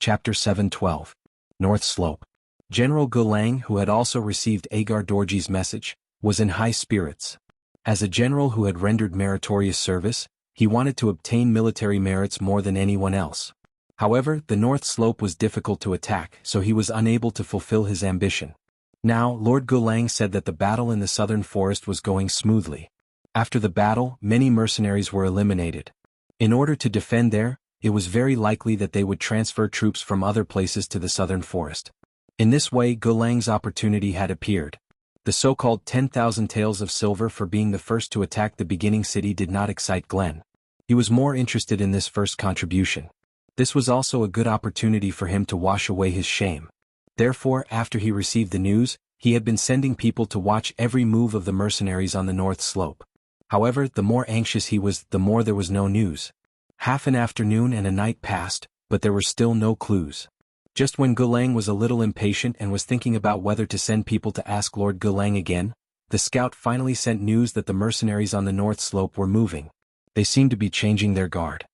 Chapter 712. North Slope. General Gulang, who had also received Agar Dorji's message, was in high spirits. As a general who had rendered meritorious service, he wanted to obtain military merits more than anyone else. However, the North Slope was difficult to attack, so he was unable to fulfill his ambition. Now, Lord Gulang said that the battle in the southern forest was going smoothly. After the battle, many mercenaries were eliminated. In order to defend there, it was very likely that they would transfer troops from other places to the southern forest. In this way, Gulang's opportunity had appeared. The so-called 10,000 taels of silver for being the first to attack the beginning city did not excite Glenn. He was more interested in this first contribution. This was also a good opportunity for him to wash away his shame. Therefore, after he received the news, he had been sending people to watch every move of the mercenaries on the North Slope. However, the more anxious he was, the more there was no news. Half an afternoon and a night passed, but there were still no clues. Just when Gulang was a little impatient and was thinking about whether to send people to ask Lord Gulang again, the scout finally sent news that the mercenaries on the North Slope were moving. They seemed to be changing their guard.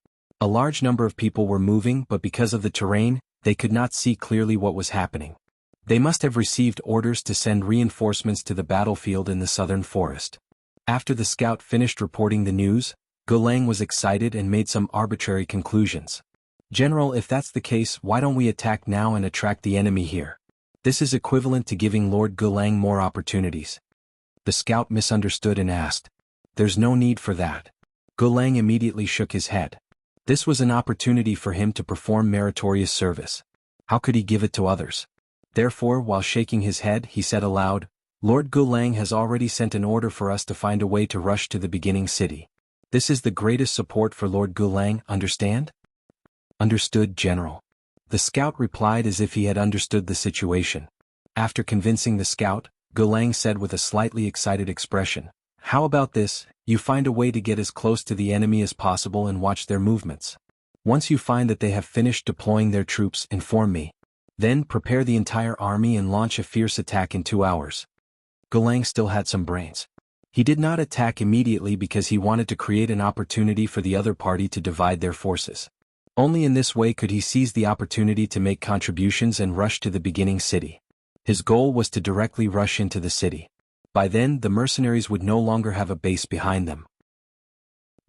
A large number of people were moving, but because of the terrain, they could not see clearly what was happening. They must have received orders to send reinforcements to the battlefield in the southern forest. After the scout finished reporting the news, Gulang was excited and made some arbitrary conclusions. "General, if that's the case, why don't we attack now and attract the enemy here? This is equivalent to giving Lord Gulang more opportunities." The scout misunderstood and asked, "There's no need for that." Gulang immediately shook his head. This was an opportunity for him to perform meritorious service. How could he give it to others? Therefore, while shaking his head, he said aloud, "Lord Gulang has already sent an order for us to find a way to rush to the beginning city. This is the greatest support for Lord Gulang, understand?" "Understood, General." The scout replied as if he had understood the situation. After convincing the scout, Gulang said with a slightly excited expression, "How about this, you find a way to get as close to the enemy as possible and watch their movements. Once you find that they have finished deploying their troops, inform me. Then prepare the entire army and launch a fierce attack in 2 hours." Gulang still had some brains. He did not attack immediately because he wanted to create an opportunity for the other party to divide their forces. Only in this way could he seize the opportunity to make contributions and rush to the beginning city. His goal was to directly rush into the city. By then, the mercenaries would no longer have a base behind them.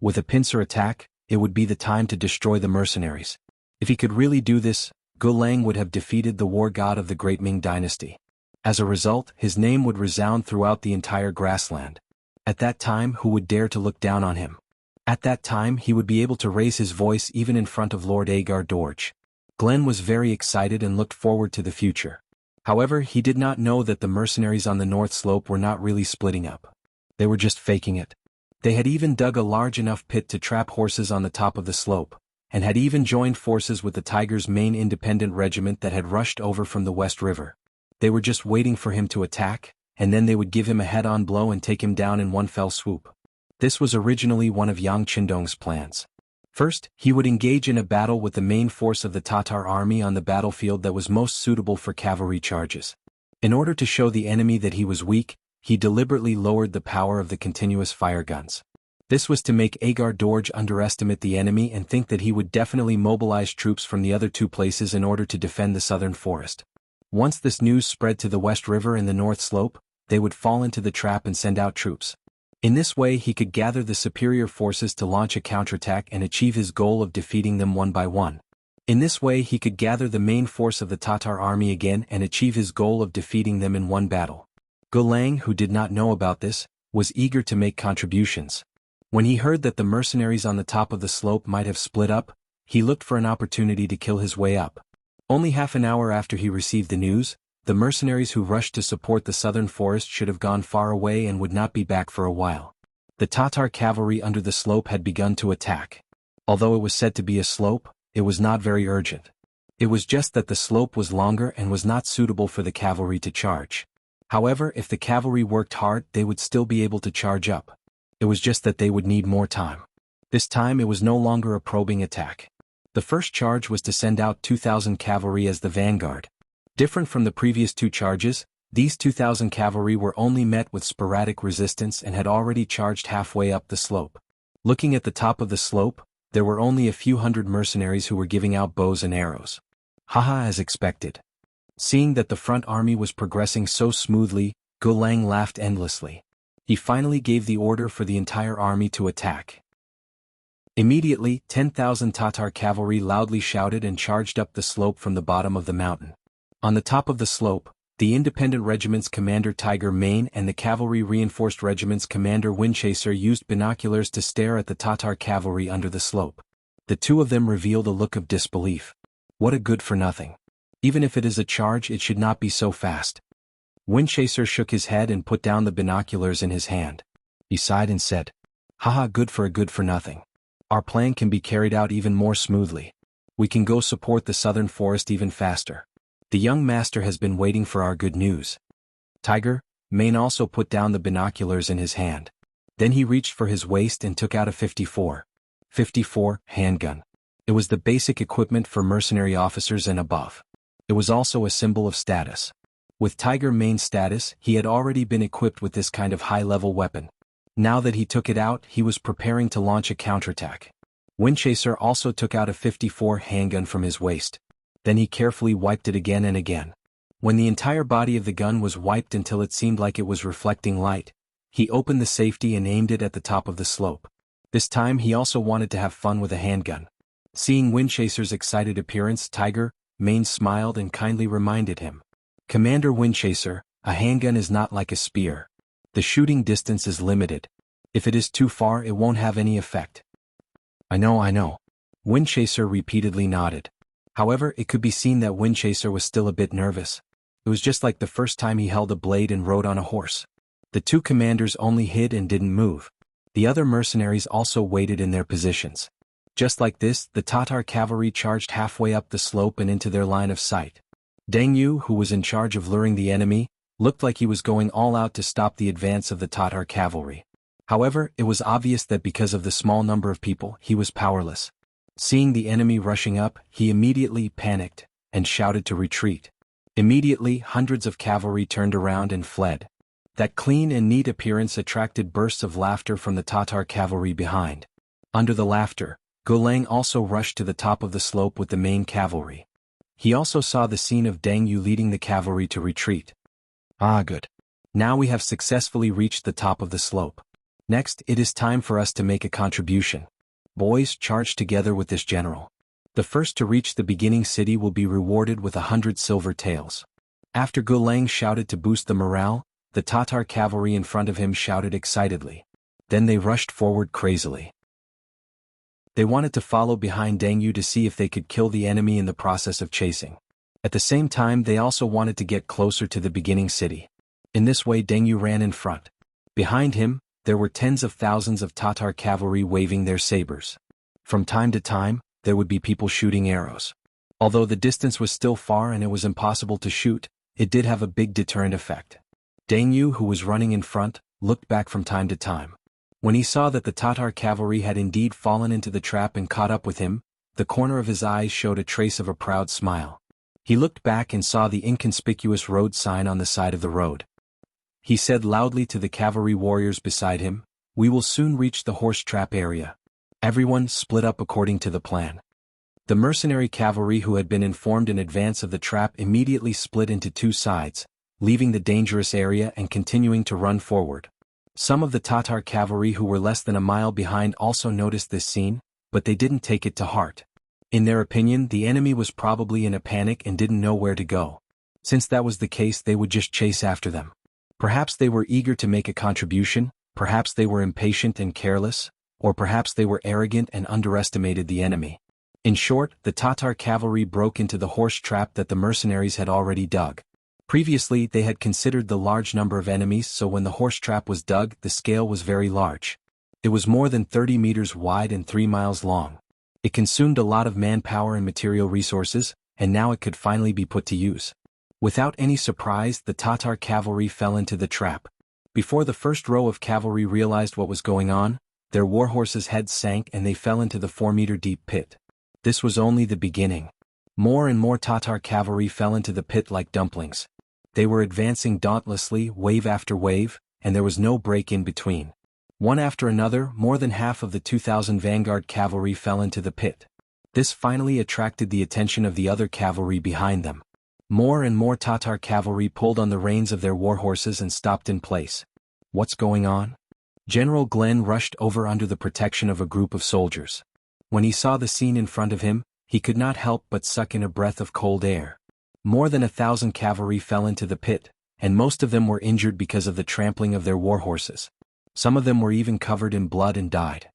With a pincer attack, it would be the time to destroy the mercenaries. If he could really do this, Gulang would have defeated the war god of the great Ming dynasty. As a result, his name would resound throughout the entire grassland. At that time, who would dare to look down on him? At that time, he would be able to raise his voice even in front of Lord Agar Dorj. Glenn was very excited and looked forward to the future. However, he did not know that the mercenaries on the North Slope were not really splitting up. They were just faking it. They had even dug a large enough pit to trap horses on the top of the slope, and had even joined forces with the Tiger's main independent regiment that had rushed over from the West River. They were just waiting for him to attack, and then they would give him a head-on blow and take him down in one fell swoop. This was originally one of Yang Qindong's plans. First, he would engage in a battle with the main force of the Tatar army on the battlefield that was most suitable for cavalry charges. In order to show the enemy that he was weak, he deliberately lowered the power of the continuous fire guns. This was to make Agar Dorj underestimate the enemy and think that he would definitely mobilize troops from the other two places in order to defend the southern forest. Once this news spread to the West River and the North Slope, they would fall into the trap and send out troops. In this way he could gather the superior forces to launch a counterattack and achieve his goal of defeating them one by one. In this way he could gather the main force of the Tatar army again and achieve his goal of defeating them in one battle. Gulang, who did not know about this, was eager to make contributions. When he heard that the mercenaries on the top of the slope might have split up, he looked for an opportunity to kill his way up. Only half an hour after he received the news, the mercenaries who rushed to support the southern forest should have gone far away and would not be back for a while. The Tatar cavalry under the slope had begun to attack. Although it was said to be a slope, it was not very urgent. It was just that the slope was longer and was not suitable for the cavalry to charge. However, if the cavalry worked hard, they would still be able to charge up. It was just that they would need more time. This time it was no longer a probing attack. The first charge was to send out 2,000 cavalry as the vanguard. Different from the previous two charges, these 2,000 cavalry were only met with sporadic resistance and had already charged halfway up the slope. Looking at the top of the slope, there were only a few hundred mercenaries who were giving out bows and arrows. Haha, as expected. Seeing that the front army was progressing so smoothly, Gulang laughed endlessly. He finally gave the order for the entire army to attack. Immediately, 10,000 Tatar cavalry loudly shouted and charged up the slope from the bottom of the mountain. On the top of the slope, the independent regiment's commander Tiger Mane and the cavalry reinforced regiment's commander Windchaser used binoculars to stare at the Tatar cavalry under the slope. The two of them revealed a look of disbelief. What a good-for-nothing. Even if it is a charge, it should not be so fast. Windchaser shook his head and put down the binoculars in his hand. He sighed and said, "Haha, good for a good-for-nothing. Our plan can be carried out even more smoothly. We can go support the southern forest even faster. The young master has been waiting for our good news." Tiger Mane also put down the binoculars in his hand. Then he reached for his waist and took out a 54 handgun. It was the basic equipment for mercenary officers and above. It was also a symbol of status. With Tiger Mane's status, he had already been equipped with this kind of high-level weapon. Now that he took it out, he was preparing to launch a counterattack. Windchaser also took out a 54 handgun from his waist. Then he carefully wiped it again and again. When the entire body of the gun was wiped until it seemed like it was reflecting light, he opened the safety and aimed it at the top of the slope. This time he also wanted to have fun with a handgun. Seeing Windchaser's excited appearance, Tiger Mane smiled and kindly reminded him, "Commander Windchaser, a handgun is not like a spear. The shooting distance is limited. If it is too far, it won't have any effect." I know. Windchaser repeatedly nodded. However, it could be seen that Windchaser was still a bit nervous. It was just like the first time he held a blade and rode on a horse. The two commanders only hid and didn't move. The other mercenaries also waited in their positions. Just like this, the Tatar cavalry charged halfway up the slope and into their line of sight. Jianghu, who was in charge of luring the enemy, looked like he was going all out to stop the advance of the Tatar cavalry. However, it was obvious that because of the small number of people, he was powerless. Seeing the enemy rushing up, he immediately panicked and shouted to retreat. Immediately, hundreds of cavalry turned around and fled. That clean and neat appearance attracted bursts of laughter from the Tatar cavalry behind. Under the laughter, Gulang also rushed to the top of the slope with the main cavalry. He also saw the scene of Jianghu leading the cavalry to retreat. Ah, good. Now we have successfully reached the top of the slope. Next, it is time for us to make a contribution. Boys, charge together with this general. The first to reach the beginning city will be rewarded with 100 silver taels. After Gulang shouted to boost the morale, the Tatar cavalry in front of him shouted excitedly. Then they rushed forward crazily. They wanted to follow behind Jianghu to see if they could kill the enemy in the process of chasing. At the same time, they also wanted to get closer to the beginning city. In this way, Jianghu ran in front. Behind him, there were tens of thousands of Tatar cavalry waving their sabers. From time to time, there would be people shooting arrows. Although the distance was still far and it was impossible to shoot, it did have a big deterrent effect. Jianghu, who was running in front, looked back from time to time. When he saw that the Tatar cavalry had indeed fallen into the trap and caught up with him, the corner of his eyes showed a trace of a proud smile. He looked back and saw the inconspicuous road sign on the side of the road. He said loudly to the cavalry warriors beside him, "We will soon reach the horse trap area." Everyone split up according to the plan. The mercenary cavalry who had been informed in advance of the trap immediately split into two sides, leaving the dangerous area and continuing to run forward. Some of the Tatar cavalry who were less than a mile behind also noticed this scene, but they didn't take it to heart. In their opinion, the enemy was probably in a panic and didn't know where to go. Since that was the case, they would just chase after them. Perhaps they were eager to make a contribution, perhaps they were impatient and careless, or perhaps they were arrogant and underestimated the enemy. In short, the Tatar cavalry broke into the horse trap that the mercenaries had already dug. Previously, they had considered the large number of enemies, so when the horse trap was dug, the scale was very large. It was more than 30 meters wide and 3 miles long. It consumed a lot of manpower and material resources, and now it could finally be put to use. Without any surprise, the Tatar cavalry fell into the trap. Before the first row of cavalry realized what was going on, their warhorses' heads sank and they fell into the 4-meter-deep pit. This was only the beginning. More and more Tatar cavalry fell into the pit like dumplings. They were advancing dauntlessly, wave after wave, and there was no break in between. One after another, more than half of the 2,000 vanguard cavalry fell into the pit. This finally attracted the attention of the other cavalry behind them. More and more Tatar cavalry pulled on the reins of their war horses and stopped in place. What's going on? General Glenn rushed over under the protection of a group of soldiers. When he saw the scene in front of him, he could not help but suck in a breath of cold air. More than 1,000 cavalry fell into the pit, and most of them were injured because of the trampling of their war horses. Some of them were even covered in blood and died.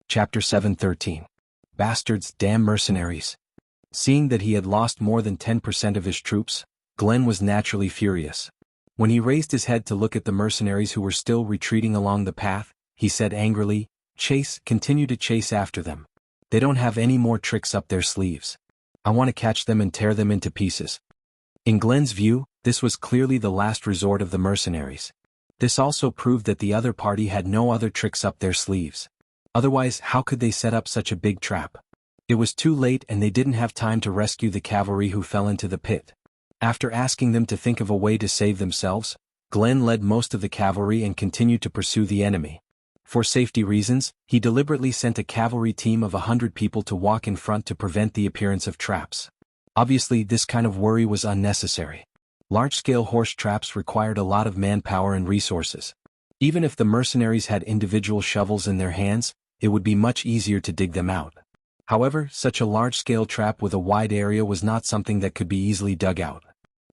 Chapter 7:13. Bastards, damn mercenaries. Seeing that he had lost more than 10% of his troops, Glenn was naturally furious. When he raised his head to look at the mercenaries who were still retreating along the path, he said angrily, continue to chase after them. They don't have any more tricks up their sleeves. I want to catch them and tear them into pieces. In Glenn's view, this was clearly the last resort of the mercenaries. This also proved that the other party had no other tricks up their sleeves. Otherwise, how could they set up such a big trap? It was too late and they didn't have time to rescue the cavalry who fell into the pit. After asking them to think of a way to save themselves, Glenn led most of the cavalry and continued to pursue the enemy. For safety reasons, he deliberately sent a cavalry team of 100 people to walk in front to prevent the appearance of traps. Obviously, this kind of worry was unnecessary. Large-scale horse traps required a lot of manpower and resources. Even if the mercenaries had individual shovels in their hands, it would be much easier to dig them out. However, such a large-scale trap with a wide area was not something that could be easily dug out.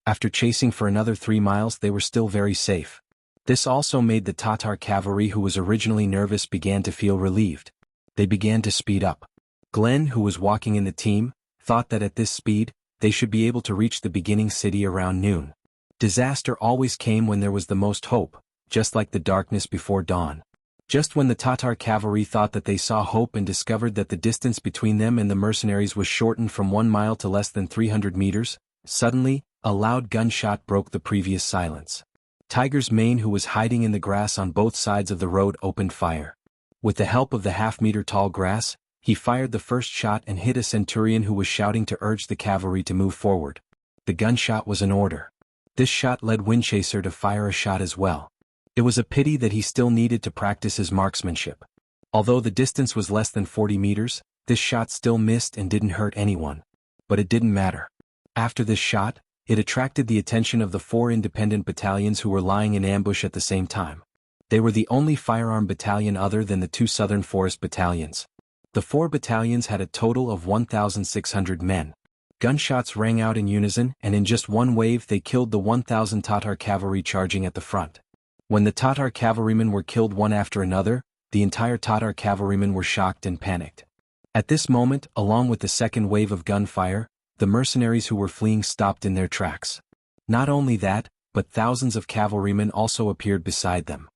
After chasing for another 3 miles, they were still very safe. This also made the Tatar cavalry who was originally nervous began to feel relieved. They began to speed up. Glenn, who was walking in the team, thought that at this speed, they should be able to reach the beginning city around noon. Disaster always came when there was the most hope, just like the darkness before dawn. Just when the Tatar cavalry thought that they saw hope and discovered that the distance between them and the mercenaries was shortened from 1 mile to less than 300 meters, suddenly, a loud gunshot broke the previous silence. Tiger's Mane, who was hiding in the grass on both sides of the road, opened fire. With the help of the half-meter-tall grass, he fired the first shot and hit a centurion who was shouting to urge the cavalry to move forward. The gunshot was an order. This shot led Windchaser to fire a shot as well. It was a pity that he still needed to practice his marksmanship. Although the distance was less than 40 meters, this shot still missed and didn't hurt anyone. But it didn't matter. After this shot, it attracted the attention of the 4 independent battalions who were lying in ambush at the same time. They were the only firearm battalion other than the 2 Southern Forest battalions. The 4 battalions had a total of 1,600 men. Gunshots rang out in unison, and in just one wave they killed the 1,000 Tatar cavalry charging at the front. When the Tatar cavalrymen were killed one after another, the entire Tatar cavalrymen were shocked and panicked. At this moment, along with the second wave of gunfire, the mercenaries who were fleeing stopped in their tracks. Not only that, but thousands of cavalrymen also appeared beside them.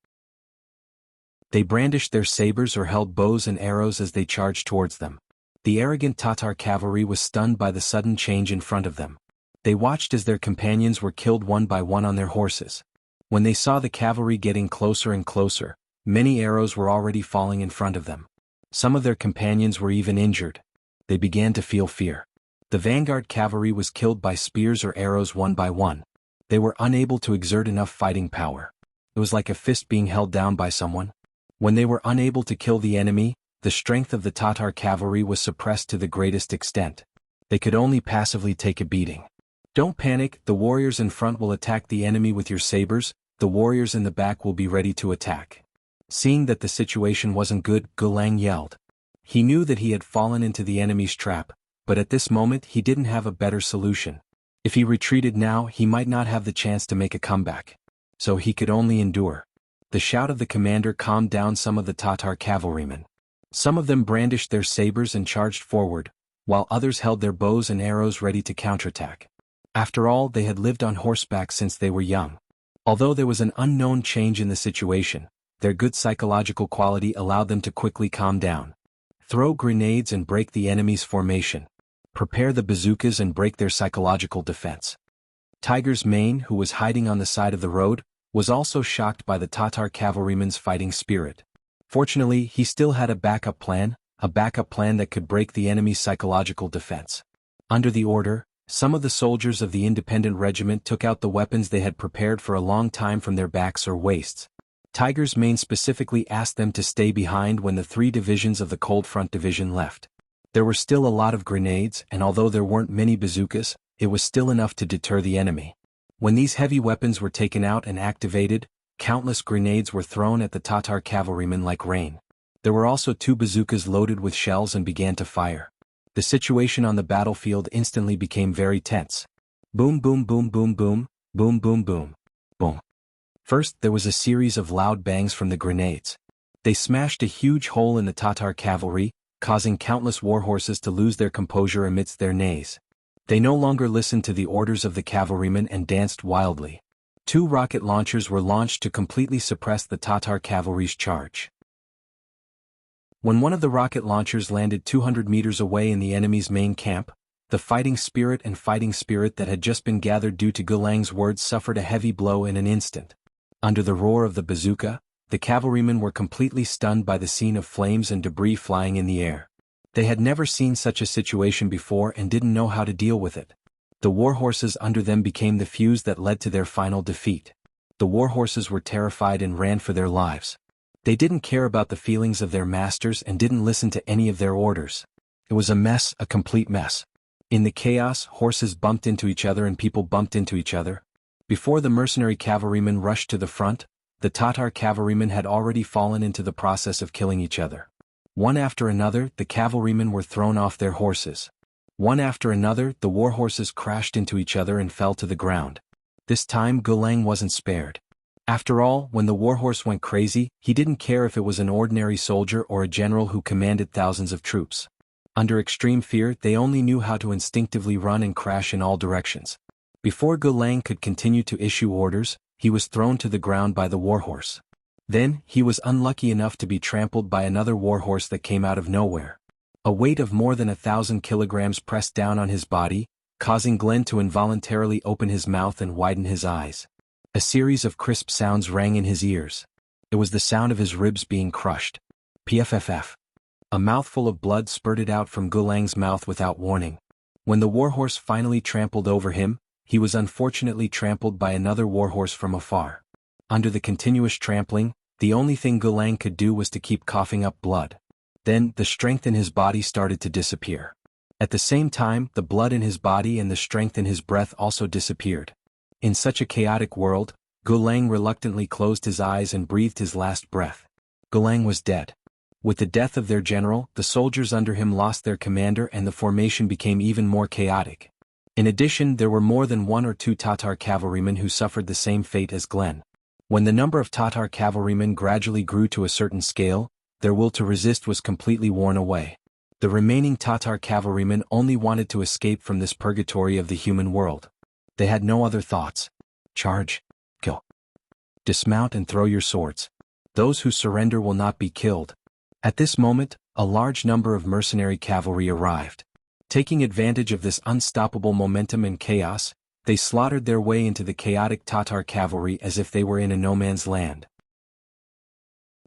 They brandished their sabers or held bows and arrows as they charged towards them. The arrogant Tatar cavalry was stunned by the sudden change in front of them. They watched as their companions were killed one by one on their horses. When they saw the cavalry getting closer and closer, many arrows were already falling in front of them. Some of their companions were even injured. They began to feel fear. The vanguard cavalry was killed by spears or arrows one by one. They were unable to exert enough fighting power. It was like a fist being held down by someone. When they were unable to kill the enemy, the strength of the Tatar cavalry was suppressed to the greatest extent. They could only passively take a beating. Don't panic, the warriors in front will attack the enemy with your sabers, the warriors in the back will be ready to attack. Seeing that the situation wasn't good, Gulang yelled. He knew that he had fallen into the enemy's trap, but at this moment he didn't have a better solution. If he retreated now, he might not have the chance to make a comeback. So he could only endure. The shout of the commander calmed down some of the Tatar cavalrymen. Some of them brandished their sabers and charged forward, while others held their bows and arrows ready to counterattack. After all, they had lived on horseback since they were young. Although there was an unknown change in the situation, their good psychological quality allowed them to quickly calm down. Throw grenades and break the enemy's formation. Prepare the bazookas and break their psychological defense. Tiger's Mane, who was hiding on the side of the road, was also shocked by the Tatar cavalrymen's fighting spirit. Fortunately, he still had a backup plan that could break the enemy's psychological defense. Under the order, some of the soldiers of the independent regiment took out the weapons they had prepared for a long time from their backs or waists. Tiger's Mane specifically asked them to stay behind when the 3 divisions of the Cold Front Division left. There were still a lot of grenades, and although there weren't many bazookas, it was still enough to deter the enemy. When these heavy weapons were taken out and activated, countless grenades were thrown at the Tatar cavalrymen like rain. There were also 2 bazookas loaded with shells and began to fire. The situation on the battlefield instantly became very tense. Boom boom boom boom boom, boom boom boom, boom. First there was a series of loud bangs from the grenades. They smashed a huge hole in the Tatar cavalry, causing countless warhorses to lose their composure amidst their neighs. They no longer listened to the orders of the cavalrymen and danced wildly. 2 rocket launchers were launched to completely suppress the Tatar cavalry's charge. When one of the rocket launchers landed 200 meters away in the enemy's main camp, the fighting spirit that had just been gathered due to Gulang's words suffered a heavy blow in an instant. Under the roar of the bazooka, the cavalrymen were completely stunned by the scene of flames and debris flying in the air. They had never seen such a situation before and didn't know how to deal with it. The warhorses under them became the fuse that led to their final defeat. The warhorses were terrified and ran for their lives. They didn't care about the feelings of their masters and didn't listen to any of their orders. It was a mess, a complete mess. In the chaos, horses bumped into each other and people bumped into each other. Before the mercenary cavalrymen rushed to the front, the Tatar cavalrymen had already fallen into the process of killing each other. One after another, the cavalrymen were thrown off their horses. One after another, the warhorses crashed into each other and fell to the ground. This time Gulang wasn't spared. After all, when the warhorse went crazy, he didn't care if it was an ordinary soldier or a general who commanded thousands of troops. Under extreme fear, they only knew how to instinctively run and crash in all directions. Before Gulang could continue to issue orders, he was thrown to the ground by the warhorse. Then, he was unlucky enough to be trampled by another warhorse that came out of nowhere. A weight of more than 1,000 kilograms pressed down on his body, causing Glenn to involuntarily open his mouth and widen his eyes. A series of crisp sounds rang in his ears. It was the sound of his ribs being crushed. Pfff. A mouthful of blood spurted out from Gulang's mouth without warning. When the warhorse finally trampled over him, he was unfortunately trampled by another warhorse from afar. Under the continuous trampling, the only thing Gulang could do was to keep coughing up blood. Then, the strength in his body started to disappear. At the same time, the blood in his body and the strength in his breath also disappeared. In such a chaotic world, Gulang reluctantly closed his eyes and breathed his last breath. Gulang was dead. With the death of their general, the soldiers under him lost their commander and the formation became even more chaotic. In addition, there were more than 1 or 2 Tatar cavalrymen who suffered the same fate as Glenn. When the number of Tatar cavalrymen gradually grew to a certain scale, their will to resist was completely worn away. The remaining Tatar cavalrymen only wanted to escape from this purgatory of the human world. They had no other thoughts. Charge. Kill. Dismount and throw your swords. Those who surrender will not be killed. At this moment, a large number of mercenary cavalry arrived. Taking advantage of this unstoppable momentum and chaos, they slaughtered their way into the chaotic Tatar cavalry as if they were in a no-man's land.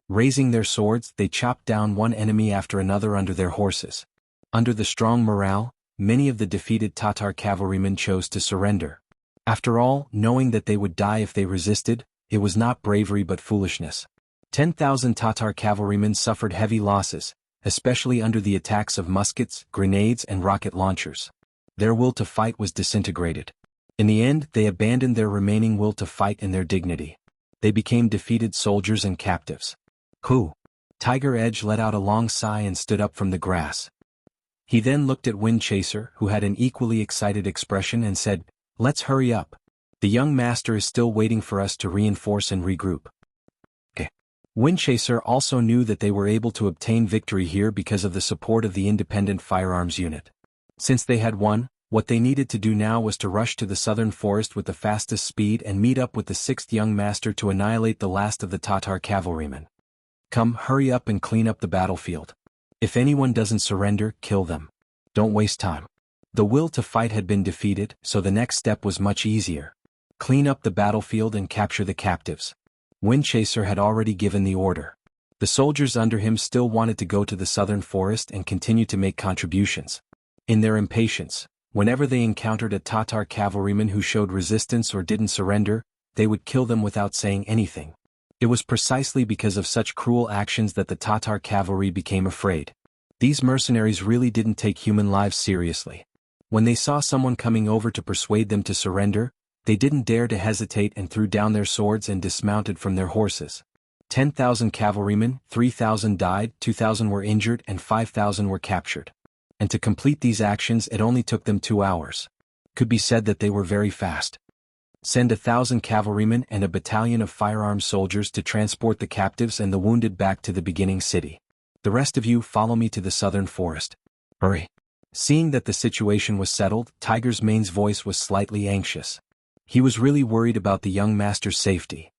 Raising their swords, they chopped down one enemy after another under their horses. Under the strong morale, many of the defeated Tatar cavalrymen chose to surrender. After all, knowing that they would die if they resisted, it was not bravery but foolishness. 10,000 Tatar cavalrymen suffered heavy losses, especially under the attacks of muskets, grenades and rocket launchers. Their will to fight was disintegrated. In the end, they abandoned their remaining will to fight in their dignity. They became defeated soldiers and captives. Whew! Tiger Edge let out a long sigh and stood up from the grass. He then looked at Wind Chaser, who had an equally excited expression, and said, "Let's hurry up. The young master is still waiting for us to reinforce and regroup." Okay. Wind Chaser also knew that they were able to obtain victory here because of the support of the independent firearms unit. Since they had won, what they needed to do now was to rush to the southern forest with the fastest speed and meet up with the 6th young master to annihilate the last of the Tatar cavalrymen. Come, hurry up and clean up the battlefield. If anyone doesn't surrender, kill them. Don't waste time. The will to fight had been defeated, so the next step was much easier. Clean up the battlefield and capture the captives. Wind Chaser had already given the order. The soldiers under him still wanted to go to the southern forest and continue to make contributions. In their impatience, whenever they encountered a Tatar cavalryman who showed resistance or didn't surrender, they would kill them without saying anything. It was precisely because of such cruel actions that the Tatar cavalry became afraid. These mercenaries really didn't take human lives seriously. When they saw someone coming over to persuade them to surrender, they didn't dare to hesitate and threw down their swords and dismounted from their horses. 10,000 cavalrymen, 3,000 died, 2,000 were injured and 5,000 were captured. And to complete these actions it only took them 2 hours. Could be said that they were very fast. Send 1,000 cavalrymen and a battalion of firearmed soldiers to transport the captives and the wounded back to the beginning city. The rest of you follow me to the southern forest. Hurry. Seeing that the situation was settled, Tiger's Mane's voice was slightly anxious. He was really worried about the young master's safety.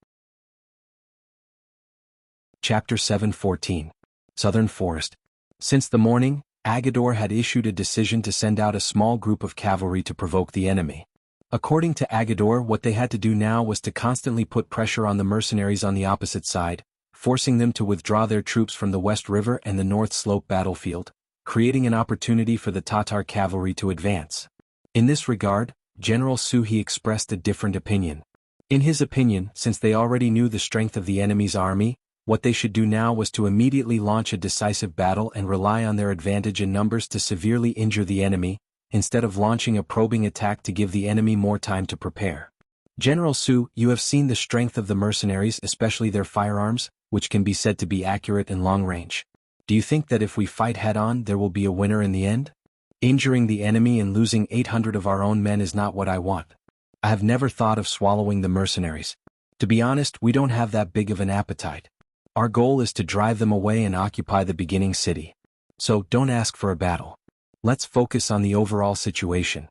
Chapter 7:14. Southern Forest. Since the morning, Agador had issued a decision to send out a small group of cavalry to provoke the enemy. According to Agador, what they had to do now was to constantly put pressure on the mercenaries on the opposite side, forcing them to withdraw their troops from the West River and the North Slope battlefield, creating an opportunity for the Tatar cavalry to advance. In this regard, General Suhi expressed a different opinion. In his opinion, since they already knew the strength of the enemy's army, what they should do now was to immediately launch a decisive battle and rely on their advantage in numbers to severely injure the enemy, instead of launching a probing attack to give the enemy more time to prepare. General Su, you have seen the strength of the mercenaries, especially their firearms, which can be said to be accurate and long range. Do you think that if we fight head-on there will be a winner in the end? Injuring the enemy and losing 800 of our own men is not what I want. I have never thought of swallowing the mercenaries. To be honest, we don't have that big of an appetite. Our goal is to drive them away and occupy the beginning city. So don't ask for a battle. Let's focus on the overall situation.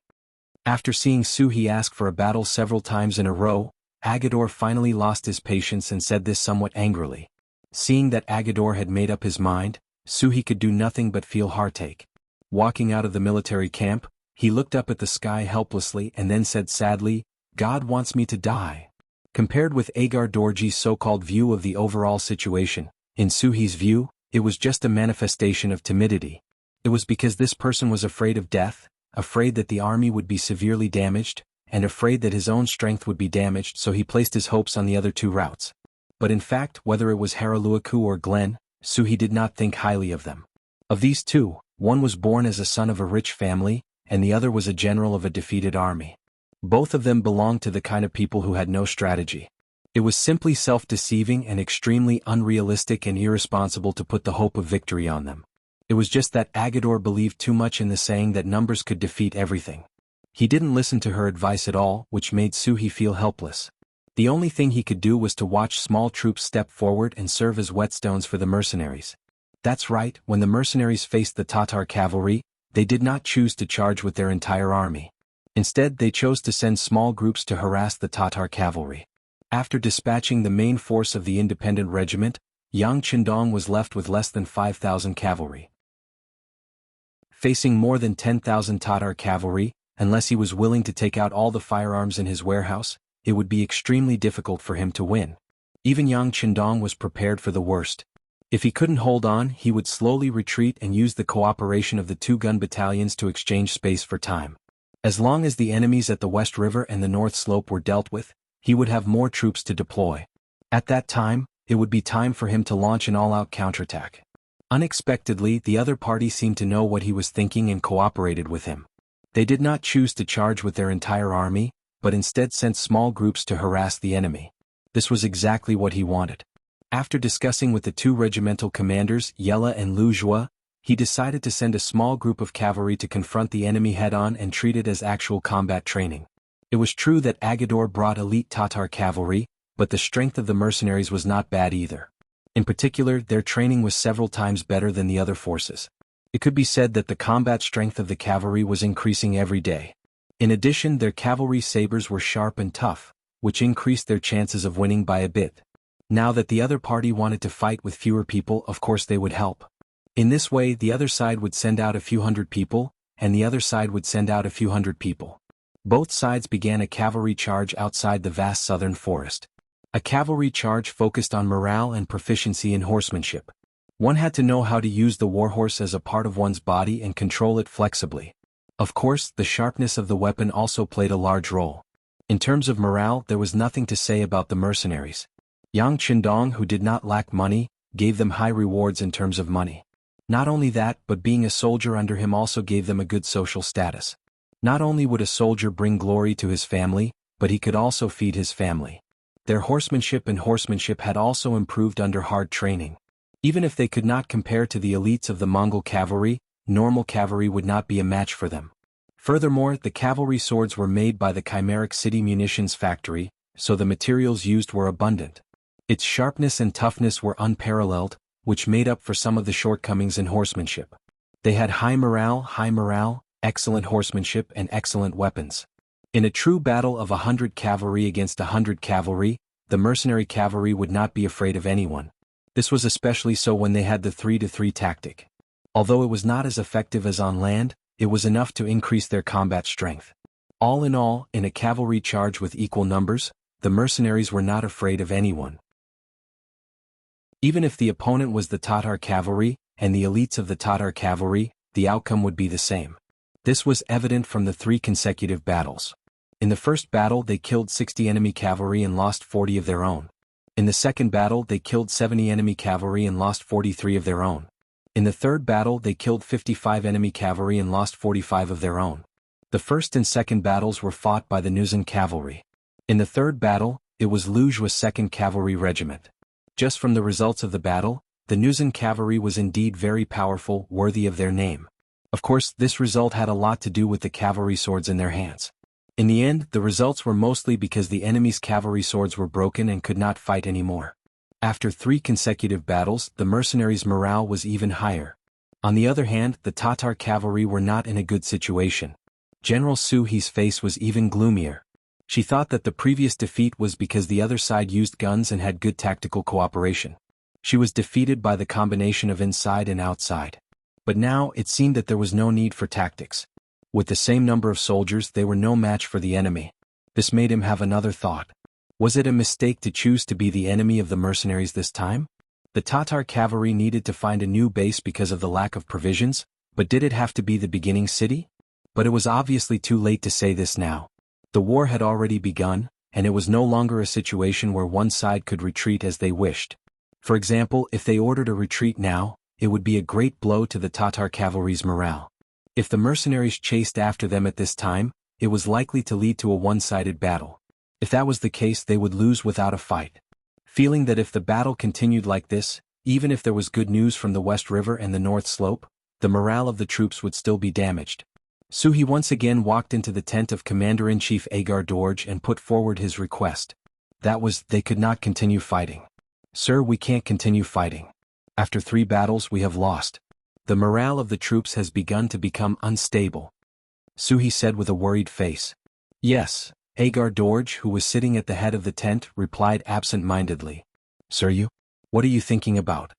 After seeing Suhi ask for a battle several times in a row, Agador finally lost his patience and said this somewhat angrily. Seeing that Agador had made up his mind, Suhi could do nothing but feel heartache. Walking out of the military camp, he looked up at the sky helplessly and then said sadly, "God wants me to die." Compared with Agar Dorji's so-called view of the overall situation, in Suhi's view, it was just a manifestation of timidity. It was because this person was afraid of death, afraid that the army would be severely damaged, and afraid that his own strength would be damaged, so he placed his hopes on the other 2 routes. But in fact, whether it was Haraluaku or Glen, Suhi did not think highly of them. Of these 2, one was born as a son of a rich family, and the other was a general of a defeated army. Both of them belonged to the kind of people who had no strategy. It was simply self-deceiving and extremely unrealistic and irresponsible to put the hope of victory on them. It was just that Agador believed too much in the saying that numbers could defeat everything. He didn't listen to her advice at all, which made Suhi feel helpless. The only thing he could do was to watch small troops step forward and serve as whetstones for the mercenaries. That's right, when the mercenaries faced the Tatar cavalry, they did not choose to charge with their entire army. Instead, they chose to send small groups to harass the Tatar cavalry. After dispatching the main force of the independent regiment, Yang Qindong was left with less than 5,000 cavalry. Facing more than 10,000 Tatar cavalry, unless he was willing to take out all the firearms in his warehouse, it would be extremely difficult for him to win. Even Yang Qindong was prepared for the worst. If he couldn't hold on, he would slowly retreat and use the cooperation of the 2 gun battalions to exchange space for time. As long as the enemies at the West River and the North Slope were dealt with, he would have more troops to deploy. At that time, it would be time for him to launch an all-out counterattack. Unexpectedly, the other party seemed to know what he was thinking and cooperated with him. They did not choose to charge with their entire army, but instead sent small groups to harass the enemy. This was exactly what he wanted. After discussing with the 2 regimental commanders, Yella and Lu Jua, he decided to send a small group of cavalry to confront the enemy head-on and treat it as actual combat training. It was true that Agador brought elite Tatar cavalry, but the strength of the mercenaries was not bad either. In particular, their training was several times better than the other forces. It could be said that the combat strength of the cavalry was increasing every day. In addition, their cavalry sabers were sharp and tough, which increased their chances of winning by a bit. Now that the other party wanted to fight with fewer people, of course they would help. In this way, the other side would send out a few hundred people, and the other side would send out a few hundred people. Both sides began a cavalry charge outside the vast southern forest. A cavalry charge focused on morale and proficiency in horsemanship. One had to know how to use the warhorse as a part of one's body and control it flexibly. Of course, the sharpness of the weapon also played a large role. In terms of morale, there was nothing to say about the mercenaries. Yang Qindong, who did not lack money, gave them high rewards in terms of money. Not only that, but being a soldier under him also gave them a good social status. Not only would a soldier bring glory to his family, but he could also feed his family. Their horsemanship had also improved under hard training. Even if they could not compare to the elites of the Mongol cavalry, normal cavalry would not be a match for them. Furthermore, the cavalry swords were made by the Chimeric City Munitions Factory, so the materials used were abundant. Its sharpness and toughness were unparalleled, which made up for some of the shortcomings in horsemanship. They had high morale, excellent horsemanship and excellent weapons. In a true battle of 100 cavalry against 100 cavalry, the mercenary cavalry would not be afraid of anyone. This was especially so when they had the 3-to-3 tactic. Although it was not as effective as on land, it was enough to increase their combat strength. All in all, in a cavalry charge with equal numbers, the mercenaries were not afraid of anyone. Even if the opponent was the Tatar cavalry, and the elites of the Tatar cavalry, the outcome would be the same. This was evident from the 3 consecutive battles. In the first battle they killed 60 enemy cavalry and lost 40 of their own. In the second battle they killed 70 enemy cavalry and lost 43 of their own. In the third battle they killed 55 enemy cavalry and lost 45 of their own. The first and second battles were fought by the Nuzan cavalry. In the third battle, it was Lujua's 2nd Cavalry Regiment. Just from the results of the battle, the Nuzan cavalry was indeed very powerful, worthy of their name. Of course, this result had a lot to do with the cavalry swords in their hands. In the end, the results were mostly because the enemy's cavalry swords were broken and could not fight anymore. After 3 consecutive battles, the mercenaries' morale was even higher. On the other hand, the Tatar cavalry were not in a good situation. General Su He's face was even gloomier. She thought that the previous defeat was because the other side used guns and had good tactical cooperation. She was defeated by the combination of inside and outside. But now, it seemed that there was no need for tactics. With the same number of soldiers, they were no match for the enemy. This made him have another thought. Was it a mistake to choose to be the enemy of the mercenaries this time? The Tatar cavalry needed to find a new base because of the lack of provisions, but did it have to be the beginning city? But it was obviously too late to say this now. The war had already begun, and it was no longer a situation where one side could retreat as they wished. For example, if they ordered a retreat now, it would be a great blow to the Tatar cavalry's morale. If the mercenaries chased after them at this time, it was likely to lead to a one-sided battle. If that was the case, they would lose without a fight. Feeling that if the battle continued like this, even if there was good news from the West River and the North Slope, the morale of the troops would still be damaged. Su He once again walked into the tent of Commander-in-Chief Agar Dorje and put forward his request. That was, they could not continue fighting. Sir, we can't continue fighting. After 3 battles we have lost. The morale of the troops has begun to become unstable. Su He said with a worried face. Yes, Agar Dorje, who was sitting at the head of the tent, replied absent-mindedly. Sir, what are you thinking about?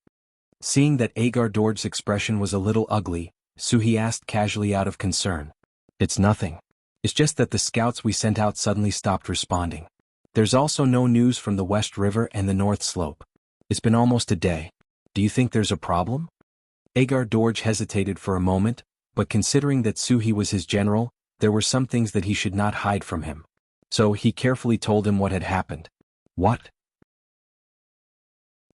Seeing that Agar Dorje's expression was a little ugly, Su He asked casually out of concern. It's nothing. It's just that the scouts we sent out suddenly stopped responding. There's also no news from the West River and the North Slope. It's been almost a day. Do you think there's a problem? Agar Dorje hesitated for a moment, but considering that Su He was his general, there were some things that he should not hide from him. So he carefully told him what had happened. What?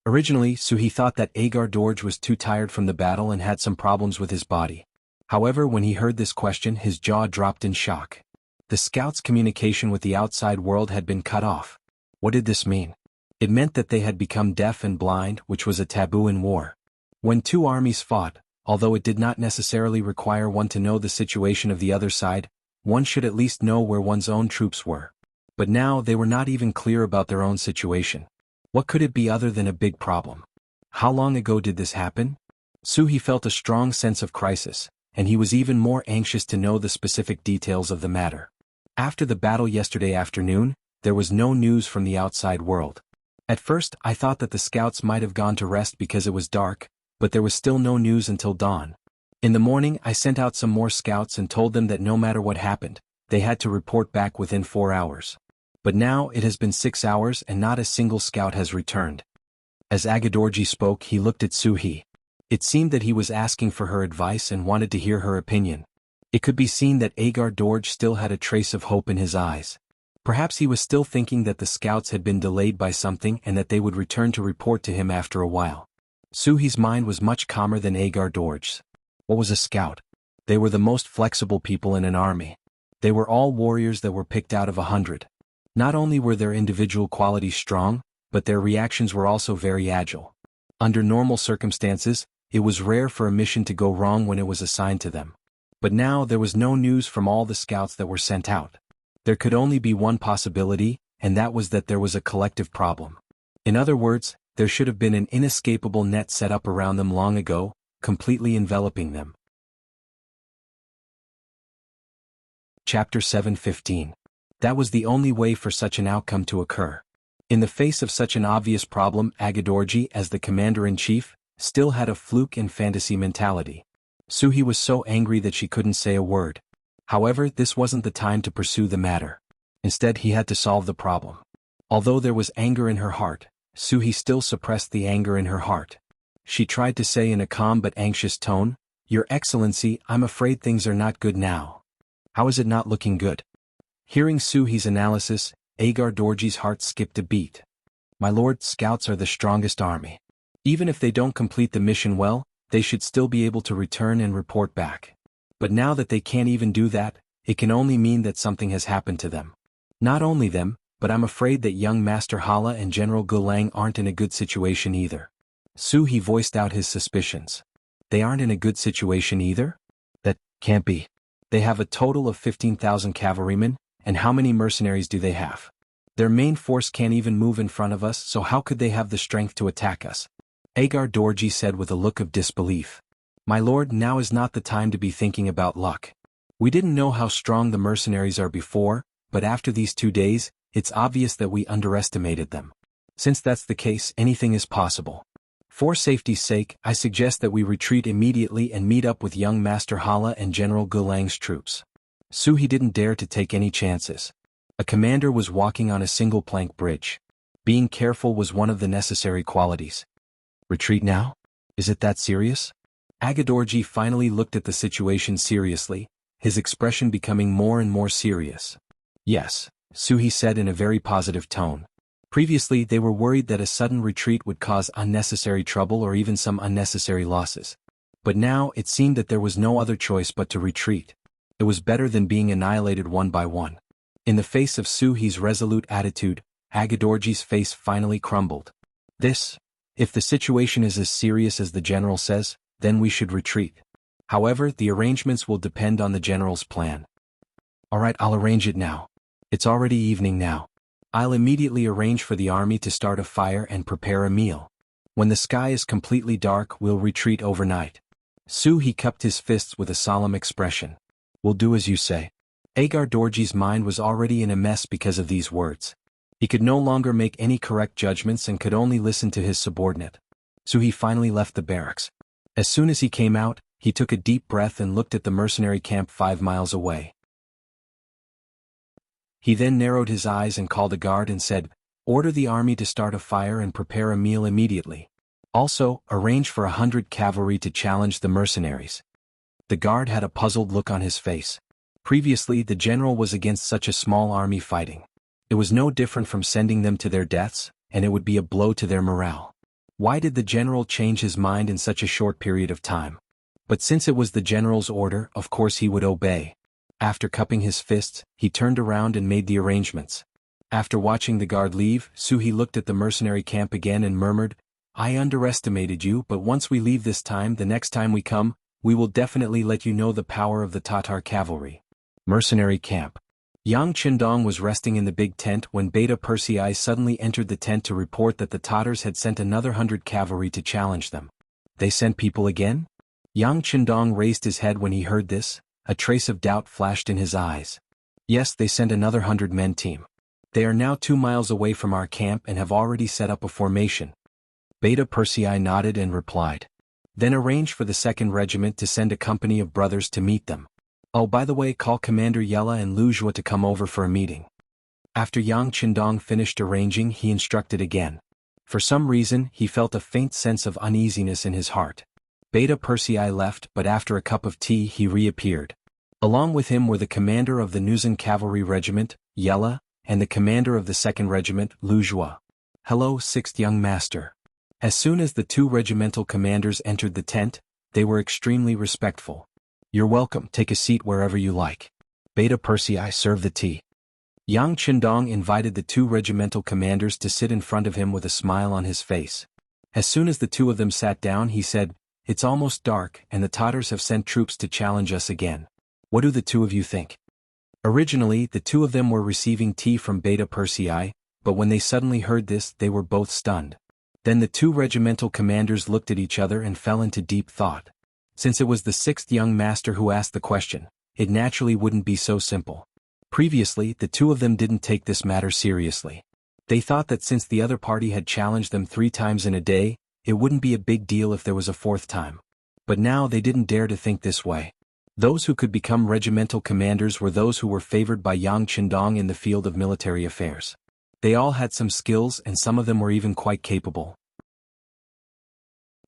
Originally, Su He thought that Agar Dorje was too tired from the battle and had some problems with his body. However, when he heard this question, his jaw dropped in shock. The scouts' communication with the outside world had been cut off. What did this mean? It meant that they had become deaf and blind, which was a taboo in war. When 2 armies fought, although it did not necessarily require one to know the situation of the other side, one should at least know where one's own troops were. But now they were not even clear about their own situation. What could it be other than a big problem? How long ago did this happen? Su He felt a strong sense of crisis, and he was even more anxious to know the specific details of the matter. After the battle yesterday afternoon, there was no news from the outside world. At first, I thought that the scouts might have gone to rest because it was dark, but there was still no news until dawn. In the morning, I sent out some more scouts and told them that no matter what happened, they had to report back within 4 hours. But now it has been 6 hours and not a single scout has returned. As Agar Dorje spoke, he looked at Su He. It seemed that he was asking for her advice and wanted to hear her opinion. It could be seen that Agar Dorje still had a trace of hope in his eyes. Perhaps he was still thinking that the scouts had been delayed by something and that they would return to report to him after a while. Suhi's mind was much calmer than Agar Dorj's. What was a scout? They were the most flexible people in an army. They were all warriors that were picked out of 100. Not only were their individual qualities strong, but their reactions were also very agile. Under normal circumstances, it was rare for a mission to go wrong when it was assigned to them. But now there was no news from all the scouts that were sent out. There could only be one possibility, and that was that there was a collective problem. In other words, there should have been an inescapable net set up around them long ago, completely enveloping them. Chapter 7:15. That was the only way for such an outcome to occur. In the face of such an obvious problem, Agadorji, as the commander-in-chief, still had a fluke and fantasy mentality. Suhi was so angry that she couldn't say a word. However, this wasn't the time to pursue the matter. Instead, he had to solve the problem. Although there was anger in her heart, Suhi still suppressed the anger in her heart. She tried to say in a calm but anxious tone, "Your Excellency, I'm afraid things are not good now." "How is it not looking good?" Hearing Suhi's analysis, Agar Dorji's heart skipped a beat. "My lord, scouts are the strongest army. Even if they don't complete the mission well, they should still be able to return and report back. But now that they can't even do that, it can only mean that something has happened to them. Not only them, but I'm afraid that young Master Hala and General Gulang aren't in a good situation either." Suhi voiced out his suspicions. "They aren't in a good situation either? That can't be. They have a total of 15,000 cavalrymen, and how many mercenaries do they have? Their main force can't even move in front of us, so how could they have the strength to attack us?" Agar Dorji said with a look of disbelief. "My lord, now is not the time to be thinking about luck. We didn't know how strong the mercenaries are before, but after these 2 days, it's obvious that we underestimated them. Since that's the case, anything is possible. For safety's sake, I suggest that we retreat immediately and meet up with young Master Hala and General Gulang's troops." Suhi didn't dare to take any chances. A commander was walking on a single plank bridge. Being careful was one of the necessary qualities. "Retreat now? Is it that serious?" Agadorji finally looked at the situation seriously, his expression becoming more and more serious. "Yes," Suhi said in a very positive tone. Previously they were worried that a sudden retreat would cause unnecessary trouble or even some unnecessary losses. But now it seemed that there was no other choice but to retreat. It was better than being annihilated one by one. In the face of Suhi's resolute attitude, Agadorji's face finally crumbled. If the situation is as serious as the general says, then we should retreat. However, the arrangements will depend on the general's plan." "All right, I'll arrange it now. It's already evening now. I'll immediately arrange for the army to start a fire and prepare a meal. When the sky is completely dark, we'll retreat overnight." Suhi cupped his fists with a solemn expression. "We'll do as you say." Agar Dorji's mind was already in a mess because of these words. He could no longer make any correct judgments and could only listen to his subordinate. Suhi finally left the barracks. As soon as he came out, he took a deep breath and looked at the mercenary camp 5 miles away. He then narrowed his eyes and called a guard and said, "Order the army to start a fire and prepare a meal immediately. Also, arrange for 100 cavalry to challenge the mercenaries." The guard had a puzzled look on his face. Previously, the general was against such a small army fighting. It was no different from sending them to their deaths, and it would be a blow to their morale. Why did the general change his mind in such a short period of time? But since it was the general's order, of course he would obey. After cupping his fists, he turned around and made the arrangements. After watching the guard leave, Suhi looked at the mercenary camp again and murmured, "I underestimated you, but once we leave this time, the next time we come, we will definitely let you know the power of the Tatar cavalry." Mercenary camp. Yang Qindong was resting in the big tent when Beta Persei suddenly entered the tent to report that the Tatars had sent another 100 cavalry to challenge them. "They sent people again?" Yang Qindong raised his head when he heard this. A trace of doubt flashed in his eyes. "Yes, they sent another 100-men team. They are now 2 miles away from our camp and have already set up a formation." Beta Persei nodded and replied. "Then arrange for the 2nd Regiment to send a company of brothers to meet them. Oh, by the way, call Commander Yella and Lu Zhua to come over for a meeting." After Yang Qindong finished arranging, he instructed again. For some reason, he felt a faint sense of uneasiness in his heart. Beta Persei left, but after a cup of tea he reappeared. Along with him were the commander of the Nuzan Cavalry Regiment, Yella, and the commander of the 2nd Regiment, Wuxia. "Hello, 6th young master." As soon as the 2 regimental commanders entered the tent, they were extremely respectful. "You're welcome, take a seat wherever you like. Beta Persei, serve the tea." Yang Qindong invited the 2 regimental commanders to sit in front of him with a smile on his face. As soon as the 2 of them sat down, he said, "It's almost dark, and the Tatars have sent troops to challenge us again. What do the 2 of you think?" Originally, the 2 of them were receiving tea from Beta Persei, but when they suddenly heard this, they were both stunned. Then the 2 regimental commanders looked at each other and fell into deep thought. Since it was the 6th young master who asked the question, it naturally wouldn't be so simple. Previously, the 2 of them didn't take this matter seriously. They thought that since the other party had challenged them 3 times in a day, it wouldn't be a big deal if there was a 4th time. But now they didn't dare to think this way. Those who could become regimental commanders were those who were favored by Yang Qindong in the field of military affairs. They all had some skills and some of them were even quite capable.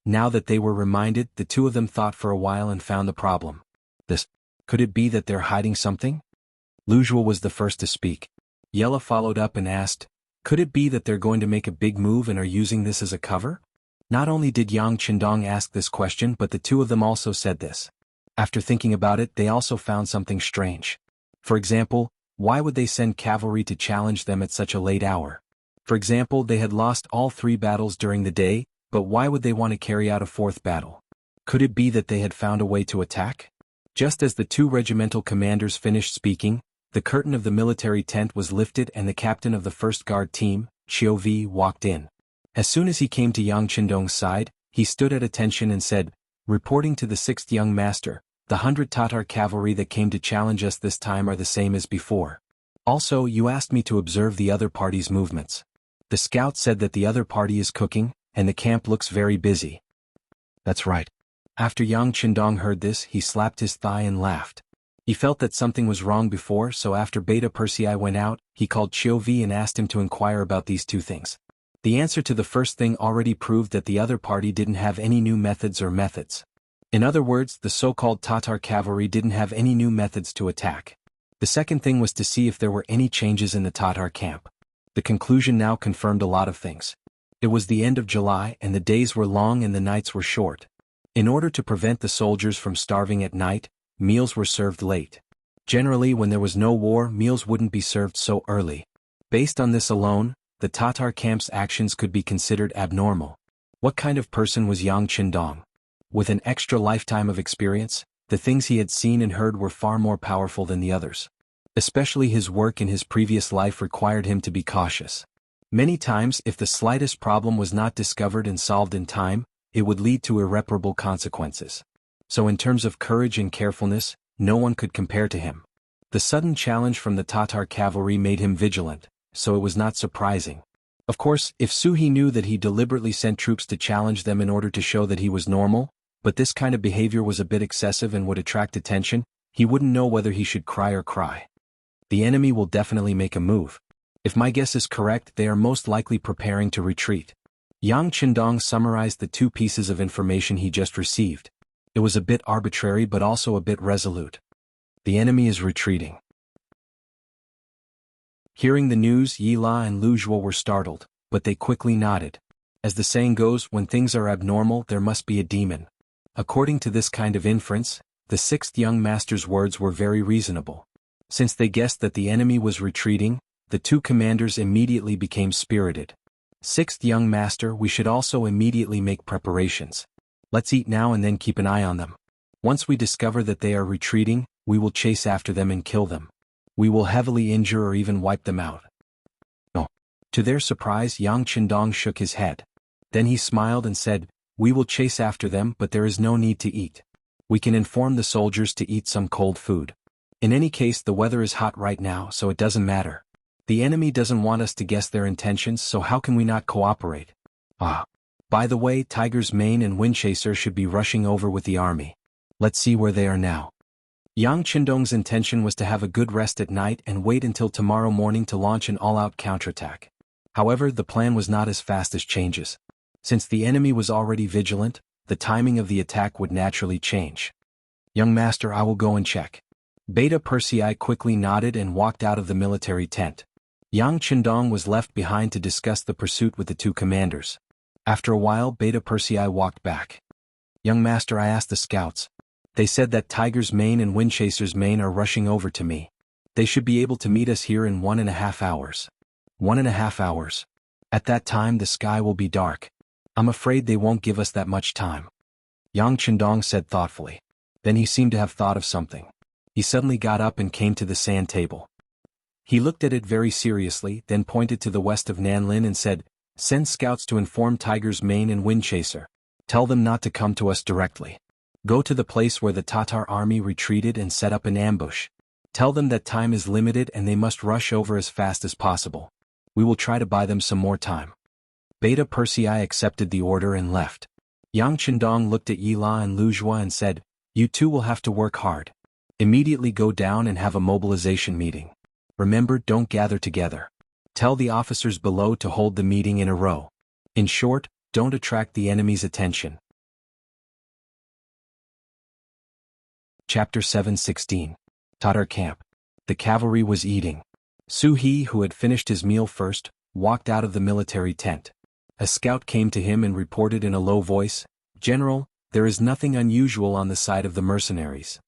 Now that they were reminded, the 2 of them thought for a while and found the problem. Could it be that they're hiding something? Wuxia was the first to speak. Yella followed up and asked, "Could it be that they're going to make a big move and are using this as a cover?" Not only did Yang Qindong ask this question, but the 2 of them also said this. After thinking about it, they also found something strange. For example, why would they send cavalry to challenge them at such a late hour? For example, they had lost all 3 battles during the day, but why would they want to carry out a 4th battle? Could it be that they had found a way to attack? Just as the 2 regimental commanders finished speaking, the curtain of the military tent was lifted and the captain of the 1st Guard team, Qiu Vi, walked in. As soon as he came to Yang Qindong's side, he stood at attention and said, "Reporting to the 6th young master, the 100 Tatar cavalry that came to challenge us this time are the same as before. Also, you asked me to observe the other party's movements. The scout said that the other party is cooking, and the camp looks very busy." "That's right." After Yang Qindong heard this, he slapped his thigh and laughed. He felt that something was wrong before, so after Beta Persei went out, he called Qiu Vi and asked him to inquire about these 2 things. The answer to the first thing already proved that the other party didn't have any new methods. In other words, the so-called Tatar cavalry didn't have any new methods to attack. The second thing was to see if there were any changes in the Tatar camp. The conclusion now confirmed a lot of things. It was the end of July and the days were long and the nights were short. In order to prevent the soldiers from starving at night, meals were served late. Generally, when there was no war, meals wouldn't be served so early. Based on this alone, the Tatar camp's actions could be considered abnormal. What kind of person was Yang Qindong? With an extra lifetime of experience, the things he had seen and heard were far more powerful than the others. Especially his work in his previous life required him to be cautious. Many times, if the slightest problem was not discovered and solved in time, it would lead to irreparable consequences. So in terms of courage and carefulness, no one could compare to him. The sudden challenge from the Tatar cavalry made him vigilant, so it was not surprising. Of course, if Suhi knew that he deliberately sent troops to challenge them in order to show that he was normal, but this kind of behavior was a bit excessive and would attract attention, he wouldn't know whether he should cry or cry. The enemy will definitely make a move. If my guess is correct, they are most likely preparing to retreat. Yang Qindong summarized the 2 pieces of information he just received. It was a bit arbitrary but also a bit resolute. The enemy is retreating. Hearing the news, Yila and Wuxia were startled, but they quickly nodded. As the saying goes, when things are abnormal, there must be a demon. According to this kind of inference, the 6th young master's words were very reasonable. Since they guessed that the enemy was retreating, the 2 commanders immediately became spirited. 6th young master, we should also immediately make preparations. Let's eat now and then keep an eye on them. Once we discover that they are retreating, we will chase after them and kill them. We will heavily injure or even wipe them out. No. To their surprise, Yang Qindong shook his head. Then he smiled and said, "We will chase after them, but there is no need to eat. We can inform the soldiers to eat some cold food. In any case, the weather is hot right now, so it doesn't matter. The enemy doesn't want us to guess their intentions, so how can we not cooperate? By the way, Tiger's Mane and Windchaser should be rushing over with the army. Let's see where they are now." Yang Qindong's intention was to have a good rest at night and wait until tomorrow morning to launch an all-out counterattack. However, the plan was not as fast as changes. Since the enemy was already vigilant, the timing of the attack would naturally change. "Young master, I will go and check." Beta Persei quickly nodded and walked out of the military tent. Yang Chendong was left behind to discuss the pursuit with the two commanders. After a while, Beta Persei walked back. "Young master," I asked the scouts. "They said that Tiger's Mane and Windchaser's Mane are rushing over to me. They should be able to meet us here in 1.5 hours. 1.5 hours. At that time the sky will be dark. I'm afraid they won't give us that much time." Yang Chendong said thoughtfully. Then he seemed to have thought of something. He suddenly got up and came to the sand table. He looked at it very seriously, then pointed to the west of Nanlin and said, "Send scouts to inform Tiger's Mane and Windchaser. Tell them not to come to us directly. Go to the place where the Tatar army retreated and set up an ambush. Tell them that time is limited and they must rush over as fast as possible. We will try to buy them some more time." Beta Persei accepted the order and left. Yang Chendong looked at Yila and Luzhua and said, "You two will have to work hard. Immediately go down and have a mobilization meeting. Remember, don't gather together. Tell the officers below to hold the meeting in a row. In short, don't attract the enemy's attention." Chapter 7:16. Tatar Camp. The cavalry was eating. Su He, who had finished his meal first, walked out of the military tent. A scout came to him and reported in a low voice, "General, there is nothing unusual on the side of the mercenaries."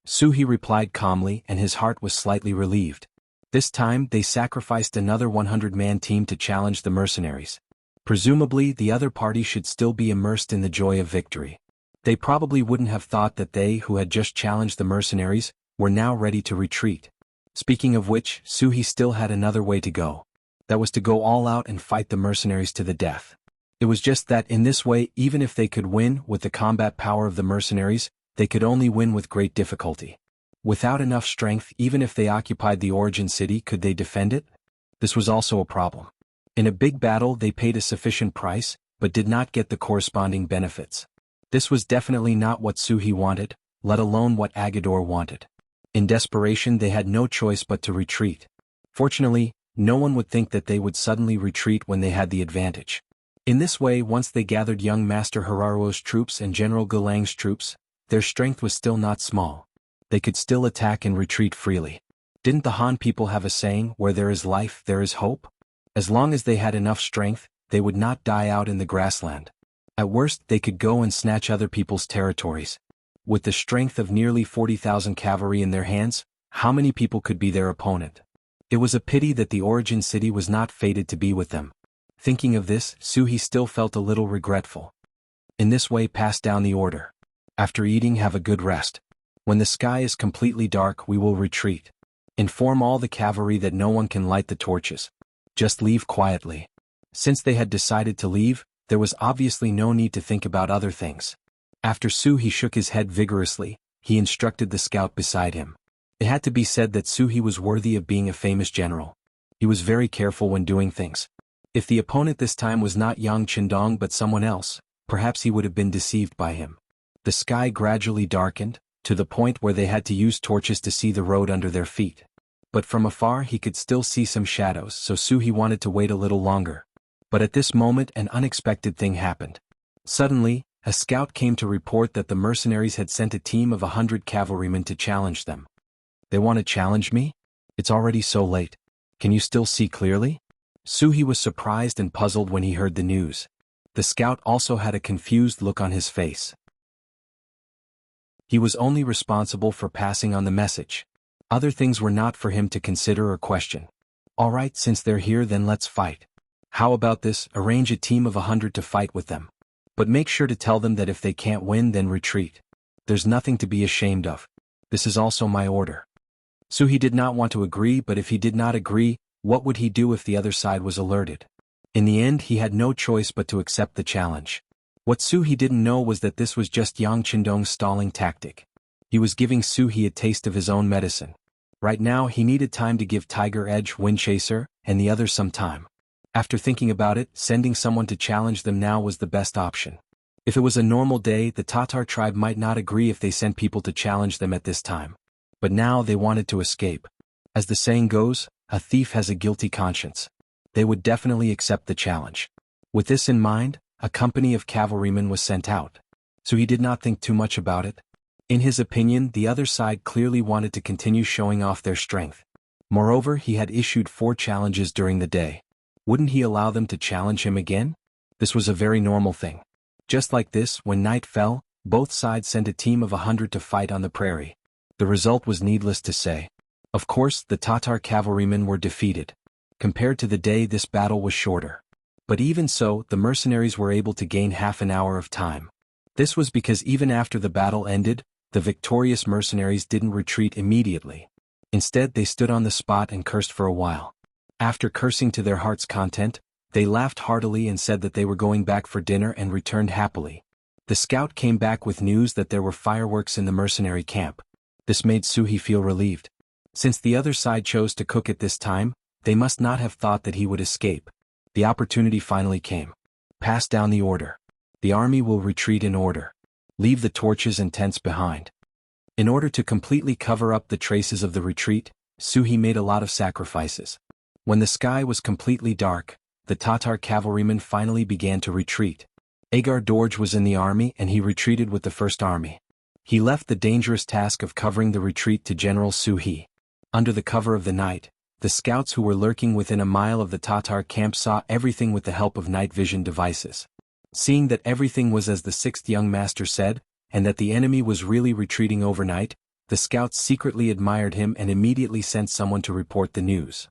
Su He replied calmly, and his heart was slightly relieved. This time they sacrificed another 100-man team to challenge the mercenaries. Presumably the other party should still be immersed in the joy of victory. They probably wouldn't have thought that they who had just challenged the mercenaries were now ready to retreat. Speaking of which, Su He still had another way to go. That was to go all out and fight the mercenaries to the death. It was just that in this way, even if they could win with the combat power of the mercenaries, they could only win with great difficulty. Without enough strength, even if they occupied the origin city, could they defend it? This was also a problem. In a big battle they paid a sufficient price, but did not get the corresponding benefits. This was definitely not what Su He wanted, let alone what Agador wanted. In desperation they had no choice but to retreat. Fortunately, no one would think that they would suddenly retreat when they had the advantage. In this way, once they gathered young Master Hararo's troops and General Gulang's troops, their strength was still not small. They could still attack and retreat freely. Didn't the Han people have a saying, "Where there is life, there is hope"? As long as they had enough strength, they would not die out in the grassland. At worst, they could go and snatch other people's territories. With the strength of nearly 40,000 cavalry in their hands, how many people could be their opponent? It was a pity that the origin city was not fated to be with them. Thinking of this, Su He still felt a little regretful. In this way pass down the order. After eating, have a good rest. When the sky is completely dark, we will retreat. Inform all the cavalry that no one can light the torches. Just leave quietly. Since they had decided to leave, there was obviously no need to think about other things. After Su He shook his head vigorously, he instructed the scout beside him. It had to be said that Su He was worthy of being a famous general. He was very careful when doing things. If the opponent this time was not Yang Chendong but someone else, perhaps he would have been deceived by him. The sky gradually darkened, to the point where they had to use torches to see the road under their feet. But from afar he could still see some shadows, so Su He wanted to wait a little longer. But at this moment an unexpected thing happened. Suddenly, a scout came to report that the mercenaries had sent a team of 100 cavalrymen to challenge them. "They want to challenge me? It's already so late. Can you still see clearly?" Su He was surprised and puzzled when he heard the news. The scout also had a confused look on his face. He was only responsible for passing on the message. Other things were not for him to consider or question. "All right, since they're here, then let's fight. How about this, arrange a team of 100 to fight with them. But make sure to tell them that if they can't win, then retreat. There's nothing to be ashamed of. This is also my order." Su He did not want to agree, but if he did not agree, what would he do if the other side was alerted? In the end, he had no choice but to accept the challenge. What Su He didn't know was that this was just Yang Chendong's stalling tactic. He was giving Su He a taste of his own medicine. Right now he needed time to give Tiger Edge, Windchaser, and the others some time. After thinking about it, sending someone to challenge them now was the best option. If it was a normal day, the Tatar tribe might not agree if they sent people to challenge them at this time. But now they wanted to escape. As the saying goes, a thief has a guilty conscience. They would definitely accept the challenge. With this in mind, a company of cavalrymen was sent out. So he did not think too much about it. In his opinion, the other side clearly wanted to continue showing off their strength. Moreover, he had issued 4 challenges during the day. Wouldn't he allow them to challenge him again? This was a very normal thing. Just like this, when night fell, both sides sent a team of 100 to fight on the prairie. The result was needless to say. Of course, the Tatar cavalrymen were defeated. Compared to the day, this battle was shorter. But even so, the mercenaries were able to gain half an hour of time. This was because even after the battle ended, the victorious mercenaries didn't retreat immediately. Instead, they stood on the spot and cursed for a while. After cursing to their heart's content, they laughed heartily and said that they were going back for dinner and returned happily. The scout came back with news that there were fireworks in the mercenary camp. This made Suhi feel relieved. Since the other side chose to cook at this time, they must not have thought that he would escape. The opportunity finally came. Pass down the order. The army will retreat in order. Leave the torches and tents behind. In order to completely cover up the traces of the retreat, Suhi made a lot of sacrifices. When the sky was completely dark, the Tatar cavalrymen finally began to retreat. Agar Dorj was in the army and he retreated with the First Army. He left the dangerous task of covering the retreat to General Suhi. Under the cover of the night, the scouts who were lurking within a mile of the Tatar camp saw everything with the help of night vision devices. Seeing that everything was as the 6th young master said, and that the enemy was really retreating overnight, the scouts secretly admired him and immediately sent someone to report the news.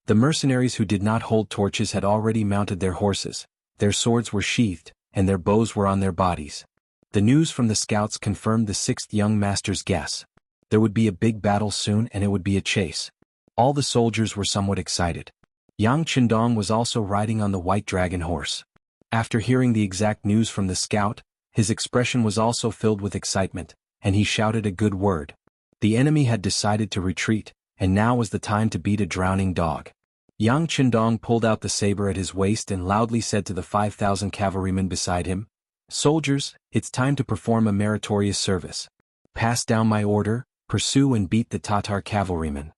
The mercenaries who did not hold torches had already mounted their horses, their swords were sheathed, and their bows were on their bodies. The news from the scouts confirmed the 6th young master's guess. There would be a big battle soon and it would be a chase. All the soldiers were somewhat excited. Yang Qindong was also riding on the white dragon horse. After hearing the exact news from the scout, his expression was also filled with excitement, and he shouted a good word. The enemy had decided to retreat, and now was the time to beat a drowning dog. Yang Qindong pulled out the saber at his waist and loudly said to the 5,000 cavalrymen beside him, "Soldiers, it's time to perform a meritorious service. Pass down my order, pursue and beat the Tatar cavalrymen.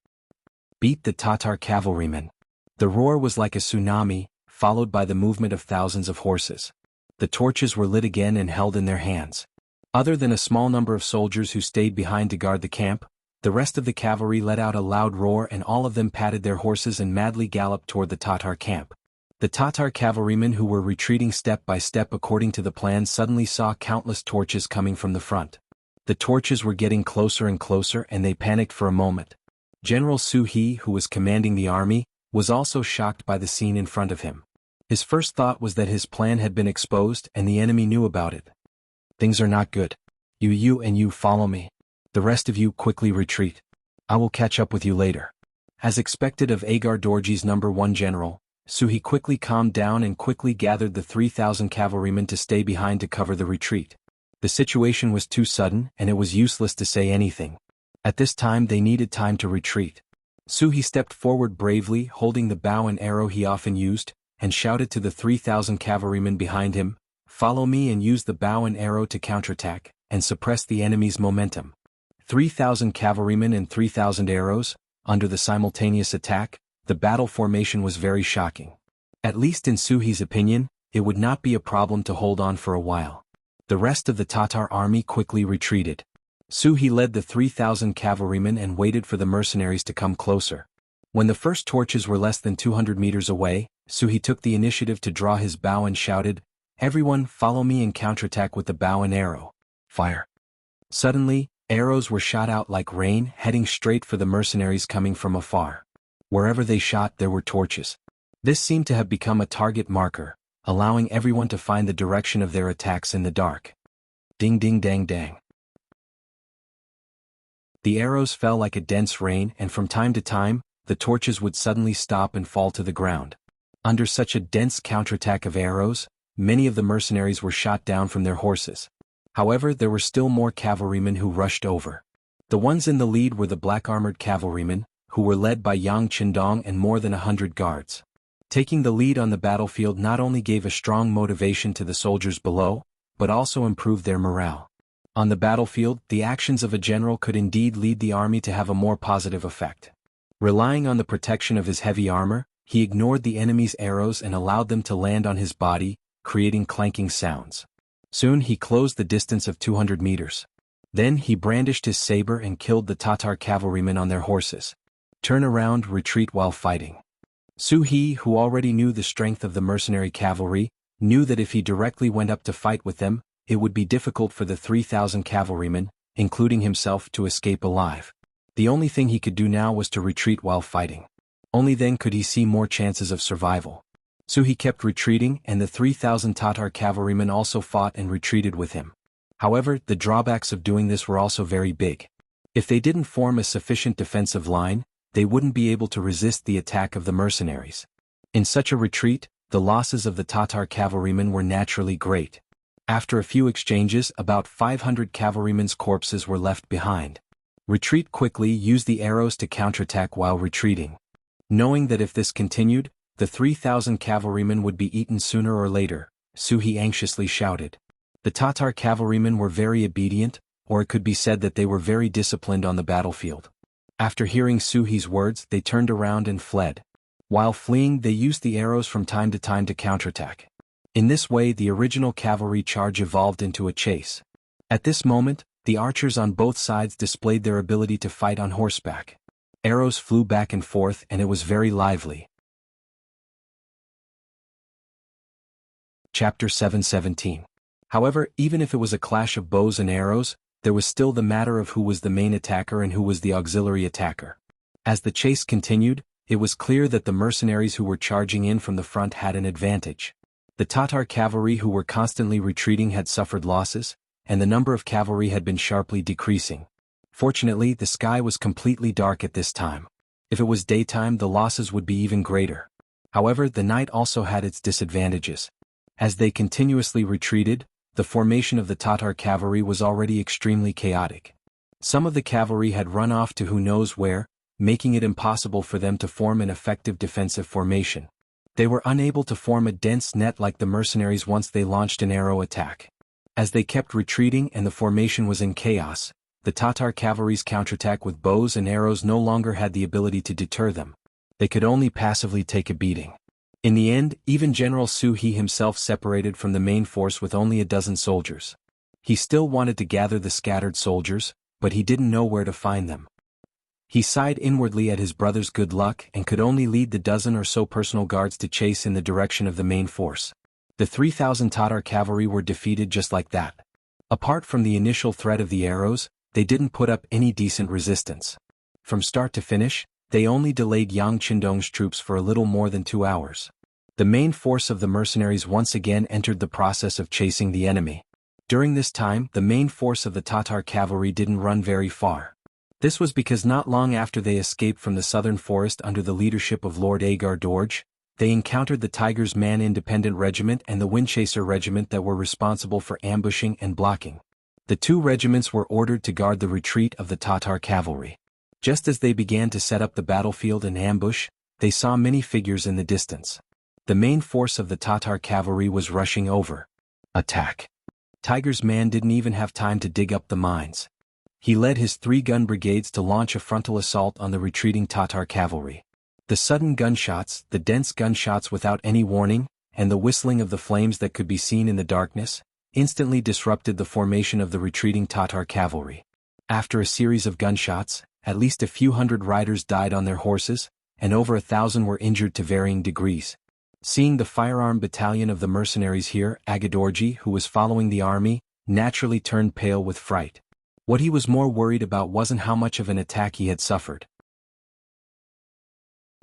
Beat the Tatar cavalrymen." The roar was like a tsunami, followed by the movement of thousands of horses. The torches were lit again and held in their hands. Other than a small number of soldiers who stayed behind to guard the camp, the rest of the cavalry let out a loud roar and all of them patted their horses and madly galloped toward the Tatar camp. The Tatar cavalrymen who were retreating step by step according to the plan suddenly saw countless torches coming from the front. The torches were getting closer and closer and they panicked for a moment. General Suhi, who was commanding the army, was also shocked by the scene in front of him. His first thought was that his plan had been exposed and the enemy knew about it. Things are not good. You follow me. The rest of you quickly retreat. I will catch up with you later. As expected of Agar Dorji's #1 general, Suhi quickly calmed down and quickly gathered the 3,000 cavalrymen to stay behind to cover the retreat. The situation was too sudden and it was useless to say anything. At this time they needed time to retreat. Suhi stepped forward bravely, holding the bow and arrow he often used, and shouted to the 3,000 cavalrymen behind him, "Follow me and use the bow and arrow to counterattack, and suppress the enemy's momentum." 3,000 cavalrymen and 3,000 arrows, under the simultaneous attack, the battle formation was very shocking. At least in Suhi's opinion, it would not be a problem to hold on for a while. The rest of the Tatar army quickly retreated. Suhi led the 3,000 cavalrymen and waited for the mercenaries to come closer. When the first torches were less than 200 meters away, Suhi took the initiative to draw his bow and shouted, "Everyone follow me and counterattack with the bow and arrow. Fire!" Suddenly, arrows were shot out like rain, heading straight for the mercenaries coming from afar. Wherever they shot there were torches. This seemed to have become a target marker, allowing everyone to find the direction of their attacks in the dark. Ding ding dang dang. The arrows fell like a dense rain and from time to time, the torches would suddenly stop and fall to the ground. Under such a dense counterattack of arrows, many of the mercenaries were shot down from their horses. However, there were still more cavalrymen who rushed over. The ones in the lead were the black-armored cavalrymen, who were led by Yang Qindong and more than 100 guards. Taking the lead on the battlefield not only gave a strong motivation to the soldiers below, but also improved their morale. On the battlefield, the actions of a general could indeed lead the army to have a more positive effect. Relying on the protection of his heavy armor, he ignored the enemy's arrows and allowed them to land on his body, creating clanking sounds. Soon he closed the distance of 200 meters. Then he brandished his saber and killed the Tatar cavalrymen on their horses. Turn around, retreat while fighting. Su He, who already knew the strength of the mercenary cavalry, knew that if he directly went up to fight with them, it would be difficult for the 3,000 cavalrymen, including himself, to escape alive. The only thing he could do now was to retreat while fighting. Only then could he see more chances of survival. So he kept retreating, and the 3,000 Tatar cavalrymen also fought and retreated with him. However, the drawbacks of doing this were also very big. If they didn't form a sufficient defensive line, they wouldn't be able to resist the attack of the mercenaries. In such a retreat, the losses of the Tatar cavalrymen were naturally great. After a few exchanges, about 500 cavalrymen's corpses were left behind. Retreat quickly, use the arrows to counterattack while retreating. Knowing that if this continued, the 3,000 cavalrymen would be eaten sooner or later, Su He anxiously shouted. The Tatar cavalrymen were very obedient, or it could be said that they were very disciplined on the battlefield. After hearing Su He's words, they turned around and fled. While fleeing, they used the arrows from time to counterattack. In this way, the original cavalry charge evolved into a chase. At this moment, the archers on both sides displayed their ability to fight on horseback. Arrows flew back and forth, and it was very lively. Chapter 7:17. However, even if it was a clash of bows and arrows, there was still the matter of who was the main attacker and who was the auxiliary attacker. As the chase continued, it was clear that the mercenaries who were charging in from the front had an advantage. The Tatar cavalry who were constantly retreating had suffered losses, and the number of cavalry had been sharply decreasing. Fortunately, the sky was completely dark at this time. If it was daytime, the losses would be even greater. However, the night also had its disadvantages. As they continuously retreated, the formation of the Tatar cavalry was already extremely chaotic. Some of the cavalry had run off to who knows where, making it impossible for them to form an effective defensive formation. They were unable to form a dense net like the mercenaries once they launched an arrow attack. As they kept retreating and the formation was in chaos, the Tatar cavalry's counterattack with bows and arrows no longer had the ability to deter them. They could only passively take a beating. In the end, even General Su He himself separated from the main force with only a dozen soldiers. He still wanted to gather the scattered soldiers, but he didn't know where to find them. He sighed inwardly at his brother's good luck and could only lead the dozen or so personal guards to chase in the direction of the main force. The 3,000 Tatar cavalry were defeated just like that. Apart from the initial threat of the arrows, they didn't put up any decent resistance. From start to finish, they only delayed Yang Qindong's troops for a little more than 2 hours. The main force of the mercenaries once again entered the process of chasing the enemy. During this time, the main force of the Tatar cavalry didn't run very far. This was because not long after they escaped from the southern forest under the leadership of Lord Agar Dorje, they encountered the Tiger's Man Independent Regiment and the Windchaser Regiment that were responsible for ambushing and blocking. The two regiments were ordered to guard the retreat of the Tatar cavalry. Just as they began to set up the battlefield and ambush, they saw many figures in the distance. The main force of the Tatar cavalry was rushing over. Attack! Tiger's Man didn't even have time to dig up the mines. He led his 3 gun brigades to launch a frontal assault on the retreating Tatar cavalry. The sudden gunshots, the dense gunshots without any warning, and the whistling of the flames that could be seen in the darkness, instantly disrupted the formation of the retreating Tatar cavalry. After a series of gunshots, at least a few hundred riders died on their horses, and over 1,000 were injured to varying degrees. Seeing the firearm battalion of the mercenaries here, Agar Dorje, who was following the army, naturally turned pale with fright. What he was more worried about wasn't how much of an attack he had suffered.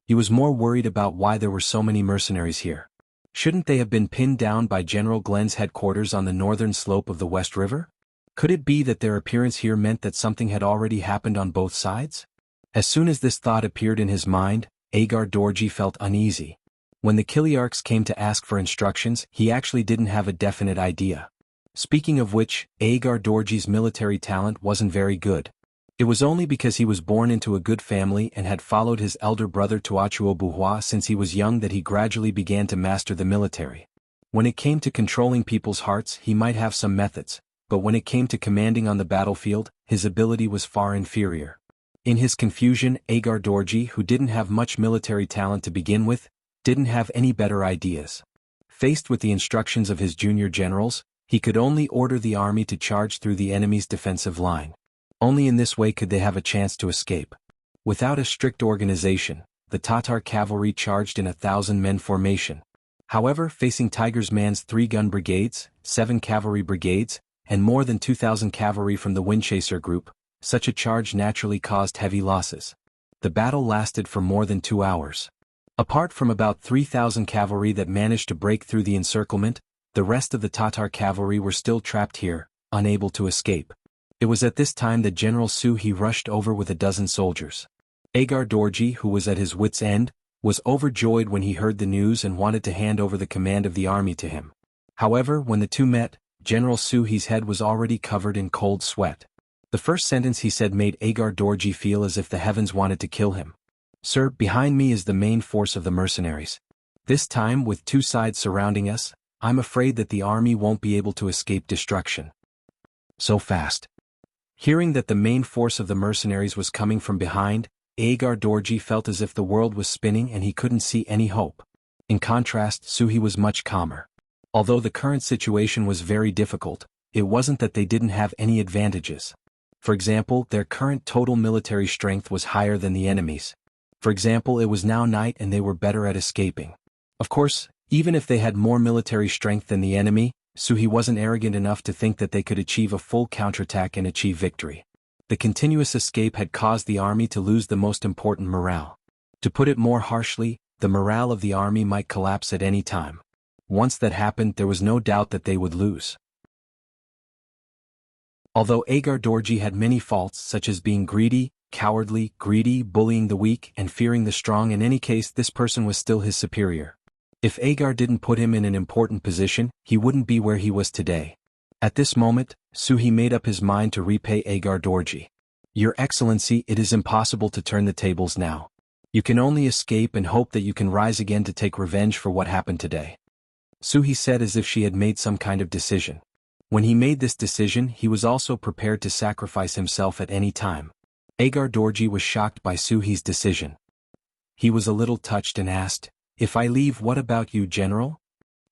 He was more worried about why there were so many mercenaries here. Shouldn't they have been pinned down by General Glenn's headquarters on the northern slope of the West River? Could it be that their appearance here meant that something had already happened on both sides? As soon as this thought appeared in his mind, Agar Dorje felt uneasy. When the Kiliarchs came to ask for instructions, he actually didn't have a definite idea. Speaking of which, Agar Dorje's military talent wasn't very good. It was only because he was born into a good family and had followed his elder brother Tuachuo Buhua since he was young that he gradually began to master the military. When it came to controlling people's hearts, he might have some methods, but when it came to commanding on the battlefield, his ability was far inferior. In his confusion, Agar Dorje, who didn't have much military talent to begin with, didn't have any better ideas. Faced with the instructions of his junior generals, He could only order the army to charge through the enemy's defensive line. Only in this way could they have a chance to escape. Without a strict organization, the Tatar cavalry charged in 1,000-men formation. However, facing Tiger's Man's 3-gun brigades, 7 cavalry brigades, and more than 2,000 cavalry from the Windchaser group, such a charge naturally caused heavy losses. The battle lasted for more than 2 hours. Apart from about 3,000 cavalry that managed to break through the encirclement, the rest of the Tatar cavalry were still trapped here, unable to escape. It was at this time that General Suhi rushed over with a dozen soldiers. Agar Dorji, who was at his wits' end, was overjoyed when he heard the news and wanted to hand over the command of the army to him. However, when the two met, General Suhi's head was already covered in cold sweat. The first sentence he said made Agar Dorji feel as if the heavens wanted to kill him. "Sir, behind me is the main force of the mercenaries. This time, with 2 sides surrounding us, I'm afraid that the army won't be able to escape destruction. So fast." Hearing that the main force of the mercenaries was coming from behind, Agar Dorji felt as if the world was spinning and he couldn't see any hope. In contrast, Suhi was much calmer. Although the current situation was very difficult, it wasn't that they didn't have any advantages. For example, their current total military strength was higher than the enemy's. For example, it was now night and they were better at escaping. Of course, even if they had more military strength than the enemy, Suhi wasn't arrogant enough to think that they could achieve a full counterattack and achieve victory. The continuous escape had caused the army to lose the most important morale. To put it more harshly, the morale of the army might collapse at any time. Once that happened, there was no doubt that they would lose. Although Agar Dorji had many faults such as being greedy, cowardly, bullying the weak, and fearing the strong, in any case this person was still his superior. If Agar didn't put him in an important position, he wouldn't be where he was today. At this moment, Suhi made up his mind to repay Agar Dorji. "Your Excellency, it is impossible to turn the tables now. You can only escape and hope that you can rise again to take revenge for what happened today." Suhi said as if she had made some kind of decision. When he made this decision, he was also prepared to sacrifice himself at any time. Agar Dorji was shocked by Suhi's decision. He was a little touched and asked, "If I leave, what about you, General?"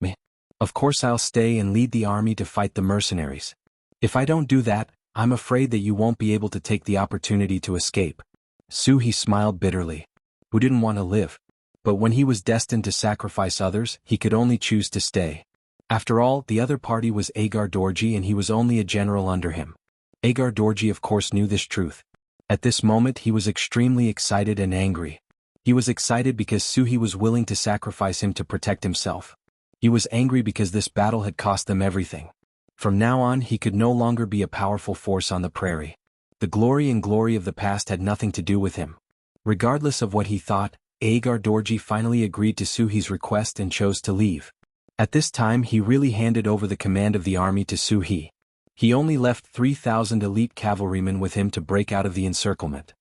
"Meh. Of course I'll stay and lead the army to fight the mercenaries. If I don't do that, I'm afraid that you won't be able to take the opportunity to escape." Suhi smiled bitterly. Who didn't want to live? But when he was destined to sacrifice others, he could only choose to stay. After all, the other party was Agar Dorji and he was only a general under him. Agar Dorji of course knew this truth. At this moment he was extremely excited and angry. He was excited because Suhi was willing to sacrifice him to protect himself. He was angry because this battle had cost them everything. From now on he could no longer be a powerful force on the prairie. The glory of the past had nothing to do with him. Regardless of what he thought, Agar Dorji finally agreed to Suhi's request and chose to leave. At this time he really handed over the command of the army to Suhi. He only left 3,000 elite cavalrymen with him to break out of the encirclement.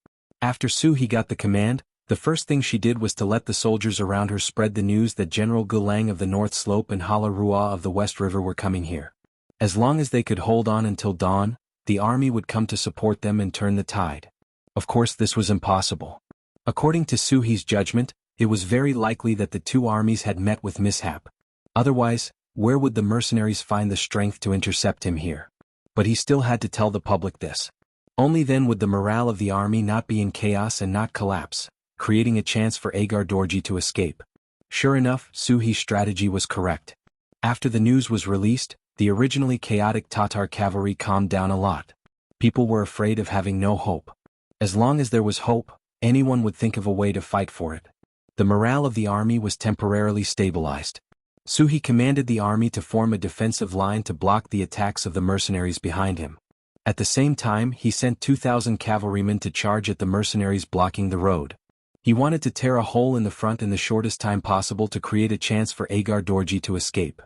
After Suhi got the command, the first thing she did was to let the soldiers around her spread the news that General Gulang of the North Slope and Hala Rua of the West River were coming here. As long as they could hold on until dawn, the army would come to support them and turn the tide. Of course this was impossible. According to Suhi's judgment, it was very likely that the two armies had met with mishap. Otherwise, where would the mercenaries find the strength to intercept him here? But he still had to tell the public this. Only then would the morale of the army not be in chaos and not collapse, creating a chance for Agar Dorji to escape. Sure enough, Suhi's strategy was correct. After the news was released, the originally chaotic Tatar cavalry calmed down a lot. People were afraid of having no hope. As long as there was hope, anyone would think of a way to fight for it. The morale of the army was temporarily stabilized. Suhi commanded the army to form a defensive line to block the attacks of the mercenaries behind him. At the same time, he sent 2,000 cavalrymen to charge at the mercenaries blocking the road. He wanted to tear a hole in the front in the shortest time possible to create a chance for Agar Dorji to escape.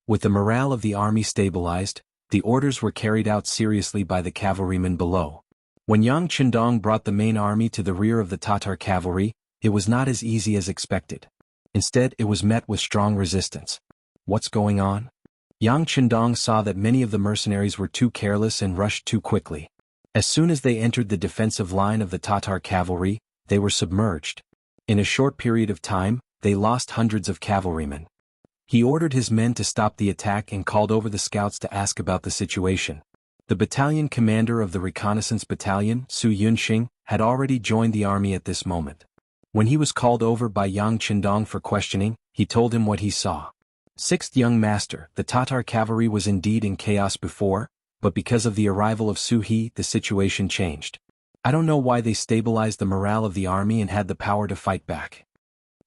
With the morale of the army stabilized, the orders were carried out seriously by the cavalrymen below. When Yang Chendong brought the main army to the rear of the Tatar cavalry, it was not as easy as expected. Instead, it was met with strong resistance. What's going on? Yang Chendong saw that many of the mercenaries were too careless and rushed too quickly. As soon as they entered the defensive line of the Tatar cavalry, they were submerged. In a short period of time, they lost hundreds of cavalrymen. He ordered his men to stop the attack and called over the scouts to ask about the situation. The battalion commander of the reconnaissance battalion, Su Yunxing, had already joined the army at this moment. When he was called over by Yang Qindong for questioning, he told him what he saw. Sixth young master, the Tatar cavalry was indeed in chaos before, but because of the arrival of Su He, the situation changed. I don't know why they stabilized the morale of the army and had the power to fight back.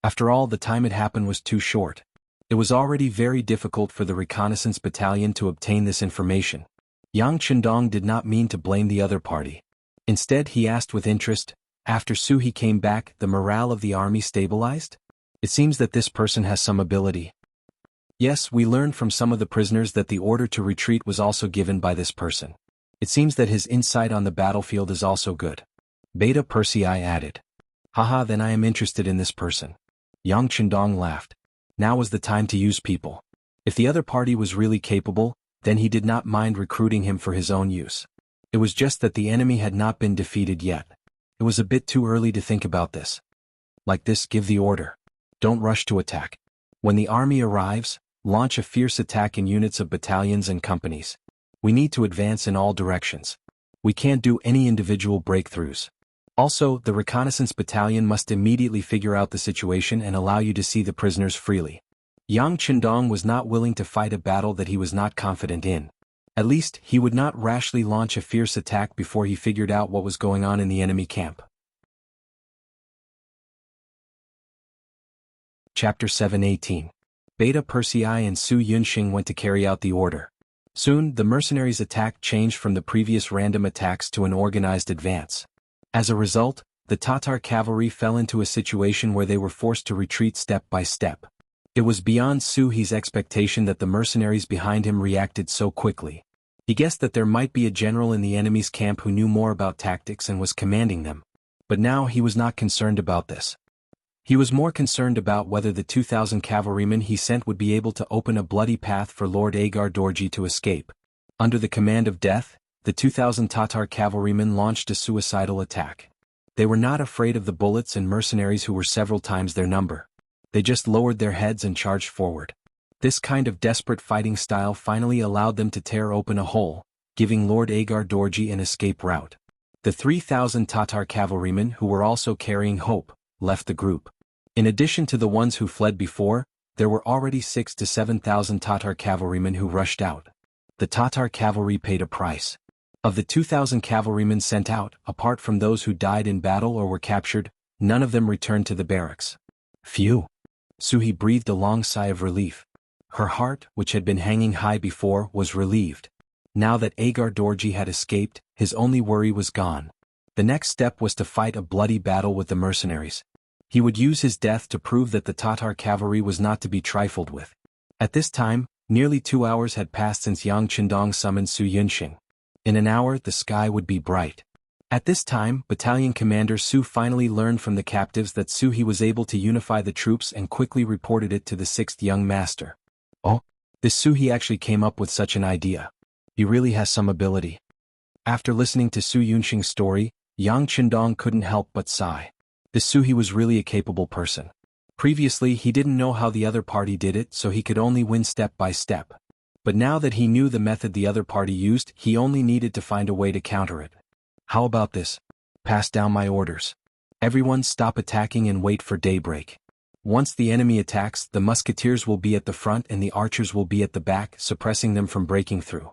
After all, the time it happened was too short. It was already very difficult for the reconnaissance battalion to obtain this information. Yang Qindong did not mean to blame the other party. Instead, he asked with interest, after Su He came back, the morale of the army stabilized? It seems that this person has some ability. Yes, we learned from some of the prisoners that the order to retreat was also given by this person. It seems that his insight on the battlefield is also good. Beta Persei added. Haha, then I am interested in this person. Yang Qindong laughed. Now was the time to use people. If the other party was really capable, then he did not mind recruiting him for his own use. It was just that the enemy had not been defeated yet. It was a bit too early to think about this. Like this, give the order. Don't rush to attack. When the army arrives, launch a fierce attack in units of battalions and companies. We need to advance in all directions. We can't do any individual breakthroughs. Also, the reconnaissance battalion must immediately figure out the situation and allow you to see the prisoners freely. Yang Qindong was not willing to fight a battle that he was not confident in. At least, he would not rashly launch a fierce attack before he figured out what was going on in the enemy camp. Chapter 7:18. Beta Persei and Su Yunxing went to carry out the order. Soon, the mercenaries' attack changed from the previous random attacks to an organized advance. As a result, the Tatar cavalry fell into a situation where they were forced to retreat step by step. It was beyond Su He's expectation that the mercenaries behind him reacted so quickly. He guessed that there might be a general in the enemy's camp who knew more about tactics and was commanding them. But now he was not concerned about this. He was more concerned about whether the 2,000 cavalrymen he sent would be able to open a bloody path for Lord Agar Dorji to escape. Under the command of death, the 2,000 Tatar cavalrymen launched a suicidal attack. They were not afraid of the bullets and mercenaries who were several times their number. They just lowered their heads and charged forward. This kind of desperate fighting style finally allowed them to tear open a hole, giving Lord Agar Dorji an escape route. The 3,000 Tatar cavalrymen who were also carrying hope left the group. In addition to the ones who fled before, there were already 6,000 to 7,000 Tatar cavalrymen who rushed out. The Tatar cavalry paid a price. Of the 2,000 cavalrymen sent out, apart from those who died in battle or were captured, none of them returned to the barracks. Phew! Su He breathed a long sigh of relief. Her heart, which had been hanging high before, was relieved. Now that Agar Dorji had escaped, his only worry was gone. The next step was to fight a bloody battle with the mercenaries. He would use his death to prove that the Tatar cavalry was not to be trifled with. At this time, nearly 2 hours had passed since Yang Qindong summoned Su Yunxing. In an hour, the sky would be bright. At this time, Battalion Commander Su finally learned from the captives that Su He was able to unify the troops and quickly reported it to the 6th young master. Oh, this Su He actually came up with such an idea. He really has some ability. After listening to Su Yunxing's story, Yang Qindong couldn't help but sigh. This Su He was really a capable person. Previously, he didn't know how the other party did it, so he could only win step by step. But now that he knew the method the other party used, he only needed to find a way to counter it. How about this? Pass down my orders. Everyone stop attacking and wait for daybreak. Once the enemy attacks, the musketeers will be at the front and the archers will be at the back, suppressing them from breaking through.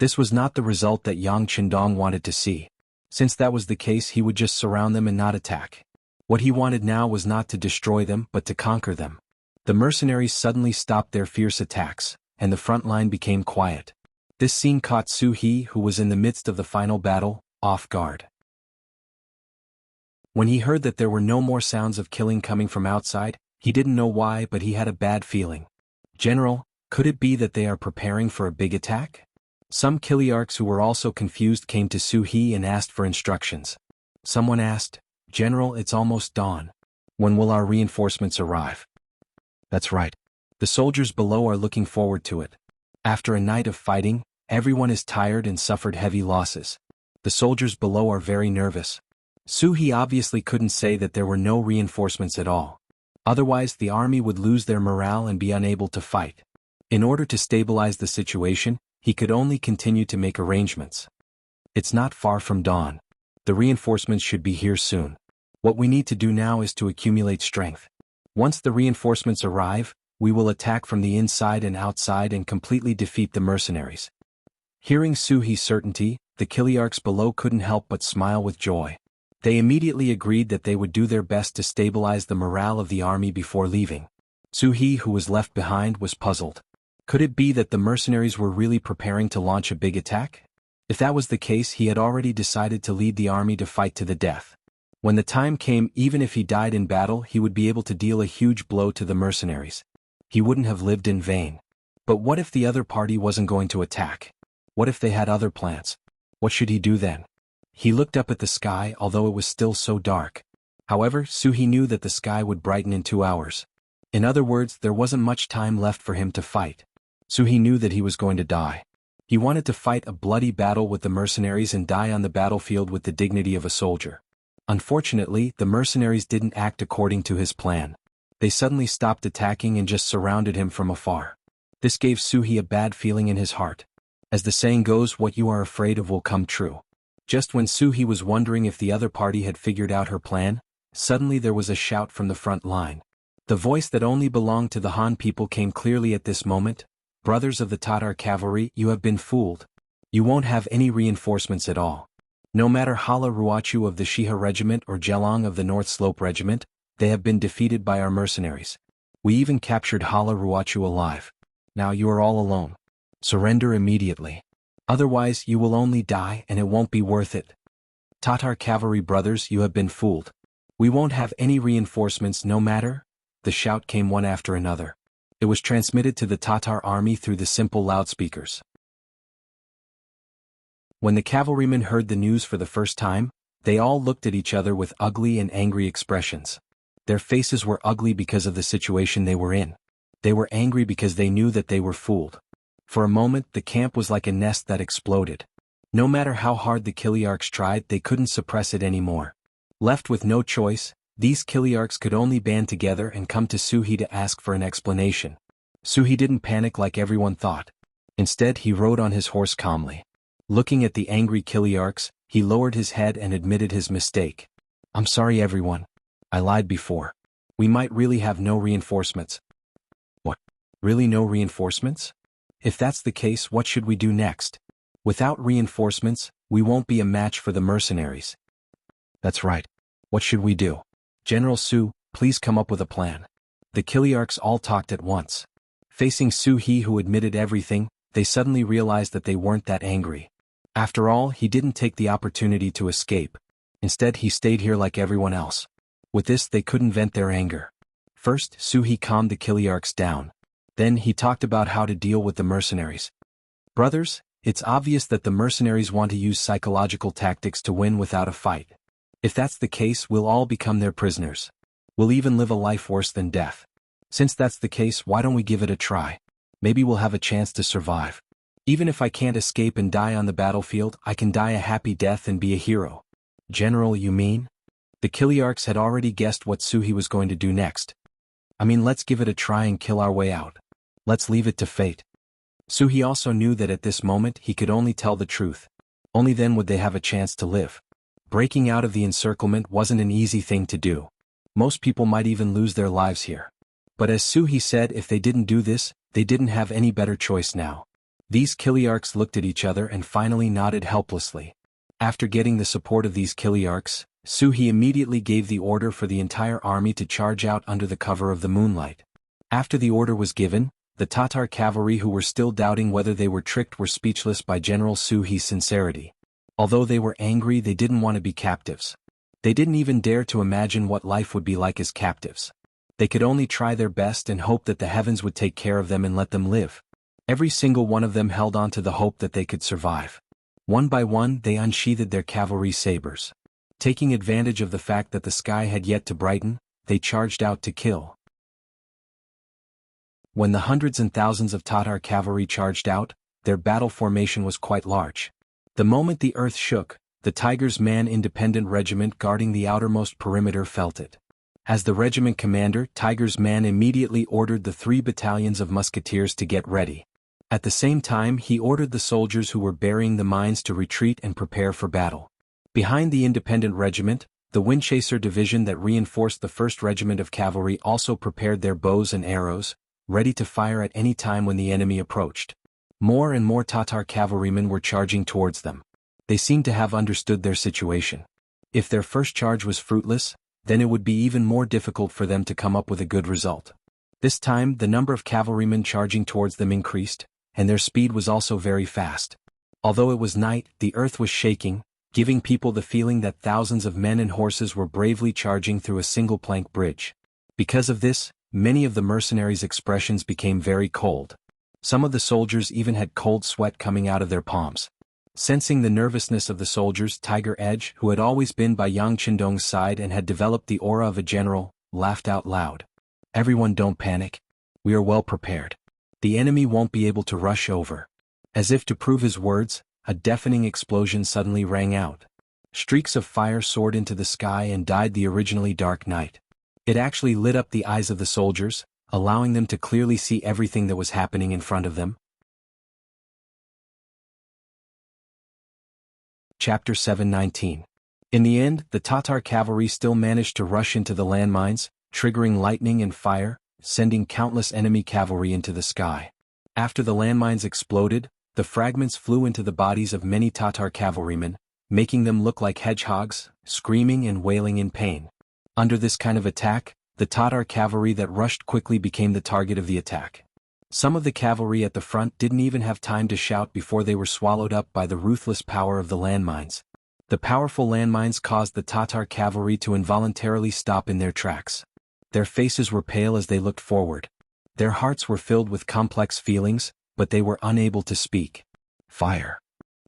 This was not the result that Yang Qindong wanted to see. Since that was the case, he would just surround them and not attack. What he wanted now was not to destroy them but to conquer them. The mercenaries suddenly stopped their fierce attacks, and the front line became quiet. This scene caught Su He, who was in the midst of the final battle, off guard. When he heard that there were no more sounds of killing coming from outside, he didn't know why, but he had a bad feeling. General, could it be that they are preparing for a big attack? Some Kiliarchs who were also confused came to Su He and asked for instructions. Someone asked, General, it's almost dawn. When will our reinforcements arrive? That's right. The soldiers below are looking forward to it. After a night of fighting, everyone is tired and suffered heavy losses. The soldiers below are very nervous. Su He obviously couldn't say that there were no reinforcements at all. Otherwise, the army would lose their morale and be unable to fight. In order to stabilize the situation, he could only continue to make arrangements. It's not far from dawn. The reinforcements should be here soon. What we need to do now is to accumulate strength. Once the reinforcements arrive, we will attack from the inside and outside and completely defeat the mercenaries. Hearing Su-hee's certainty, the Kiliarchs below couldn't help but smile with joy. They immediately agreed that they would do their best to stabilize the morale of the army before leaving. Su-hee, who was left behind, was puzzled. Could it be that the mercenaries were really preparing to launch a big attack? If that was the case, he had already decided to lead the army to fight to the death. When the time came, even if he died in battle, he would be able to deal a huge blow to the mercenaries. He wouldn't have lived in vain. But what if the other party wasn't going to attack? What if they had other plans? What should he do then? He looked up at the sky, although it was still so dark. However, Su-hee knew that the sky would brighten in 2 hours. In other words, there wasn't much time left for him to fight. Su-hee knew that he was going to die. He wanted to fight a bloody battle with the mercenaries and die on the battlefield with the dignity of a soldier. Unfortunately, the mercenaries didn't act according to his plan. They suddenly stopped attacking and just surrounded him from afar. This gave Su-hee a bad feeling in his heart. As the saying goes, what you are afraid of will come true. Just when Su-hee was wondering if the other party had figured out her plan, suddenly there was a shout from the front line. The voice that only belonged to the Han people came clearly at this moment. Brothers of the Tatar cavalry, you have been fooled. You won't have any reinforcements at all. No matter Hala Ruachu of the Shiha Regiment or Jelong of the North Slope Regiment, they have been defeated by our mercenaries. We even captured Hala Ruachu alive. Now you are all alone. Surrender immediately. Otherwise you will only die and it won't be worth it. Tatar cavalry brothers, you have been fooled. We won't have any reinforcements no matter. The shout came one after another. It was transmitted to the Tatar army through the simple loudspeakers. When the cavalrymen heard the news for the first time, they all looked at each other with ugly and angry expressions. Their faces were ugly because of the situation they were in. They were angry because they knew that they were fooled. For a moment, the camp was like a nest that exploded. No matter how hard the Kiliarchs tried, they couldn't suppress it anymore. Left with no choice, these Kiliarchs could only band together and come to Su-hee to ask for an explanation. Su-hee didn't panic like everyone thought. Instead, he rode on his horse calmly. Looking at the angry Kiliarchs, he lowered his head and admitted his mistake. I'm sorry everyone. I lied before. We might really have no reinforcements. What? Really no reinforcements? If that's the case, what should we do next? Without reinforcements, we won't be a match for the mercenaries. That's right. What should we do? General Su, please come up with a plan. The Kiliarchs all talked at once. Facing Su-hee, who admitted everything, they suddenly realized that they weren't that angry. After all, he didn't take the opportunity to escape. Instead, he stayed here like everyone else. With this, they couldn't vent their anger. First, Su-hee calmed the Kiliarchs down. Then he talked about how to deal with the mercenaries. Brothers, it's obvious that the mercenaries want to use psychological tactics to win without a fight. If that's the case, we'll all become their prisoners. We'll even live a life worse than death. Since that's the case, why don't we give it a try? Maybe we'll have a chance to survive. Even if I can't escape and die on the battlefield, I can die a happy death and be a hero. General, you mean? The Kiliarchs had already guessed what Su-hee was going to do next. I mean, let's give it a try and kill our way out. Let's leave it to fate. Su-hee also knew that at this moment he could only tell the truth. Only then would they have a chance to live. Breaking out of the encirclement wasn't an easy thing to do. Most people might even lose their lives here. But as Su-hee said, if they didn't do this, they didn't have any better choice now. These Kiliarchs looked at each other and finally nodded helplessly. After getting the support of these Kiliarchs, Su-hee immediately gave the order for the entire army to charge out under the cover of the moonlight. After the order was given, the Tatar cavalry who were still doubting whether they were tricked were speechless by General Su-hee's sincerity. Although they were angry, they didn't want to be captives. They didn't even dare to imagine what life would be like as captives. They could only try their best and hope that the heavens would take care of them and let them live. Every single one of them held on to the hope that they could survive. One by one, they unsheathed their cavalry sabers. Taking advantage of the fact that the sky had yet to brighten, they charged out to kill. When the hundreds and thousands of Tatar cavalry charged out, their battle formation was quite large. The moment the earth shook, the Tiger's Man Independent Regiment guarding the outermost perimeter felt it. As the regiment commander, Tiger's man immediately ordered the 3 battalions of musketeers to get ready. At the same time, he ordered the soldiers who were burying the mines to retreat and prepare for battle. Behind the independent regiment, the Windchaser division that reinforced the 1st Regiment of Cavalry also prepared their bows and arrows, ready to fire at any time when the enemy approached. More and more Tatar cavalrymen were charging towards them. They seemed to have understood their situation. If their first charge was fruitless, then it would be even more difficult for them to come up with a good result. This time, the number of cavalrymen charging towards them increased, and their speed was also very fast. Although it was night, the earth was shaking, giving people the feeling that thousands of men and horses were bravely charging through a single plank bridge. Because of this, many of the mercenaries' expressions became very cold. Some of the soldiers even had cold sweat coming out of their palms. Sensing the nervousness of the soldiers, Tiger Edge, who had always been by Yang Qindong's side and had developed the aura of a general, laughed out loud. "Everyone, don't panic. We are well prepared. The enemy won't be able to rush over." As if to prove his words, a deafening explosion suddenly rang out. Streaks of fire soared into the sky and dyed the originally dark night. It actually lit up the eyes of the soldiers, allowing them to clearly see everything that was happening in front of them. Chapter 719. In the end, the Tatar cavalry still managed to rush into the landmines, triggering lightning and fire, sending countless enemy cavalry into the sky. After the landmines exploded, the fragments flew into the bodies of many Tatar cavalrymen, making them look like hedgehogs, screaming and wailing in pain. Under this kind of attack, the Tatar cavalry that rushed quickly became the target of the attack. Some of the cavalry at the front didn't even have time to shout before they were swallowed up by the ruthless power of the landmines. The powerful landmines caused the Tatar cavalry to involuntarily stop in their tracks. Their faces were pale as they looked forward. Their hearts were filled with complex feelings, but they were unable to speak. Fire.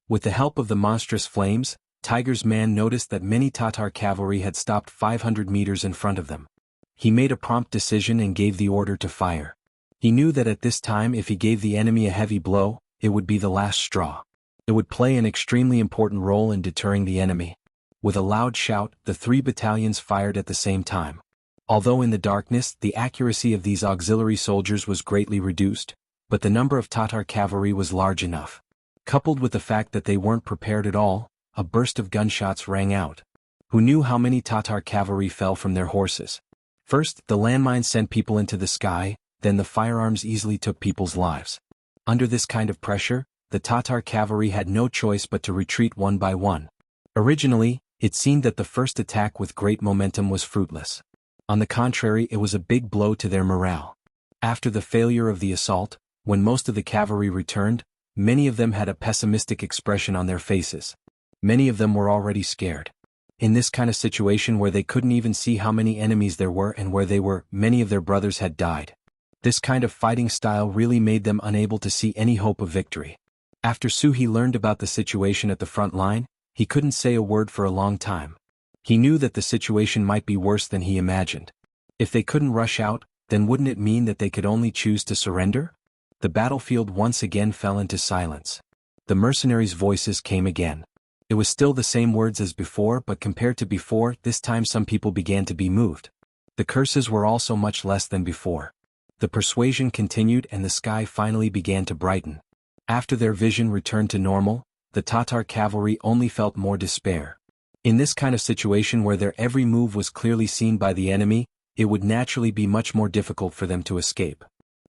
With the help of the monstrous flames, Tiger's man noticed that many Tatar cavalry had stopped 500 meters in front of them. He made a prompt decision and gave the order to fire. He knew that at this time, if he gave the enemy a heavy blow, it would be the last straw. It would play an extremely important role in deterring the enemy. With a loud shout, the 3 battalions fired at the same time. Although in the darkness, the accuracy of these auxiliary soldiers was greatly reduced, but the number of Tatar cavalry was large enough. Coupled with the fact that they weren't prepared at all, a burst of gunshots rang out. Who knew how many Tatar cavalry fell from their horses? First, the landmines sent people into the sky, then the firearms easily took people's lives. Under this kind of pressure, the Tatar cavalry had no choice but to retreat one by one. Originally, it seemed that the first attack with great momentum was fruitless. On the contrary, it was a big blow to their morale. After the failure of the assault, when most of the cavalry returned, many of them had a pessimistic expression on their faces. Many of them were already scared. In this kind of situation where they couldn't even see how many enemies there were and where they were, many of their brothers had died. This kind of fighting style really made them unable to see any hope of victory. After Suhi learned about the situation at the front line, he couldn't say a word for a long time. He knew that the situation might be worse than he imagined. If they couldn't rush out, then wouldn't it mean that they could only choose to surrender? The battlefield once again fell into silence. The mercenaries' voices came again. It was still the same words as before, but compared to before, this time some people began to be moved. The curses were also much less than before. The persuasion continued and the sky finally began to brighten. After their vision returned to normal, the Tatar cavalry only felt more despair. In this kind of situation where their every move was clearly seen by the enemy, it would naturally be much more difficult for them to escape.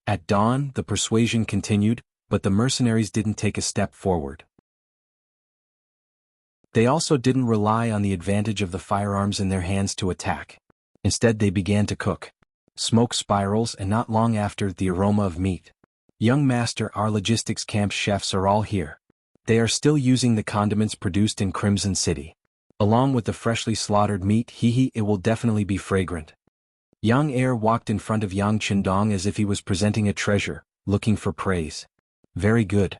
At dawn, the persuasion continued, but the mercenaries didn't take a step forward. They also didn't rely on the advantage of the firearms in their hands to attack. Instead, they began to cook. Smoke spirals, and not long after, the aroma of meat. Young master, our logistics camp chefs are all here. They are still using the condiments produced in Crimson City. Along with the freshly slaughtered meat, it will definitely be fragrant. Yang Air walked in front of Yang Qindong as if he was presenting a treasure, looking for praise. Very good.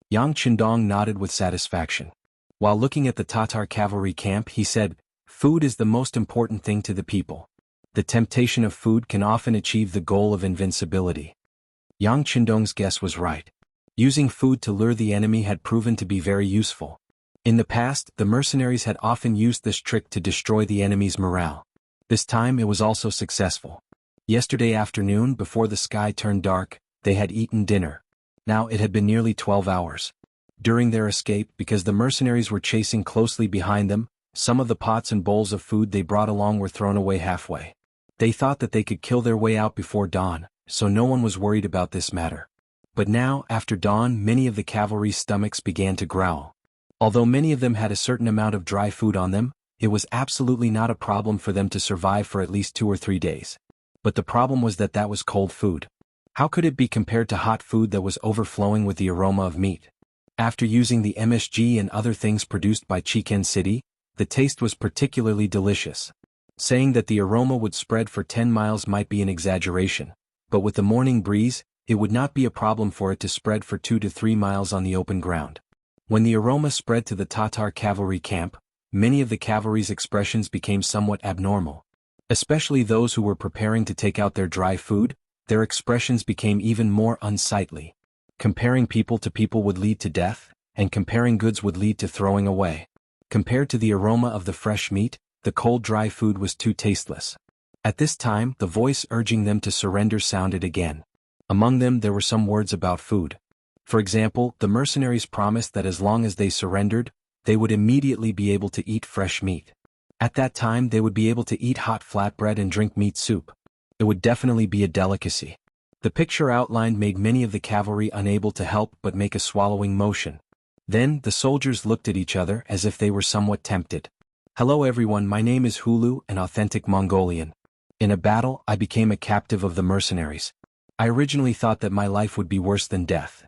Yang Qindong nodded with satisfaction. While looking at the Tatar cavalry camp, he said, "Food is the most important thing to the people. The temptation of food can often achieve the goal of invincibility." Yang Qindong's guess was right. Using food to lure the enemy had proven to be very useful. In the past, the mercenaries had often used this trick to destroy the enemy's morale. This time it was also successful. Yesterday afternoon, before the sky turned dark, they had eaten dinner. Now it had been nearly 12 hours. During their escape, because the mercenaries were chasing closely behind them, some of the pots and bowls of food they brought along were thrown away halfway. They thought that they could kill their way out before dawn, so no one was worried about this matter. But now, after dawn, many of the cavalry's stomachs began to growl. Although many of them had a certain amount of dry food on them, it was absolutely not a problem for them to survive for at least 2 or 3 days. But the problem was that that was cold food. How could it be compared to hot food that was overflowing with the aroma of meat? After using the MSG and other things produced by Chicken City, the taste was particularly delicious. Saying that the aroma would spread for 10 miles might be an exaggeration, but with the morning breeze, it would not be a problem for it to spread for 2 to 3 miles on the open ground. When the aroma spread to the Tatar cavalry camp, many of the cavalry's expressions became somewhat abnormal. Especially those who were preparing to take out their dry food, their expressions became even more unsightly. Comparing people to people would lead to death, and comparing goods would lead to throwing away. Compared to the aroma of the fresh meat, the cold dry food was too tasteless. At this time, the voice urging them to surrender sounded again. Among them there were some words about food. For example, the mercenaries promised that as long as they surrendered, they would immediately be able to eat fresh meat. At that time they would be able to eat hot flatbread and drink meat soup. It would definitely be a delicacy. The picture outlined made many of the cavalry unable to help but make a swallowing motion. Then, the soldiers looked at each other as if they were somewhat tempted. Hello everyone, my name is Hulu, an authentic Mongolian. In a battle, I became a captive of the mercenaries. I originally thought that my life would be worse than death.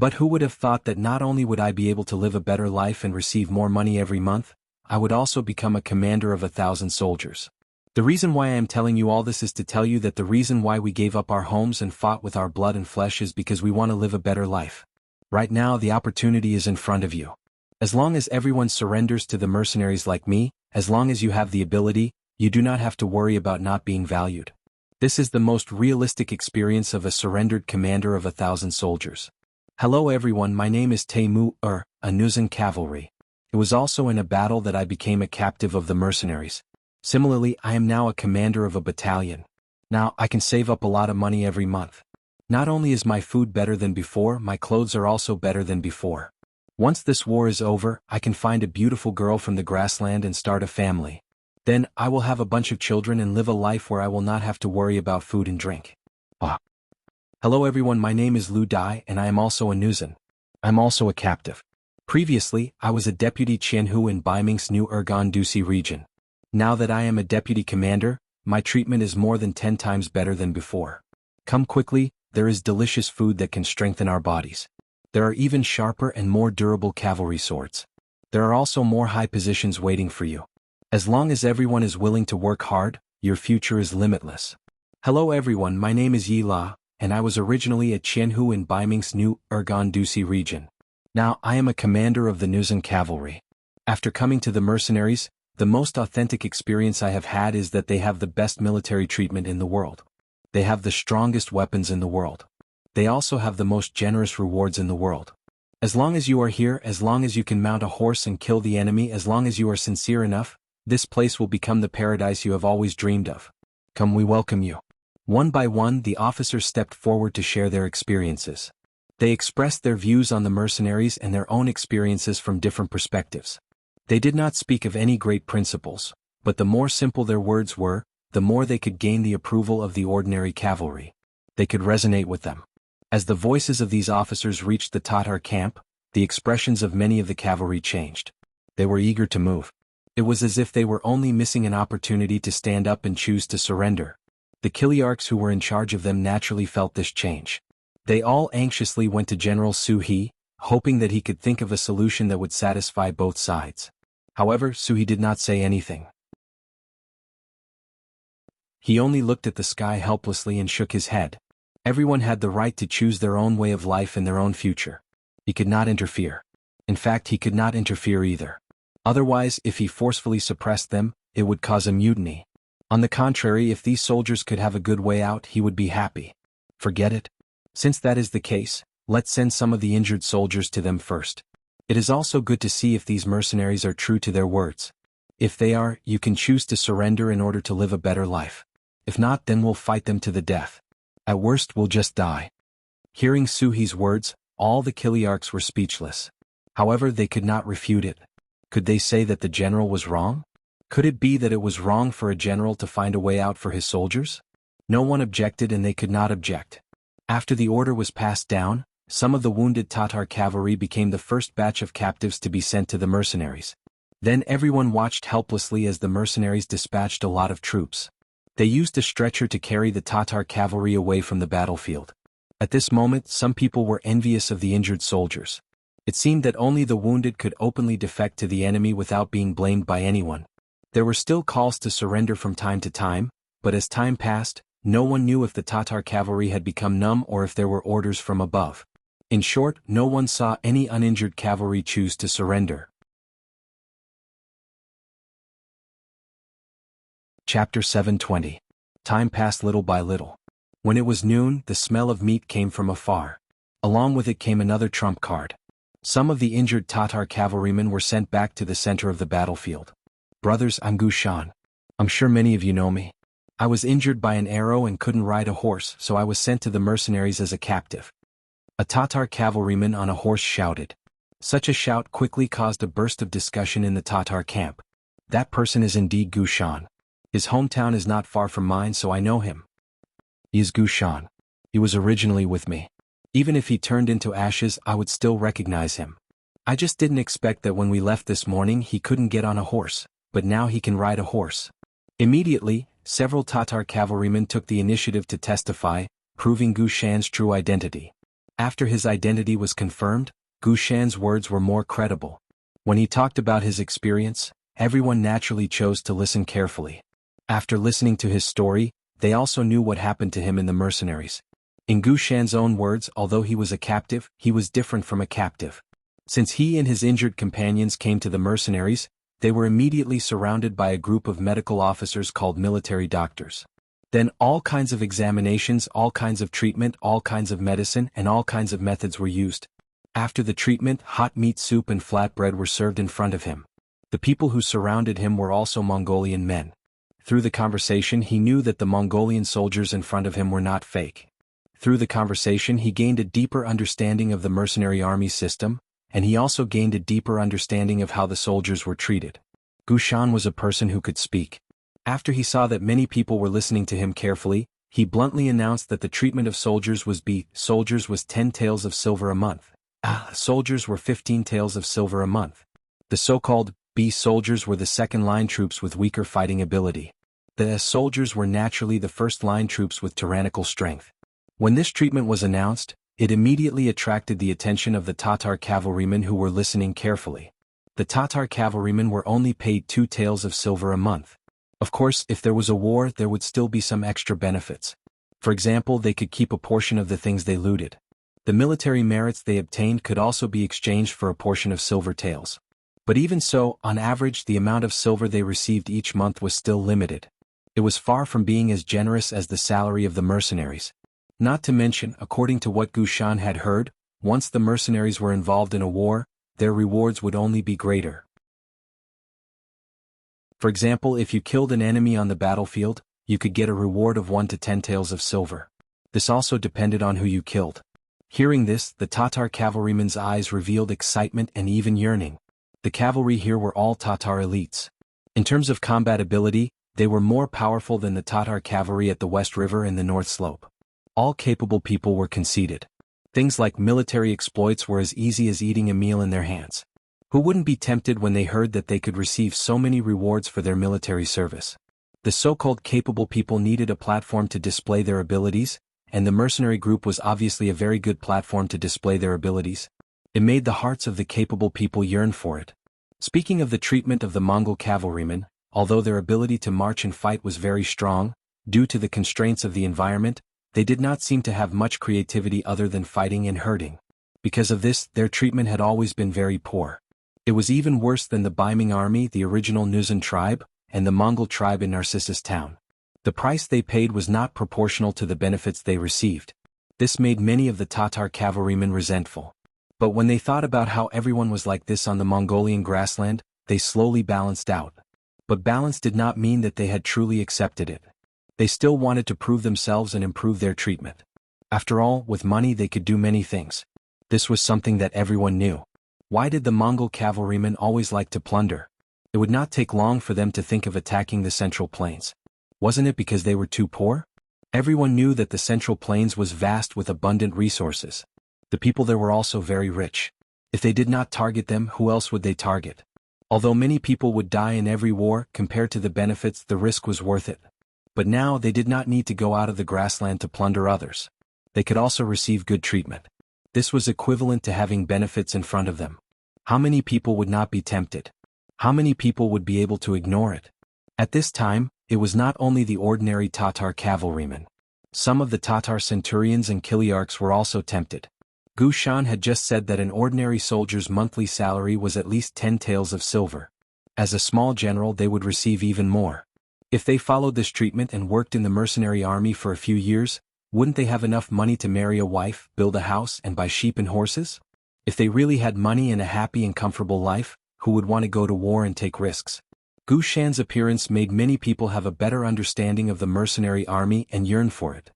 But who would have thought that not only would I be able to live a better life and receive more money every month, I would also become a commander of 1,000 soldiers. The reason why I am telling you all this is to tell you that the reason why we gave up our homes and fought with our blood and flesh is because we want to live a better life. Right now the opportunity is in front of you. As long as everyone surrenders to the mercenaries like me, as long as you have the ability, you do not have to worry about not being valued. This is the most realistic experience of a surrendered commander of 1,000 soldiers. Hello everyone, my name is Teimu a Nuzan cavalry. It was also in a battle that I became a captive of the mercenaries. Similarly, I am now a commander of a battalion. Now, I can save up a lot of money every month. Not only is my food better than before, my clothes are also better than before. Once this war is over, I can find a beautiful girl from the grassland and start a family. Then, I will have a bunch of children and live a life where I will not have to worry about food and drink. Hello everyone, my name is Lu Dai and I am also a Nuzan. I'm also a captive. Previously, I was a deputy Jianghu in Ming's new Urgan Dusi region. Now that I am a deputy commander, my treatment is more than 10 times better than before. Come quickly, there is delicious food that can strengthen our bodies. There are even sharper and more durable cavalry swords. There are also more high positions waiting for you. As long as everyone is willing to work hard, your future is limitless. Hello everyone, my name is Yi La, and I was originally at Jianghu in Ming's new Urgan Dusi region. Now I am a commander of the Nuzan cavalry. After coming to the mercenaries, the most authentic experience I have had is that they have the best military treatment in the world. They have the strongest weapons in the world. They also have the most generous rewards in the world. As long as you are here, as long as you can mount a horse and kill the enemy, as long as you are sincere enough, this place will become the paradise you have always dreamed of. Come, we welcome you. One by one, the officers stepped forward to share their experiences. They expressed their views on the mercenaries and their own experiences from different perspectives. They did not speak of any great principles, but the more simple their words were, the more they could gain the approval of the ordinary cavalry. They could resonate with them. As the voices of these officers reached the Tatar camp, the expressions of many of the cavalry changed. They were eager to move. It was as if they were only missing an opportunity to stand up and choose to surrender. The Kiliarchs who were in charge of them naturally felt this change. They all anxiously went to General Su He, hoping that he could think of a solution that would satisfy both sides. However, Su He did not say anything. He only looked at the sky helplessly and shook his head. Everyone had the right to choose their own way of life and their own future. He could not interfere. In fact, he could not interfere either. Otherwise, if he forcefully suppressed them, it would cause a mutiny. On the contrary, if these soldiers could have a good way out, he would be happy. Forget it. Since that is the case, let's send some of the injured soldiers to them first. It is also good to see if these mercenaries are true to their words. If they are, you can choose to surrender in order to live a better life. If not, then we'll fight them to the death. At worst, we'll just die." Hearing Suhi's words, all the Kiliarchs were speechless. However, they could not refute it. Could they say that the general was wrong? Could it be that it was wrong for a general to find a way out for his soldiers? No one objected and they could not object. After the order was passed down, some of the wounded Tatar cavalry became the first batch of captives to be sent to the mercenaries. Then everyone watched helplessly as the mercenaries dispatched a lot of troops. They used a stretcher to carry the Tatar cavalry away from the battlefield. At this moment, some people were envious of the injured soldiers. It seemed that only the wounded could openly defect to the enemy without being blamed by anyone. There were still calls to surrender from time to time, but as time passed, no one knew if the Tatar cavalry had become numb or if there were orders from above. In short, no one saw any uninjured cavalry choose to surrender. Chapter 720. Time passed little by little. When it was noon, the smell of meat came from afar. Along with it came another trump card. Some of the injured Tatar cavalrymen were sent back to the center of the battlefield. "Brothers, I'm Gushan. I'm sure many of you know me. I was injured by an arrow and couldn't ride a horse, so I was sent to the mercenaries as a captive." A Tatar cavalryman on a horse shouted. Such a shout quickly caused a burst of discussion in the Tatar camp. "That person is indeed Gushan. His hometown is not far from mine, so I know him. He is Gushan. He was originally with me. Even if he turned into ashes, I would still recognize him. I just didn't expect that when we left this morning he couldn't get on a horse, but now he can ride a horse." Immediately, several Tatar cavalrymen took the initiative to testify, proving Gushan's true identity. After his identity was confirmed, Gushan's words were more credible. When he talked about his experience, everyone naturally chose to listen carefully. After listening to his story, they also knew what happened to him in the mercenaries. In Gushan's own words, although he was a captive, he was different from a captive. Since he and his injured companions came to the mercenaries, they were immediately surrounded by a group of medical officers called military doctors. Then all kinds of examinations, all kinds of treatment, all kinds of medicine, and all kinds of methods were used. After the treatment, hot meat soup and flatbread were served in front of him. The people who surrounded him were also Mongolian men. Through the conversation he knew that the Mongolian soldiers in front of him were not fake. Through the conversation he gained a deeper understanding of the mercenary army system, and he also gained a deeper understanding of how the soldiers were treated. Gushan was a person who could speak. After he saw that many people were listening to him carefully, he bluntly announced that the treatment of soldiers was B. Soldiers was 10 taels of silver a month. Soldiers were 15 taels of silver a month. The so-called B soldiers were the second-line troops with weaker fighting ability. The S soldiers were naturally the first-line troops with tyrannical strength. When this treatment was announced, it immediately attracted the attention of the Tatar cavalrymen who were listening carefully. The Tatar cavalrymen were only paid 2 taels of silver a month. Of course, if there was a war, there would still be some extra benefits. For example, they could keep a portion of the things they looted. The military merits they obtained could also be exchanged for a portion of silver taels. But even so, on average, the amount of silver they received each month was still limited. It was far from being as generous as the salary of the mercenaries. Not to mention, according to what Gushan had heard, once the mercenaries were involved in a war, their rewards would only be greater. For example, if you killed an enemy on the battlefield, you could get a reward of 1 to 10 taels of silver. This also depended on who you killed. Hearing this, the Tatar cavalrymen's eyes revealed excitement and even yearning. The cavalry here were all Tatar elites. In terms of combat ability, they were more powerful than the Tatar cavalry at the West River and the North Slope. All capable people were conceited. Things like military exploits were as easy as eating a meal in their hands. Who wouldn't be tempted when they heard that they could receive so many rewards for their military service? The so-called capable people needed a platform to display their abilities, and the mercenary group was obviously a very good platform to display their abilities. It made the hearts of the capable people yearn for it. Speaking of the treatment of the Mongol cavalrymen, although their ability to march and fight was very strong, due to the constraints of the environment, they did not seem to have much creativity other than fighting and herding. Because of this, their treatment had always been very poor. It was even worse than the Baiming army, the original Nuzan tribe, and the Mongol tribe in Narcissus town. The price they paid was not proportional to the benefits they received. This made many of the Tatar cavalrymen resentful. But when they thought about how everyone was like this on the Mongolian grassland, they slowly balanced out. But balance did not mean that they had truly accepted it. They still wanted to prove themselves and improve their treatment. After all, with money they could do many things. This was something that everyone knew. Why did the Mongol cavalrymen always like to plunder? It would not take long for them to think of attacking the Central Plains. Wasn't it because they were too poor? Everyone knew that the Central Plains was vast with abundant resources. The people there were also very rich. If they did not target them, who else would they target? Although many people would die in every war, compared to the benefits, the risk was worth it. But now they did not need to go out of the grassland to plunder others. They could also receive good treatment. This was equivalent to having benefits in front of them. How many people would not be tempted? How many people would be able to ignore it? At this time, it was not only the ordinary Tatar cavalrymen. Some of the Tatar centurions and Kiliarchs were also tempted. Gu Shan had just said that an ordinary soldier's monthly salary was at least 10 taels of silver. As a small general they would receive even more. If they followed this treatment and worked in the mercenary army for a few years, wouldn't they have enough money to marry a wife, build a house, and buy sheep and horses? If they really had money and a happy and comfortable life, who would want to go to war and take risks? Gu Shan's appearance made many people have a better understanding of the mercenary army and yearn for it.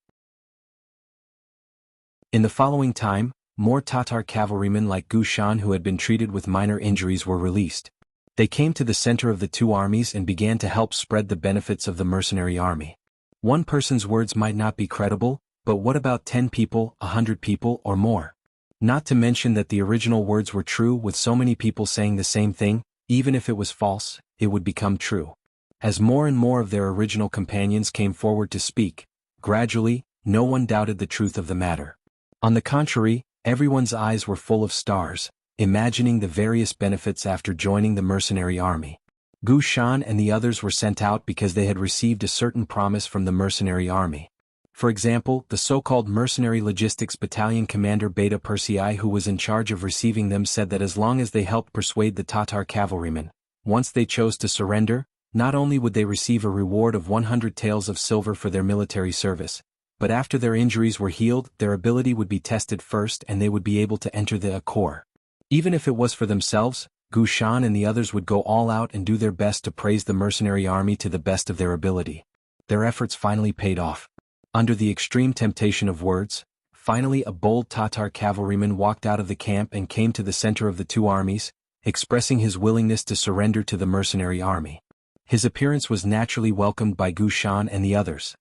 In the following time, more Tatar cavalrymen like Gu Shan who had been treated with minor injuries were released. They came to the center of the two armies and began to help spread the benefits of the mercenary army. One person's words might not be credible, but what about 10 people, 100 people, or more? Not to mention that the original words were true. With so many people saying the same thing, even if it was false, it would become true. As more and more of their original companions came forward to speak, gradually, no one doubted the truth of the matter. On the contrary, everyone's eyes were full of stars, imagining the various benefits after joining the mercenary army. Gu Shan and the others were sent out because they had received a certain promise from the mercenary army. For example, the so-called Mercenary Logistics Battalion commander Beta Persei, who was in charge of receiving them, said that as long as they helped persuade the Tatar cavalrymen, once they chose to surrender, not only would they receive a reward of 100 taels of silver for their military service, but after their injuries were healed, their ability would be tested first and they would be able to enter the corps. Even if it was for themselves, Gu Shan and the others would go all out and do their best to praise the mercenary army to the best of their ability. Their efforts finally paid off. Under the extreme temptation of words, finally a bold Tatar cavalryman walked out of the camp and came to the center of the two armies, expressing his willingness to surrender to the mercenary army. His appearance was naturally welcomed by Gu Shan and the others.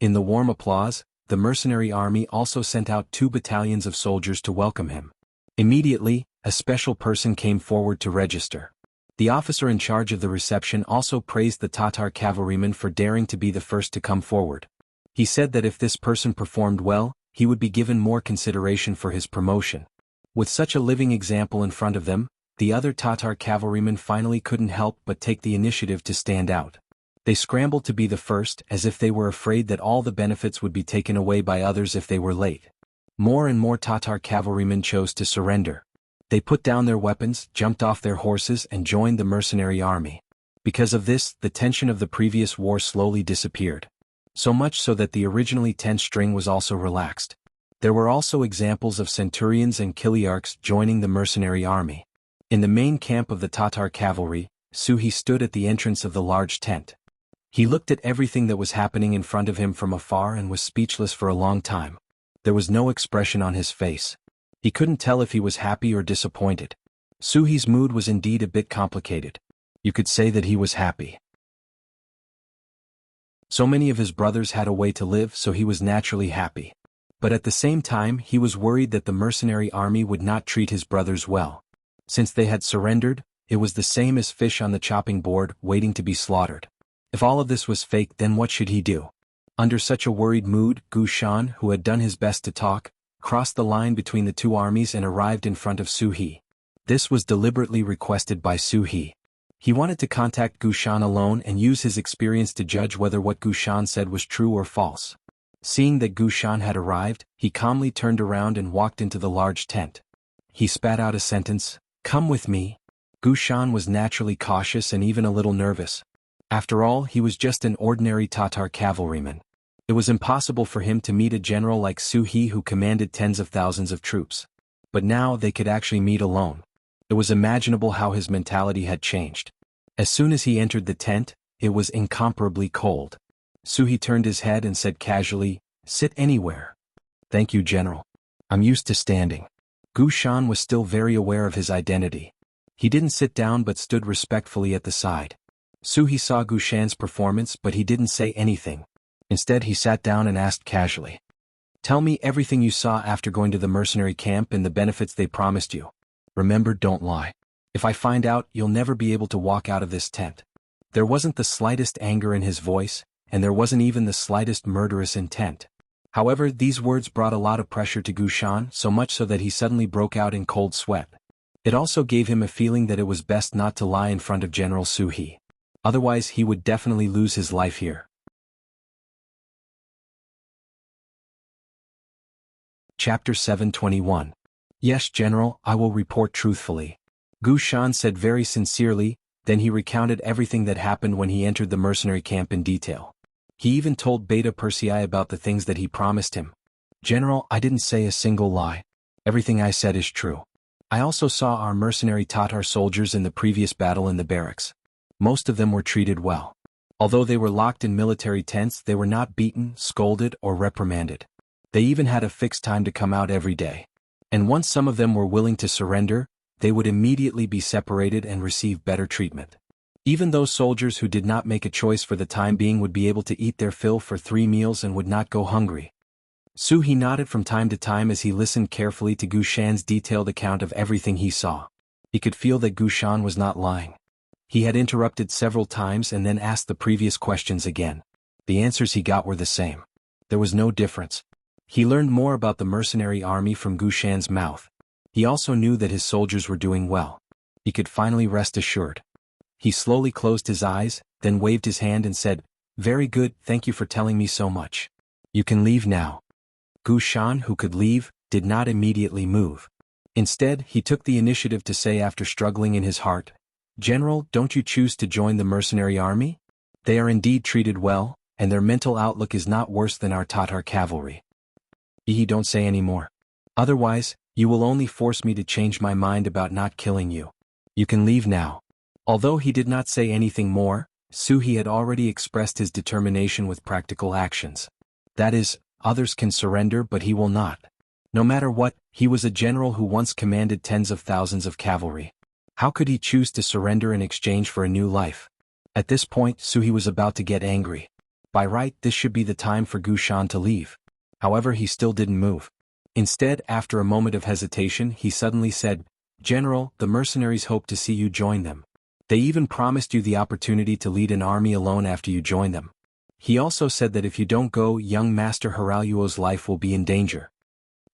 In the warm applause, the mercenary army also sent out 2 battalions of soldiers to welcome him. Immediately, a special person came forward to register. The officer in charge of the reception also praised the Tatar cavalryman for daring to be the first to come forward. He said that if this person performed well, he would be given more consideration for his promotion. With such a living example in front of them, the other Tatar cavalrymen finally couldn't help but take the initiative to stand out. They scrambled to be the first, as if they were afraid that all the benefits would be taken away by others if they were late. More and more Tatar cavalrymen chose to surrender. They put down their weapons, jumped off their horses, and joined the mercenary army. Because of this, the tension of the previous war slowly disappeared. So much so that the originally tense string was also relaxed. There were also examples of centurions and Kiliarchs joining the mercenary army. In the main camp of the Tatar cavalry, Suhi stood at the entrance of the large tent. He looked at everything that was happening in front of him from afar and was speechless for a long time. There was no expression on his face. He couldn't tell if he was happy or disappointed. Suhi's mood was indeed a bit complicated. You could say that he was happy. So many of his brothers had a way to live, so he was naturally happy. But at the same time, he was worried that the mercenary army would not treat his brothers well. Since they had surrendered, it was the same as fish on the chopping board, waiting to be slaughtered. If all of this was fake, then what should he do? Under such a worried mood, Gu Shan, who had done his best to talk, crossed the line between the two armies and arrived in front of Suhi. This was deliberately requested by Suhi. He wanted to contact Gu Shan alone and use his experience to judge whether what Gu Shan said was true or false. Seeing that Gu Shan had arrived, he calmly turned around and walked into the large tent. He spat out a sentence, "Come with me." Gu Shan was naturally cautious and even a little nervous. After all, he was just an ordinary Tatar cavalryman. It was impossible for him to meet a general like Suhi who commanded tens of thousands of troops. But now they could actually meet alone. It was imaginable how his mentality had changed. As soon as he entered the tent, it was incomparably cold. Suhi turned his head and said casually, "Sit anywhere." "Thank you, General. I'm used to standing." Gu Shan was still very aware of his identity. He didn't sit down but stood respectfully at the side. Suhi saw Gu Shan's performance but he didn't say anything. Instead he sat down and asked casually, "Tell me everything you saw after going to the mercenary camp and the benefits they promised you. Remember, don't lie. If I find out, you'll never be able to walk out of this tent." There wasn't the slightest anger in his voice, and there wasn't even the slightest murderous intent. However, these words brought a lot of pressure to Gu Shan, so much so that he suddenly broke out in cold sweat. It also gave him a feeling that it was best not to lie in front of General Suhi. Otherwise he would definitely lose his life here. Chapter 721. Yes, General, I will report truthfully. Gu Shan said very sincerely, then he recounted everything that happened when he entered the mercenary camp in detail. He even told Beta Persei about the things that he promised him. "General, I didn't say a single lie. Everything I said is true. I also saw our mercenary Tatar soldiers in the previous battle in the barracks. Most of them were treated well. Although they were locked in military tents, they were not beaten, scolded, or reprimanded. They even had a fixed time to come out every day. And once some of them were willing to surrender, they would immediately be separated and receive better treatment. Even those soldiers who did not make a choice for the time being would be able to eat their fill for 3 meals and would not go hungry." Suhi nodded from time to time as he listened carefully to Gu Shan's detailed account of everything he saw. He could feel that Gu Shan was not lying. He had interrupted several times and then asked the previous questions again. The answers he got were the same. There was no difference. He learned more about the mercenary army from Gu Shan's mouth. He also knew that his soldiers were doing well. He could finally rest assured. He slowly closed his eyes, then waved his hand and said, "Very good, thank you for telling me so much. You can leave now." Gu Shan, who could leave, did not immediately move. Instead, he took the initiative to say after struggling in his heart, "General, don't you choose to join the mercenary army? They are indeed treated well, and their mental outlook is not worse than our Tatar cavalry." Don't say any more. Otherwise, you will only force me to change my mind about not killing you. You can leave now." Although he did not say anything more, Suhi had already expressed his determination with practical actions. That is, others can surrender but he will not. No matter what, he was a general who once commanded tens of thousands of cavalry. How could he choose to surrender in exchange for a new life? At this point, Suhi was about to get angry. By right, this should be the time for Gu Shan to leave. However, he still didn't move. Instead, after a moment of hesitation, he suddenly said, "General, the mercenaries hope to see you join them. They even promised you the opportunity to lead an army alone after you join them. He also said that if you don't go, young Master Haraluo's life will be in danger."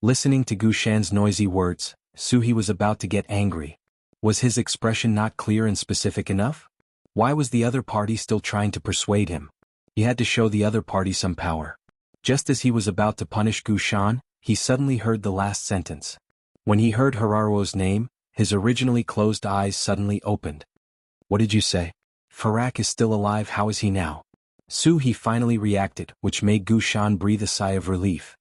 Listening to Gu Shan's noisy words, Suhi was about to get angry. Was his expression not clear and specific enough? Why was the other party still trying to persuade him? He had to show the other party some power. Just as he was about to punish Gu Shan, he suddenly heard the last sentence. When he heard Hararuo's name, his originally closed eyes suddenly opened. "What did you say? Farak is still alive, how is he now?" Suhi finally reacted, which made Gu Shan breathe a sigh of relief.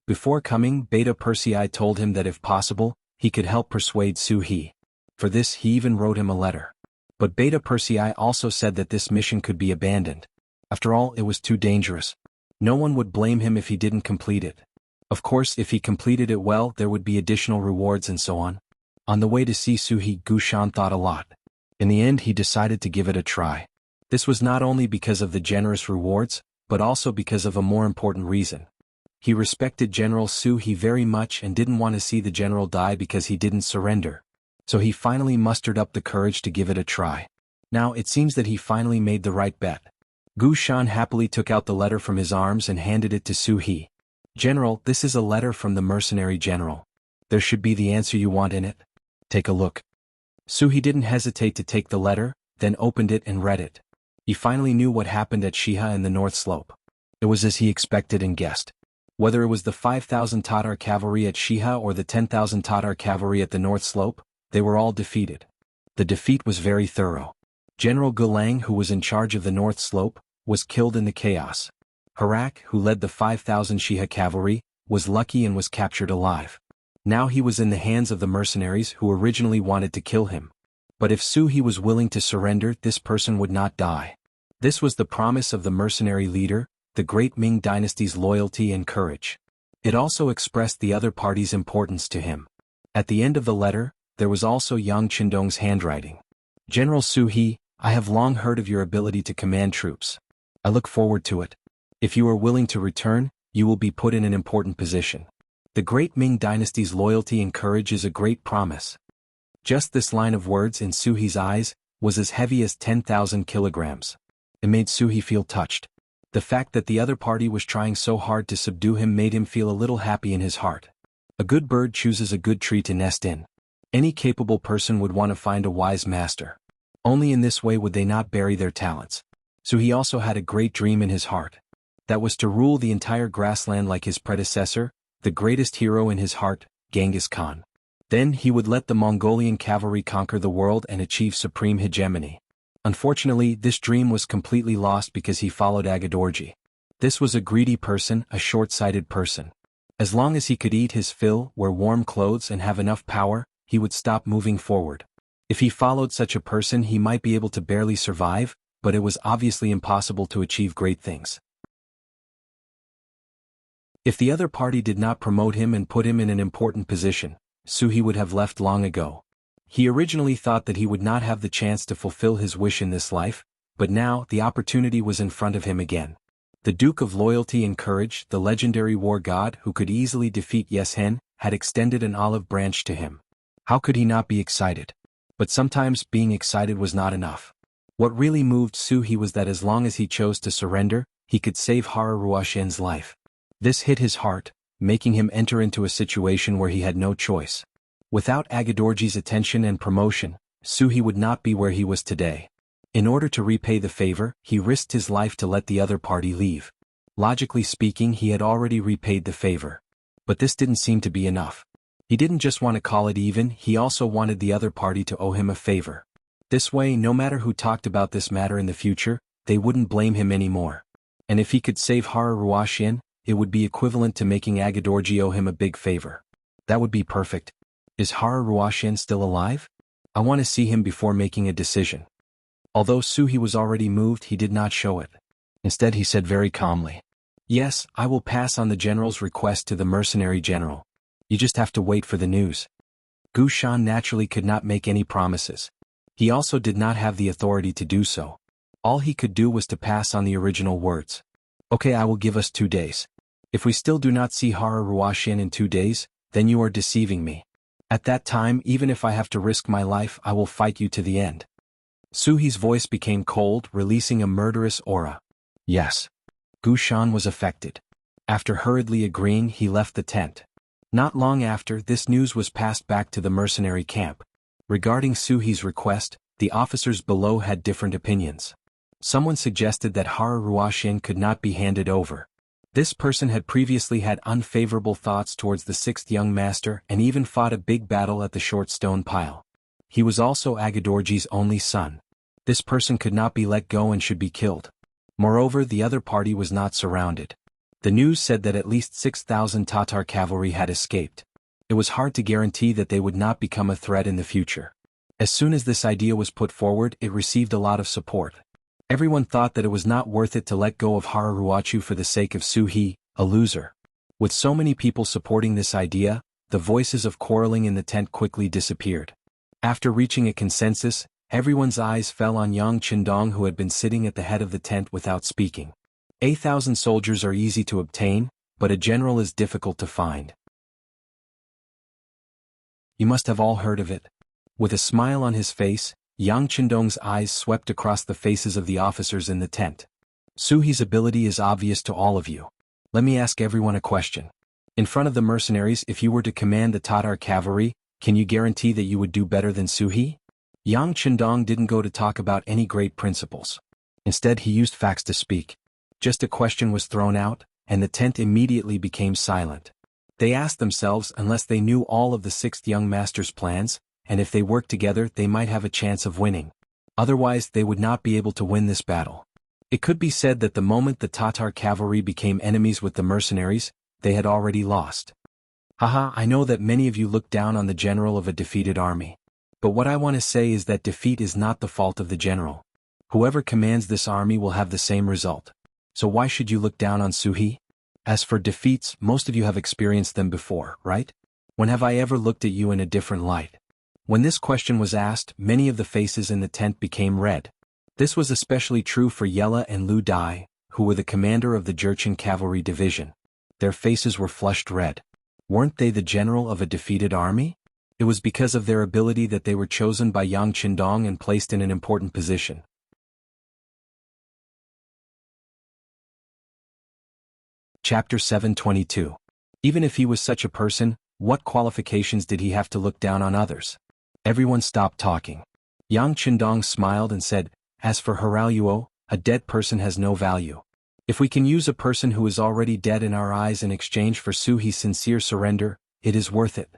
Before coming, Beta Persei told him that if possible, he could help persuade Suhi. For this he even wrote him a letter. But Beta Persei also said that this mission could be abandoned. After all, it was too dangerous. No one would blame him if he didn't complete it. Of course, if he completed it well, there would be additional rewards and so on. On the way to see Suhi, Gu Shan thought a lot. In the end, he decided to give it a try. This was not only because of the generous rewards, but also because of a more important reason. He respected General Suhi very much and didn't want to see the general die because he didn't surrender. So he finally mustered up the courage to give it a try. Now it seems that he finally made the right bet. Gu Shan happily took out the letter from his arms and handed it to Suhi. "General, this is a letter from the mercenary general. There should be the answer you want in it. Take a look." Suhi didn't hesitate to take the letter, then opened it and read it. He finally knew what happened at Shiha in the North Slope. It was as he expected and guessed. Whether it was the 5,000 Tatar cavalry at Shiha or the 10,000 Tatar cavalry at the North Slope, they were all defeated. The defeat was very thorough. General Gulang, who was in charge of the North Slope, was killed in the chaos. Harak, who led the 5,000 Shiha cavalry, was lucky and was captured alive. Now he was in the hands of the mercenaries who originally wanted to kill him. But if Su He was willing to surrender, this person would not die. This was the promise of the mercenary leader, the great Ming dynasty's loyalty and courage. It also expressed the other party's importance to him. At the end of the letter, there was also Yang Qindong's handwriting. General Su He, I have long heard of your ability to command troops. I look forward to it. If you are willing to return, you will be put in an important position. The great Ming dynasty's loyalty and courage is a great promise. Just this line of words in Su He's eyes was as heavy as 10,000 kilograms. It made Su He feel touched. The fact that the other party was trying so hard to subdue him made him feel a little happy in his heart. A good bird chooses a good tree to nest in. Any capable person would want to find a wise master. Only in this way would they not bury their talents. So he also had a great dream in his heart. That was to rule the entire grassland like his predecessor, the greatest hero in his heart, Genghis Khan. Then he would let the Mongolian cavalry conquer the world and achieve supreme hegemony. Unfortunately, this dream was completely lost because he followed Agha-Dorji. This was a greedy person, a short-sighted person. As long as he could eat his fill, wear warm clothes and have enough power, he would stop moving forward. If he followed such a person, he might be able to barely survive, but it was obviously impossible to achieve great things. If the other party did not promote him and put him in an important position, Su He would have left long ago. He originally thought that he would not have the chance to fulfill his wish in this life, but now the opportunity was in front of him again. The Duke of Loyalty and Courage, the legendary war god who could easily defeat Yeshen, had extended an olive branch to him. How could he not be excited? But sometimes being excited was not enough. What really moved Su He was that as long as he chose to surrender, he could save Hara Ruashen's life. This hit his heart, making him enter into a situation where he had no choice. Without Agha-Dorji's attention and promotion, Su He would not be where he was today. In order to repay the favor, he risked his life to let the other party leave. Logically speaking, he had already repaid the favor. But this didn't seem to be enough. He didn't just want to call it even, he also wanted the other party to owe him a favor. This way, no matter who talked about this matter in the future, they wouldn't blame him anymore. And if he could save Hara Ruashen, it would be equivalent to making Agha-Dorji owe him a big favor. That would be perfect. Is Hara Ruashen still alive? I want to see him before making a decision. Although Su He was already moved, he did not show it. Instead he said very calmly, "Yes, I will pass on the general's request to the mercenary general. You just have to wait for the news." Gu Shan naturally could not make any promises. He also did not have the authority to do so. All he could do was to pass on the original words. "Okay, I will give us 2 days. If we still do not see Hara Ruashen in 2 days, then you are deceiving me. At that time, even if I have to risk my life, I will fight you to the end." Su He's voice became cold, releasing a murderous aura. Yes. Gu Shan was affected. After hurriedly agreeing, he left the tent. Not long after, this news was passed back to the mercenary camp. Regarding Su He's request, the officers below had different opinions. Someone suggested that Hara Ruashen could not be handed over. This person had previously had unfavorable thoughts towards the 6th young master and even fought a big battle at the short stone pile. He was also Agha-Dorji's only son. This person could not be let go and should be killed. Moreover, the other party was not surrounded. The news said that at least 6,000 Tatar cavalry had escaped. It was hard to guarantee that they would not become a threat in the future. As soon as this idea was put forward, it received a lot of support. Everyone thought that it was not worth it to let go of Hara Ruachu for the sake of Su He, a loser. With so many people supporting this idea, the voices of quarreling in the tent quickly disappeared. After reaching a consensus, everyone's eyes fell on Yang Qindong, who had been sitting at the head of the tent without speaking. 8,000 soldiers are easy to obtain, but a general is difficult to find. You must have all heard of it. With a smile on his face, Yang Qindong's eyes swept across the faces of the officers in the tent. Su He's ability is obvious to all of you. Let me ask everyone a question. In front of the mercenaries, if you were to command the Tatar cavalry, can you guarantee that you would do better than Su He? Yang Qindong didn't go to talk about any great principles. Instead, he used facts to speak. Just a question was thrown out, and the tent immediately became silent. They asked themselves unless they knew all of the 6th young master's plans, and if they worked together they might have a chance of winning. Otherwise they would not be able to win this battle. It could be said that the moment the Tatar cavalry became enemies with the mercenaries, they had already lost. Haha, I know that many of you look down on the general of a defeated army. But what I want to say is that defeat is not the fault of the general. Whoever commands this army will have the same result. So why should you look down on Suhi? As for defeats, most of you have experienced them before, right? When have I ever looked at you in a different light? When this question was asked, many of the faces in the tent became red. This was especially true for Yella and Lu Dai, who were the commander of the Jurchen cavalry division. Their faces were flushed red. Weren't they the general of a defeated army? It was because of their ability that they were chosen by Yang Qindong and placed in an important position. Chapter 722. Even if he was such a person, what qualifications did he have to look down on others? Everyone stopped talking. Yang Qindong smiled and said, "As for Haraluo, a dead person has no value. If we can use a person who is already dead in our eyes in exchange for Suhi's sincere surrender, it is worth it.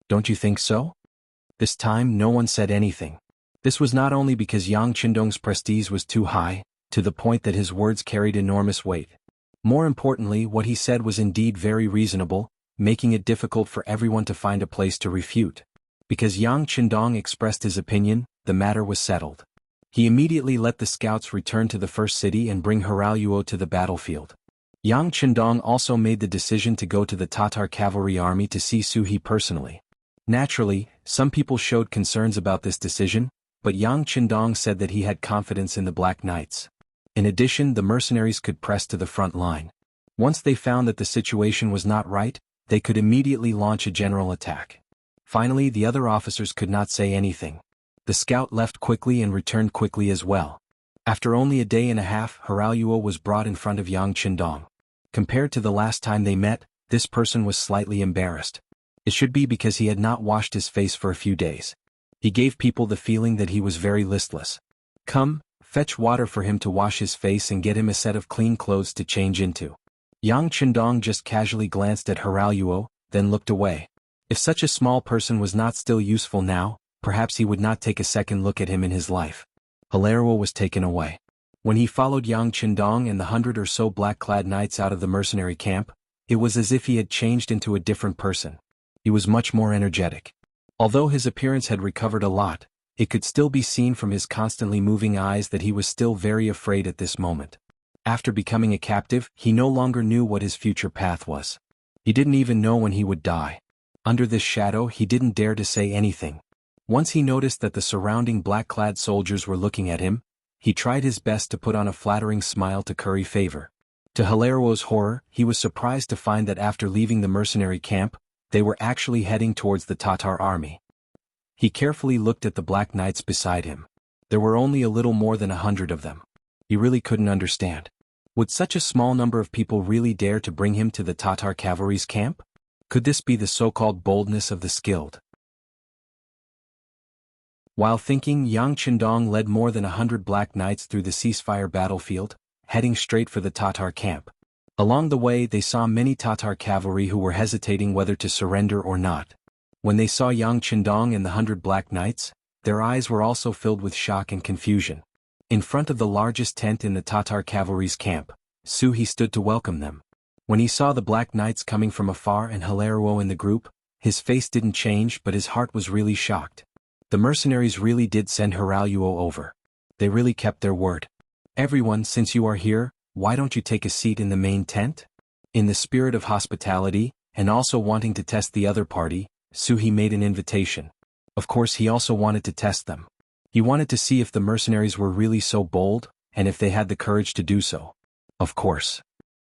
Don't you think so?" This time no one said anything. This was not only because Yang Qindong's prestige was too high, to the point that his words carried enormous weight. More importantly, what he said was indeed very reasonable, making it difficult for everyone to find a place to refute. Because Yang Qindong expressed his opinion, the matter was settled. He immediately let the scouts return to the first city and bring Haraluo to the battlefield. Yang Qindong also made the decision to go to the Tatar cavalry army to see Suhi personally. Naturally, some people showed concerns about this decision, but Yang Qindong said that he had confidence in the Black Knights. In addition, the mercenaries could press to the front line. Once they found that the situation was not right, they could immediately launch a general attack. Finally, the other officers could not say anything. The scout left quickly and returned quickly as well. After only a day and a half, Haraluo was brought in front of Yang Qindong. Compared to the last time they met, this person was slightly embarrassed. It should be because he had not washed his face for a few days. He gave people the feeling that he was very listless. "Come, fetch water for him to wash his face and get him a set of clean clothes to change into." Yang Qindong just casually glanced at Haraluo, then looked away. If such a small person was not still useful now, perhaps he would not take a second look at him in his life. Haraluo was taken away. When he followed Yang Qindong and the 100 or so black-clad knights out of the mercenary camp, it was as if he had changed into a different person. He was much more energetic. Although his appearance had recovered a lot, it could still be seen from his constantly moving eyes that he was still very afraid at this moment. After becoming a captive, he no longer knew what his future path was. He didn't even know when he would die. Under this shadow, he didn't dare to say anything. Once he noticed that the surrounding black-clad soldiers were looking at him, he tried his best to put on a flattering smile to curry favor. To Haraluo's horror, he was surprised to find that after leaving the mercenary camp, they were actually heading towards the Tatar army. He carefully looked at the black knights beside him. There were only a little more than 100 of them. He really couldn't understand. Would such a small number of people really dare to bring him to the Tatar cavalry's camp? Could this be the so-called boldness of the skilled? While thinking, Yang Qindong led more than 100 black knights through the ceasefire battlefield, heading straight for the Tatar camp. Along the way, they saw many Tatar cavalry who were hesitating whether to surrender or not. When they saw Yang Qindong and the 100 black knights, their eyes were also filled with shock and confusion. In front of the largest tent in the Tatar cavalry's camp, Suhi stood to welcome them. When he saw the black knights coming from afar and Haraluo in the group, his face didn't change but his heart was really shocked. The mercenaries really did send Haraluo over. They really kept their word. "Everyone, since you are here, why don't you take a seat in the main tent?" In the spirit of hospitality, and also wanting to test the other party, Suhi made an invitation. Of course, he also wanted to test them. He wanted to see if the mercenaries were really so bold, and if they had the courage to do so. Of course.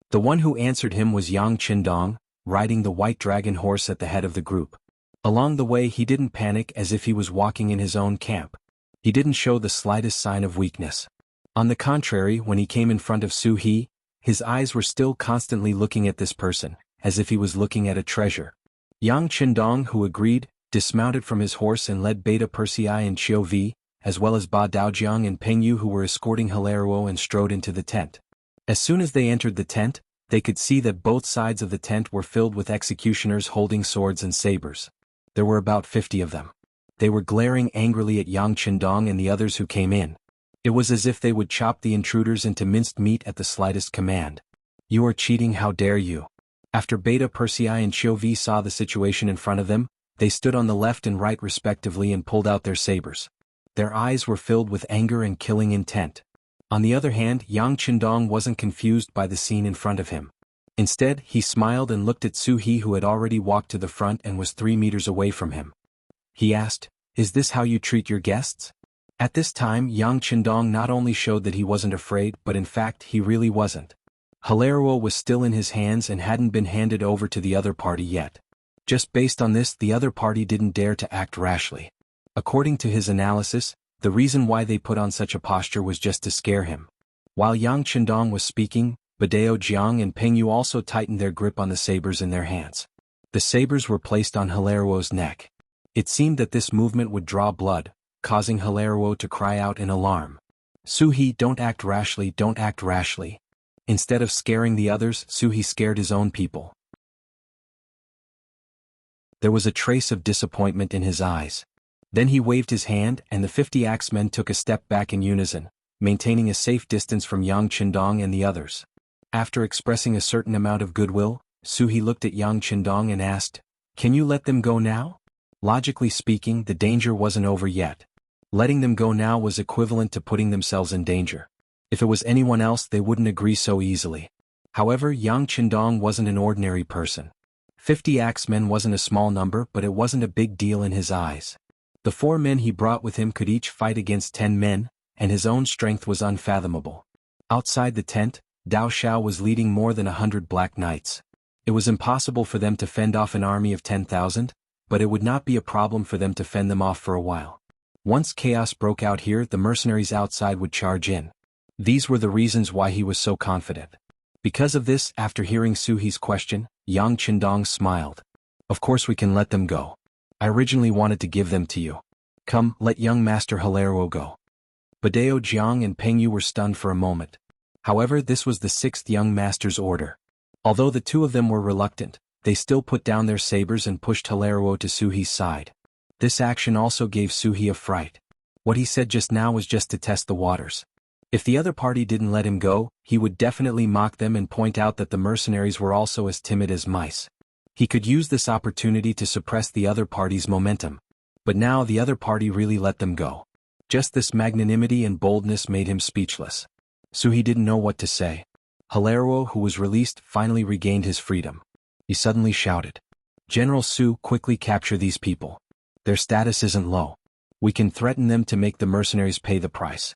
The one who answered him was Yang Qindong, riding the white dragon horse at the head of the group. Along the way he didn't panic as if he was walking in his own camp. He didn't show the slightest sign of weakness. On the contrary, when he came in front of Suhi, his eyes were still constantly looking at this person, as if he was looking at a treasure. Yang Qindong, who agreed, dismounted from his horse and led Beta Persei and Qiu Vi, as well as Ba Daojiang and Peng Yu who were escorting Haraluo and strode into the tent. As soon as they entered the tent, they could see that both sides of the tent were filled with executioners holding swords and sabers. There were about 50 of them. They were glaring angrily at Yang Qindong and the others who came in. It was as if they would chop the intruders into minced meat at the slightest command. "You are cheating, how dare you!" After Beta Persei and Qiu Vi saw the situation in front of them, They stood on the left and right respectively and pulled out their sabers. Their eyes were filled with anger and killing intent. On the other hand, Yang Qindong wasn't confused by the scene in front of him. Instead, he smiled and looked at Su He, who had already walked to the front and was 3 meters away from him. He asked, "Is this how you treat your guests?" At this time, Yang Qindong not only showed that he wasn't afraid, but in fact he really wasn't. Hilario was still in his hands and hadn't been handed over to the other party yet. Just based on this, the other party didn't dare to act rashly. According to his analysis, the reason why they put on such a posture was just to scare him. While Yang Qindong was speaking, Badao Jiang and Peng Yu also tightened their grip on the sabers in their hands. The sabers were placed on Hilario's neck. It seemed that this movement would draw blood, causing Hilario to cry out in alarm. "Su He, don't act rashly, don't act rashly." Instead of scaring the others, Su He scared his own people. There was a trace of disappointment in his eyes. Then he waved his hand and the 50 axemen took a step back in unison, maintaining a safe distance from Yang Qindong and the others. After expressing a certain amount of goodwill, Su He looked at Yang Qindong and asked, "Can you let them go now?" Logically speaking, the danger wasn't over yet. Letting them go now was equivalent to putting themselves in danger. If it was anyone else, they wouldn't agree so easily. However, Yang Qindong wasn't an ordinary person. 50 axemen wasn't a small number, but it wasn't a big deal in his eyes. The 4 men he brought with him could each fight against 10 men, and his own strength was unfathomable. Outside the tent, Dao Xiao was leading more than 100 Black Knights. It was impossible for them to fend off an army of 10,000, but it would not be a problem for them to fend them off for a while. Once chaos broke out here, the mercenaries outside would charge in. These were the reasons why he was so confident. Because of this, after hearing Su He's question, Yang Qindong smiled. "Of course we can let them go. I originally wanted to give them to you. Come, let young Master Hilario go." Badao Jiang and Peng Yu were stunned for a moment. However, this was the 6th young master's order. Although the 2 of them were reluctant, they still put down their sabers and pushed Hilario to Su He's side. This action also gave Su He a fright. What he said just now was just to test the waters. If the other party didn't let him go, he would definitely mock them and point out that the mercenaries were also as timid as mice. He could use this opportunity to suppress the other party's momentum. But now the other party really let them go. Just this magnanimity and boldness made him speechless. Su He didn't know what to say. Hilario, who was released, finally regained his freedom. He suddenly shouted, "General Su, quickly capture these people. Their status isn't low. We can threaten them to make the mercenaries pay the price."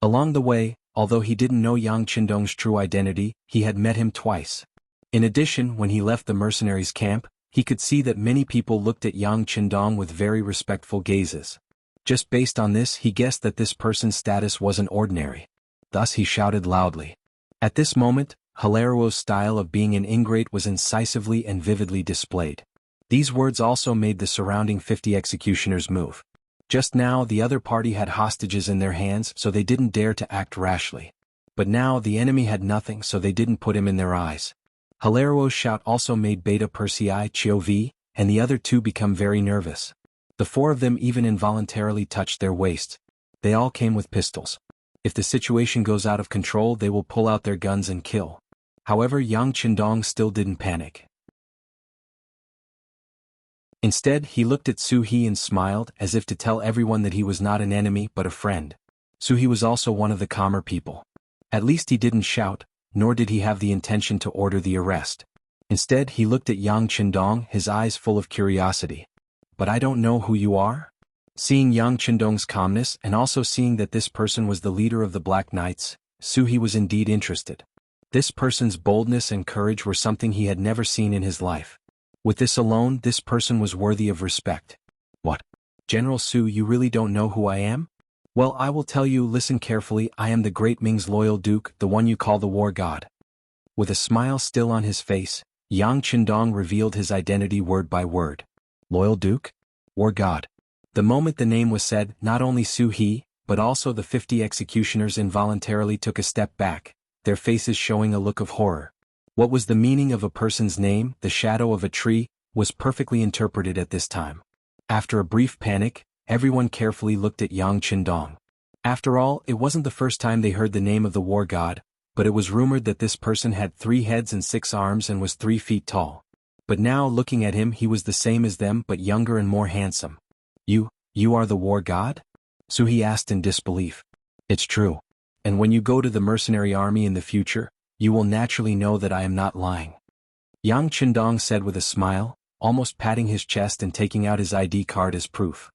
Along the way, although he didn't know Yang Qindong's true identity, he had met him twice. In addition, when he left the mercenaries' camp, he could see that many people looked at Yang Qindong with very respectful gazes. Just based on this, he guessed that this person's status wasn't ordinary. Thus he shouted loudly. At this moment, Hilario's style of being an ingrate was incisively and vividly displayed. These words also made the surrounding 50 executioners move. Just now the other party had hostages in their hands, so they didn't dare to act rashly. But now the enemy had nothing, so they didn't put him in their eyes. Hilario's shout also made Beta Persei Chov and the other 2 become very nervous. The 4 of them even involuntarily touched their waists. They all came with pistols. If the situation goes out of control, they will pull out their guns and kill. However, Yang Qindong still didn't panic. Instead, he looked at Su He and smiled, as if to tell everyone that he was not an enemy but a friend. Su He was also one of the calmer people. At least he didn't shout, nor did he have the intention to order the arrest. Instead, he looked at Yang Qindong, his eyes full of curiosity. "But I don't know who you are?" Seeing Yang Qindong's calmness and also seeing that this person was the leader of the Black Knights, Su He was indeed interested. This person's boldness and courage were something he had never seen in his life. With this alone, this person was worthy of respect. "What? General Su, you really don't know who I am? Well, I will tell you, listen carefully. I am the great Ming's loyal duke, the one you call the war god." With a smile still on his face, Yang Qindong revealed his identity word by word. "Loyal duke? War god." The moment the name was said, not only Su He, but also the 50 executioners involuntarily took a step back, their faces showing a look of horror. What was the meaning of a person's name, the shadow of a tree, was perfectly interpreted at this time. After a brief panic, everyone carefully looked at Yang Qindong. After all, it wasn't the first time they heard the name of the war god, but it was rumored that this person had 3 heads and 6 arms and was 3 feet tall. But now looking at him he was the same as them but younger and more handsome. You are the war god? Suhi asked in disbelief. It's true. And when you go to the mercenary army in the future, you will naturally know that I am not lying. Yang Qindong said with a smile, almost patting his chest and taking out his ID card as proof.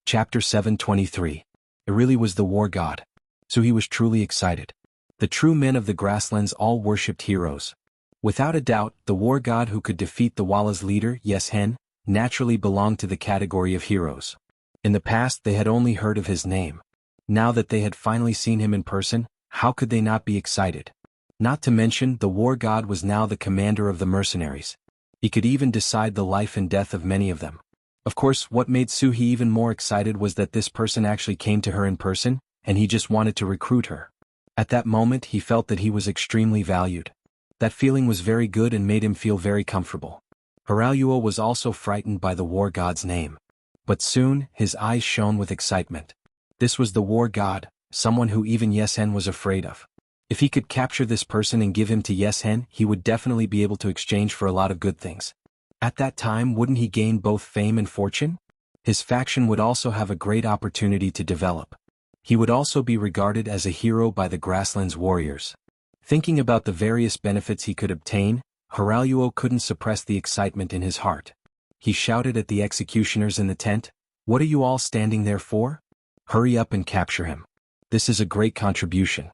Chapter 723. It really was the war god. Suhi was truly excited. The true men of the grasslands all worshipped heroes. Without a doubt, the war god who could defeat the Walla's leader, Yes Hen, naturally belonged to the category of heroes. In the past they had only heard of his name. Now that they had finally seen him in person, how could they not be excited? Not to mention, the war god was now the commander of the mercenaries. He could even decide the life and death of many of them. Of course, what made Suhi even more excited was that this person actually came to her in person, and he just wanted to recruit her. At that moment he felt that he was extremely valued. That feeling was very good and made him feel very comfortable. Haraluo was also frightened by the war god's name. But soon, his eyes shone with excitement. This was the war god, someone who even Yes Hen was afraid of. If he could capture this person and give him to Yes Hen, he would definitely be able to exchange for a lot of good things. At that time, wouldn't he gain both fame and fortune? His faction would also have a great opportunity to develop. He would also be regarded as a hero by the grasslands warriors. Thinking about the various benefits he could obtain, Haraluo couldn't suppress the excitement in his heart. He shouted at the executioners in the tent, "What are you all standing there for? Hurry up and capture him. This is a great contribution."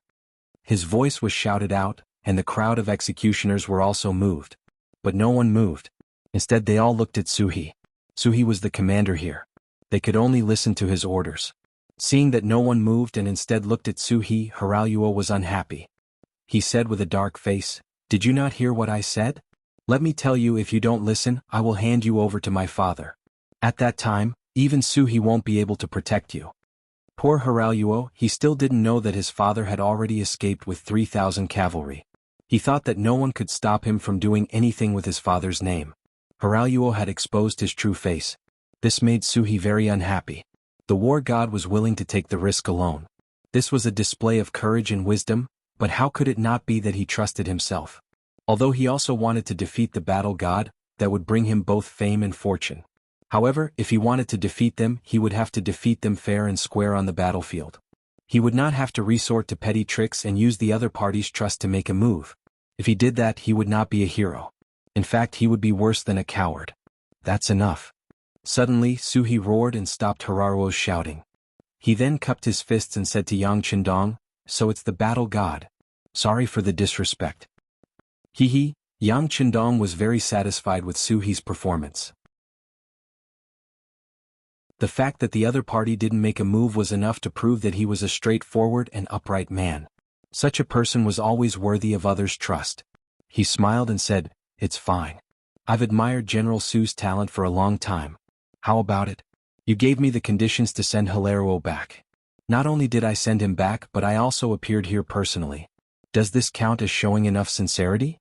His voice was shouted out, and the crowd of executioners were also moved. But no one moved. Instead they all looked at Suhi. Suhi was the commander here. They could only listen to his orders. Seeing that no one moved and instead looked at Suhi, Haraluo was unhappy. He said with a dark face, "Did you not hear what I said? Let me tell you, if you don't listen, I will hand you over to my father. At that time, even Suhi won't be able to protect you." Poor Haraluo, he still didn't know that his father had already escaped with 3,000 cavalry. He thought that no one could stop him from doing anything with his father's name. Haraluo had exposed his true face. This made Suhi very unhappy. The war god was willing to take the risk alone. This was a display of courage and wisdom, but how could it not be that he trusted himself? Although he also wanted to defeat the battle god, that would bring him both fame and fortune. However, if he wanted to defeat them, he would have to defeat them fair and square on the battlefield. He would not have to resort to petty tricks and use the other party's trust to make a move. If he did that, he would not be a hero. In fact, he would be worse than a coward. That's enough. Suddenly, Suhi roared and stopped Haraluo's shouting. He then cupped his fists and said to Yang Qindong, "So it's the battle god. Sorry for the disrespect." Yang Qindong was very satisfied with Suhi's performance. The fact that the other party didn't make a move was enough to prove that he was a straightforward and upright man. Such a person was always worthy of others' trust. He smiled and said, "It's fine. I've admired General Su's talent for a long time. How about it? You gave me the conditions to send Haraluo back. Not only did I send him back, but I also appeared here personally. Does this count as showing enough sincerity?"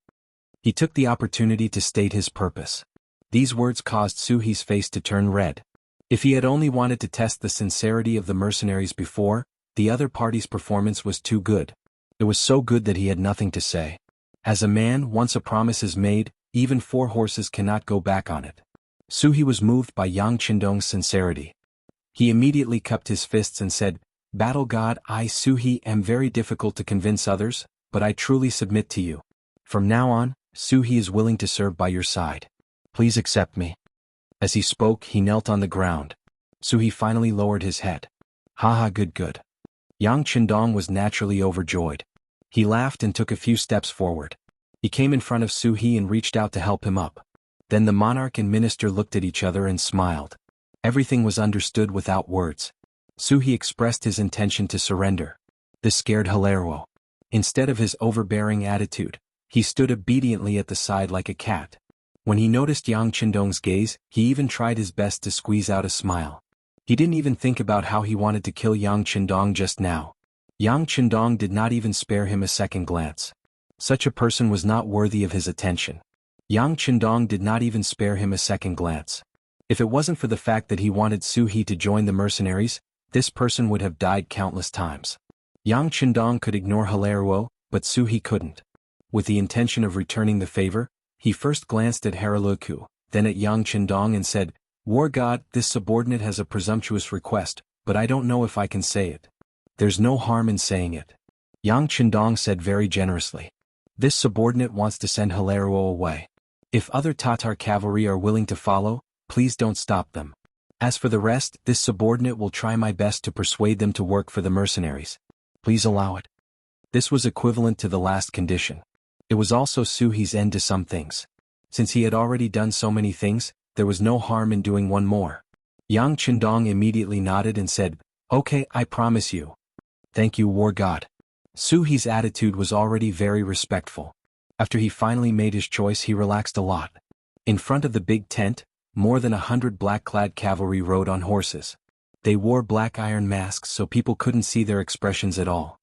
He took the opportunity to state his purpose. These words caused Suhi's face to turn red. If he had only wanted to test the sincerity of the mercenaries before, the other party's performance was too good. It was so good that he had nothing to say. As a man, once a promise is made, even 4 horses cannot go back on it. Suhi was moved by Yang Qindong's sincerity. He immediately cupped his fists and said, "Battle god, I, Suhi, am very difficult to convince others, but I truly submit to you. From now on, Suhi is willing to serve by your side. Please accept me." As he spoke, he knelt on the ground. Suhi finally lowered his head. "Haha, good. Yang Qindong was naturally overjoyed. He laughed and took a few steps forward. He came in front of Suhi and reached out to help him up. Then the monarch and minister looked at each other and smiled. Everything was understood without words. Suhi expressed his intention to surrender. This scared Haraluo. Instead of his overbearing attitude, he stood obediently at the side like a cat. When he noticed Yang Qindong's gaze, he even tried his best to squeeze out a smile. He didn't even think about how he wanted to kill Yang Qindong just now. Yang Qindong did not even spare him a second glance. Such a person was not worthy of his attention. Yang Qindong did not even spare him a second glance. If it wasn't for the fact that he wanted Suhi to join the mercenaries, this person would have died countless times. Yang Qindong could ignore Haraluo, but Su-he couldn't. With the intention of returning the favor, he first glanced at Haraluku, then at Yang Qindong and said, "War God, this subordinate has a presumptuous request, but I don't know if I can say it." "There's no harm in saying it," Yang Qindong said very generously. "This subordinate wants to send Hilario away. If other Tatar cavalry are willing to follow, please don't stop them. As for the rest, this subordinate will try my best to persuade them to work for the mercenaries. Please allow it." This was equivalent to the last condition. It was also Su-he's end to some things. Since he had already done so many things, there was no harm in doing one more. Yang Qindong immediately nodded and said, "Okay, I promise you." "Thank you, War God." Su-he's attitude was already very respectful. After he finally made his choice, he relaxed a lot. In front of the big tent, more than 100 black-clad cavalry rode on horses. They wore black iron masks so people couldn't see their expressions at all.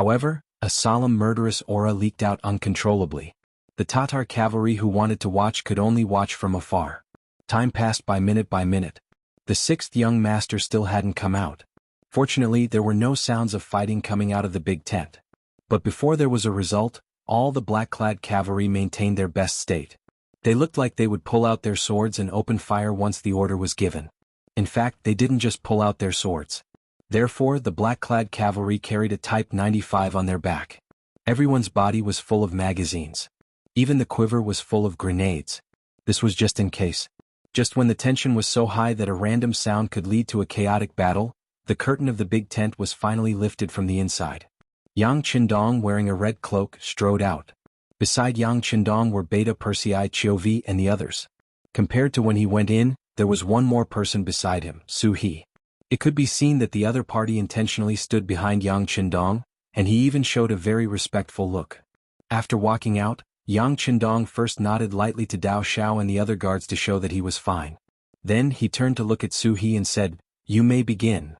However, a solemn murderous aura leaked out uncontrollably. The Tatar cavalry who wanted to watch could only watch from afar. Time passed by minute by minute. The sixth young master still hadn't come out. Fortunately, there were no sounds of fighting coming out of the big tent. But before there was a result, all the black-clad cavalry maintained their best state. They looked like they would pull out their swords and open fire once the order was given. In fact, they didn't just pull out their swords. Therefore, the black-clad cavalry carried a Type 95 on their back. Everyone's body was full of magazines. Even the quiver was full of grenades. This was just in case. Just when the tension was so high that a random sound could lead to a chaotic battle, the curtain of the big tent was finally lifted from the inside. Yang Qindong, wearing a red cloak, strode out. Beside Yang Qindong were Beta Persei Chiovi and the others. Compared to when he went in, there was one more person beside him, Su-he. It could be seen that the other party intentionally stood behind Yang Qindong, and he even showed a very respectful look. After walking out, Yang Qindong first nodded lightly to Dao Xiao and the other guards to show that he was fine. Then he turned to look at Su-he and said, "You may begin."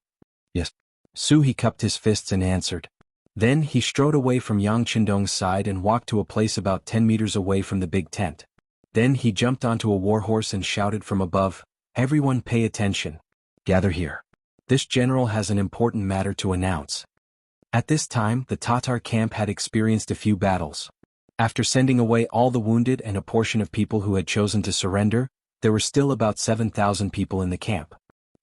"Yes." Su-he cupped his fists and answered. Then he strode away from Yang Qindong's side and walked to a place about 10 meters away from the big tent. Then he jumped onto a warhorse and shouted from above, "Everyone pay attention. Gather here. This general has an important matter to announce." At this time, the Tatar camp had experienced a few battles. After sending away all the wounded and a portion of people who had chosen to surrender, there were still about 7,000 people in the camp.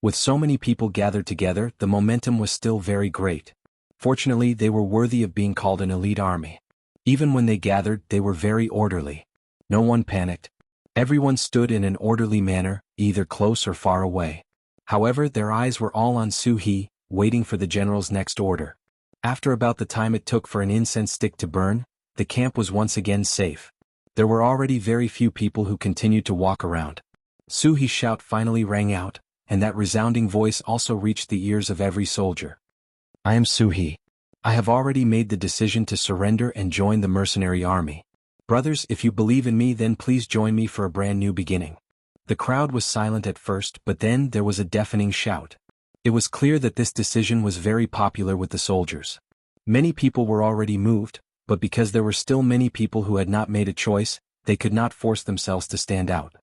With so many people gathered together, the momentum was still very great. Fortunately, they were worthy of being called an elite army. Even when they gathered, they were very orderly. No one panicked. Everyone stood in an orderly manner, either close or far away. However, their eyes were all on Su-he, waiting for the general's next order. After about the time it took for an incense stick to burn, the camp was once again safe. There were already very few people who continued to walk around. Su-he's shout finally rang out, and that resounding voice also reached the ears of every soldier. "I am Su-he. I have already made the decision to surrender and join the mercenary army. Brothers, if you believe in me, then please join me for a brand new beginning." The crowd was silent at first, but then there was a deafening shout. It was clear that this decision was very popular with the soldiers. Many people were already moved, but because there were still many people who had not made a choice, they could not force themselves to stand out.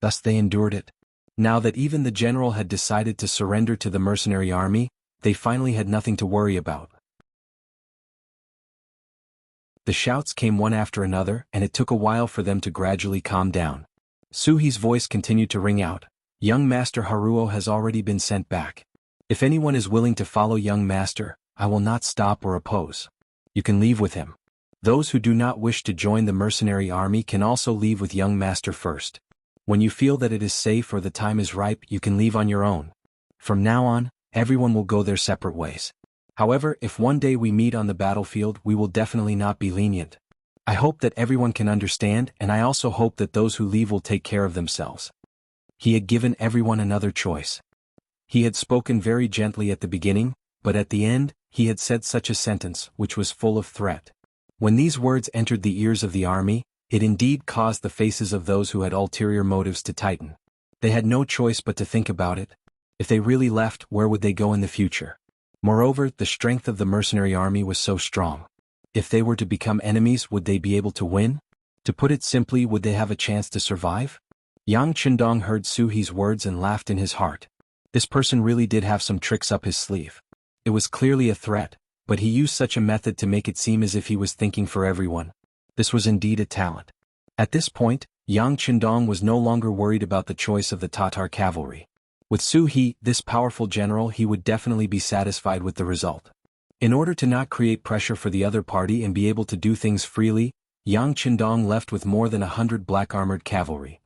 Thus they endured it. Now that even the general had decided to surrender to the mercenary army, they finally had nothing to worry about. The shouts came one after another, and it took a while for them to gradually calm down. Su-he's voice continued to ring out. "Young Master Haruo has already been sent back. If anyone is willing to follow young Master, I will not stop or oppose. You can leave with him. Those who do not wish to join the mercenary army can also leave with young Master first. When you feel that it is safe or the time is ripe, you can leave on your own. From now on, everyone will go their separate ways. However, if one day we meet on the battlefield, we will definitely not be lenient. I hope that everyone can understand, and I also hope that those who leave will take care of themselves." He had given everyone another choice. He had spoken very gently at the beginning, but at the end, he had said such a sentence, which was full of threat. When these words entered the ears of the army, it indeed caused the faces of those who had ulterior motives to tighten. They had no choice but to think about it. If they really left, where would they go in the future? Moreover, the strength of the mercenary army was so strong. If they were to become enemies, would they be able to win? To put it simply, would they have a chance to survive? Yang Qindong heard Su-he's words and laughed in his heart. This person really did have some tricks up his sleeve. It was clearly a threat, but he used such a method to make it seem as if he was thinking for everyone. This was indeed a talent. At this point, Yang Qindong was no longer worried about the choice of the Tatar cavalry. With Su He, this powerful general, he would definitely be satisfied with the result. In order to not create pressure for the other party and be able to do things freely, Yang Qindong left with more than 100 black-armored cavalry.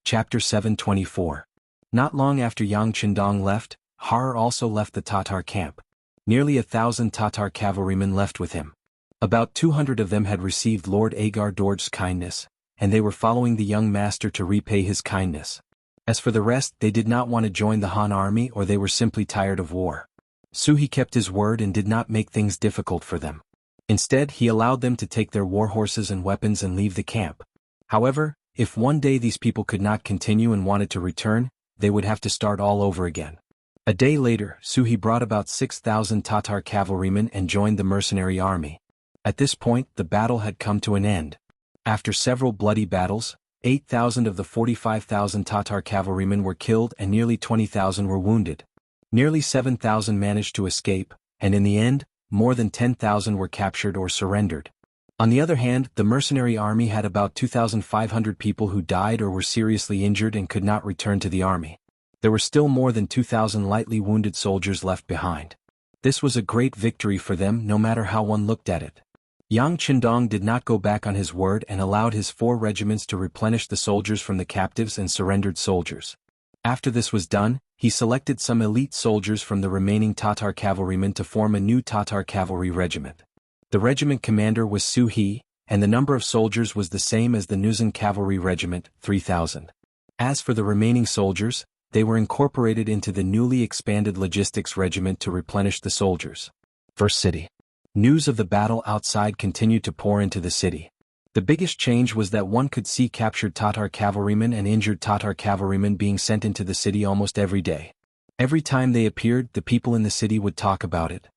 Chapter 724. Not long after Yang Qindong left, Har also left the Tatar camp. Nearly 1,000 Tatar cavalrymen left with him. About 200 of them had received Lord Agar Dorj's kindness, and they were following the young master to repay his kindness. As for the rest, they did not want to join the Han army, or they were simply tired of war. Su He kept his word and did not make things difficult for them. Instead, he allowed them to take their war horses and weapons and leave the camp. However, if one day these people could not continue and wanted to return, they would have to start all over again. A day later, Su He brought about 6,000 Tatar cavalrymen and joined the mercenary army. At this point, the battle had come to an end. After several bloody battles, 8,000 of the 45,000 Tatar cavalrymen were killed and nearly 20,000 were wounded. Nearly 7,000 managed to escape, and in the end, more than 10,000 were captured or surrendered. On the other hand, the mercenary army had about 2,500 people who died or were seriously injured and could not return to the army. There were still more than 2,000 lightly wounded soldiers left behind. This was a great victory for them no matter how one looked at it. Yang Qindong did not go back on his word and allowed his 4 regiments to replenish the soldiers from the captives and surrendered soldiers. After this was done, he selected some elite soldiers from the remaining Tatar cavalrymen to form a new Tatar cavalry regiment. The regiment commander was Su He, and the number of soldiers was the same as the Nuzan cavalry regiment, 3,000. As for the remaining soldiers, they were incorporated into the newly expanded logistics regiment to replenish the soldiers. First city. News of the battle outside continued to pour into the city. The biggest change was that one could see captured Tatar cavalrymen and injured Tatar cavalrymen being sent into the city almost every day. Every time they appeared, the people in the city would talk about it.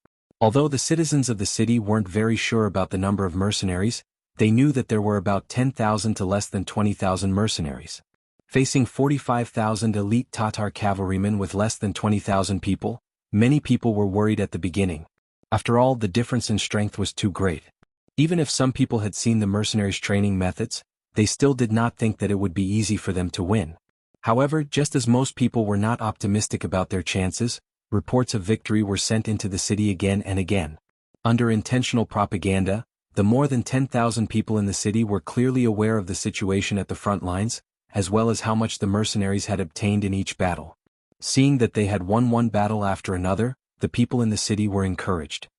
Although the citizens of the city weren't very sure about the number of mercenaries, they knew that there were about 10,000 to less than 20,000 mercenaries. Facing 45,000 elite Tatar cavalrymen with less than 20,000 people, many people were worried at the beginning. After all, the difference in strength was too great. Even if some people had seen the mercenaries' training methods, they still did not think that it would be easy for them to win. However, just as most people were not optimistic about their chances, reports of victory were sent into the city again and again. Under intentional propaganda, the more than 10,000 people in the city were clearly aware of the situation at the front lines, as well as how much the mercenaries had obtained in each battle. Seeing that they had won one battle after another, the people in the city were encouraged.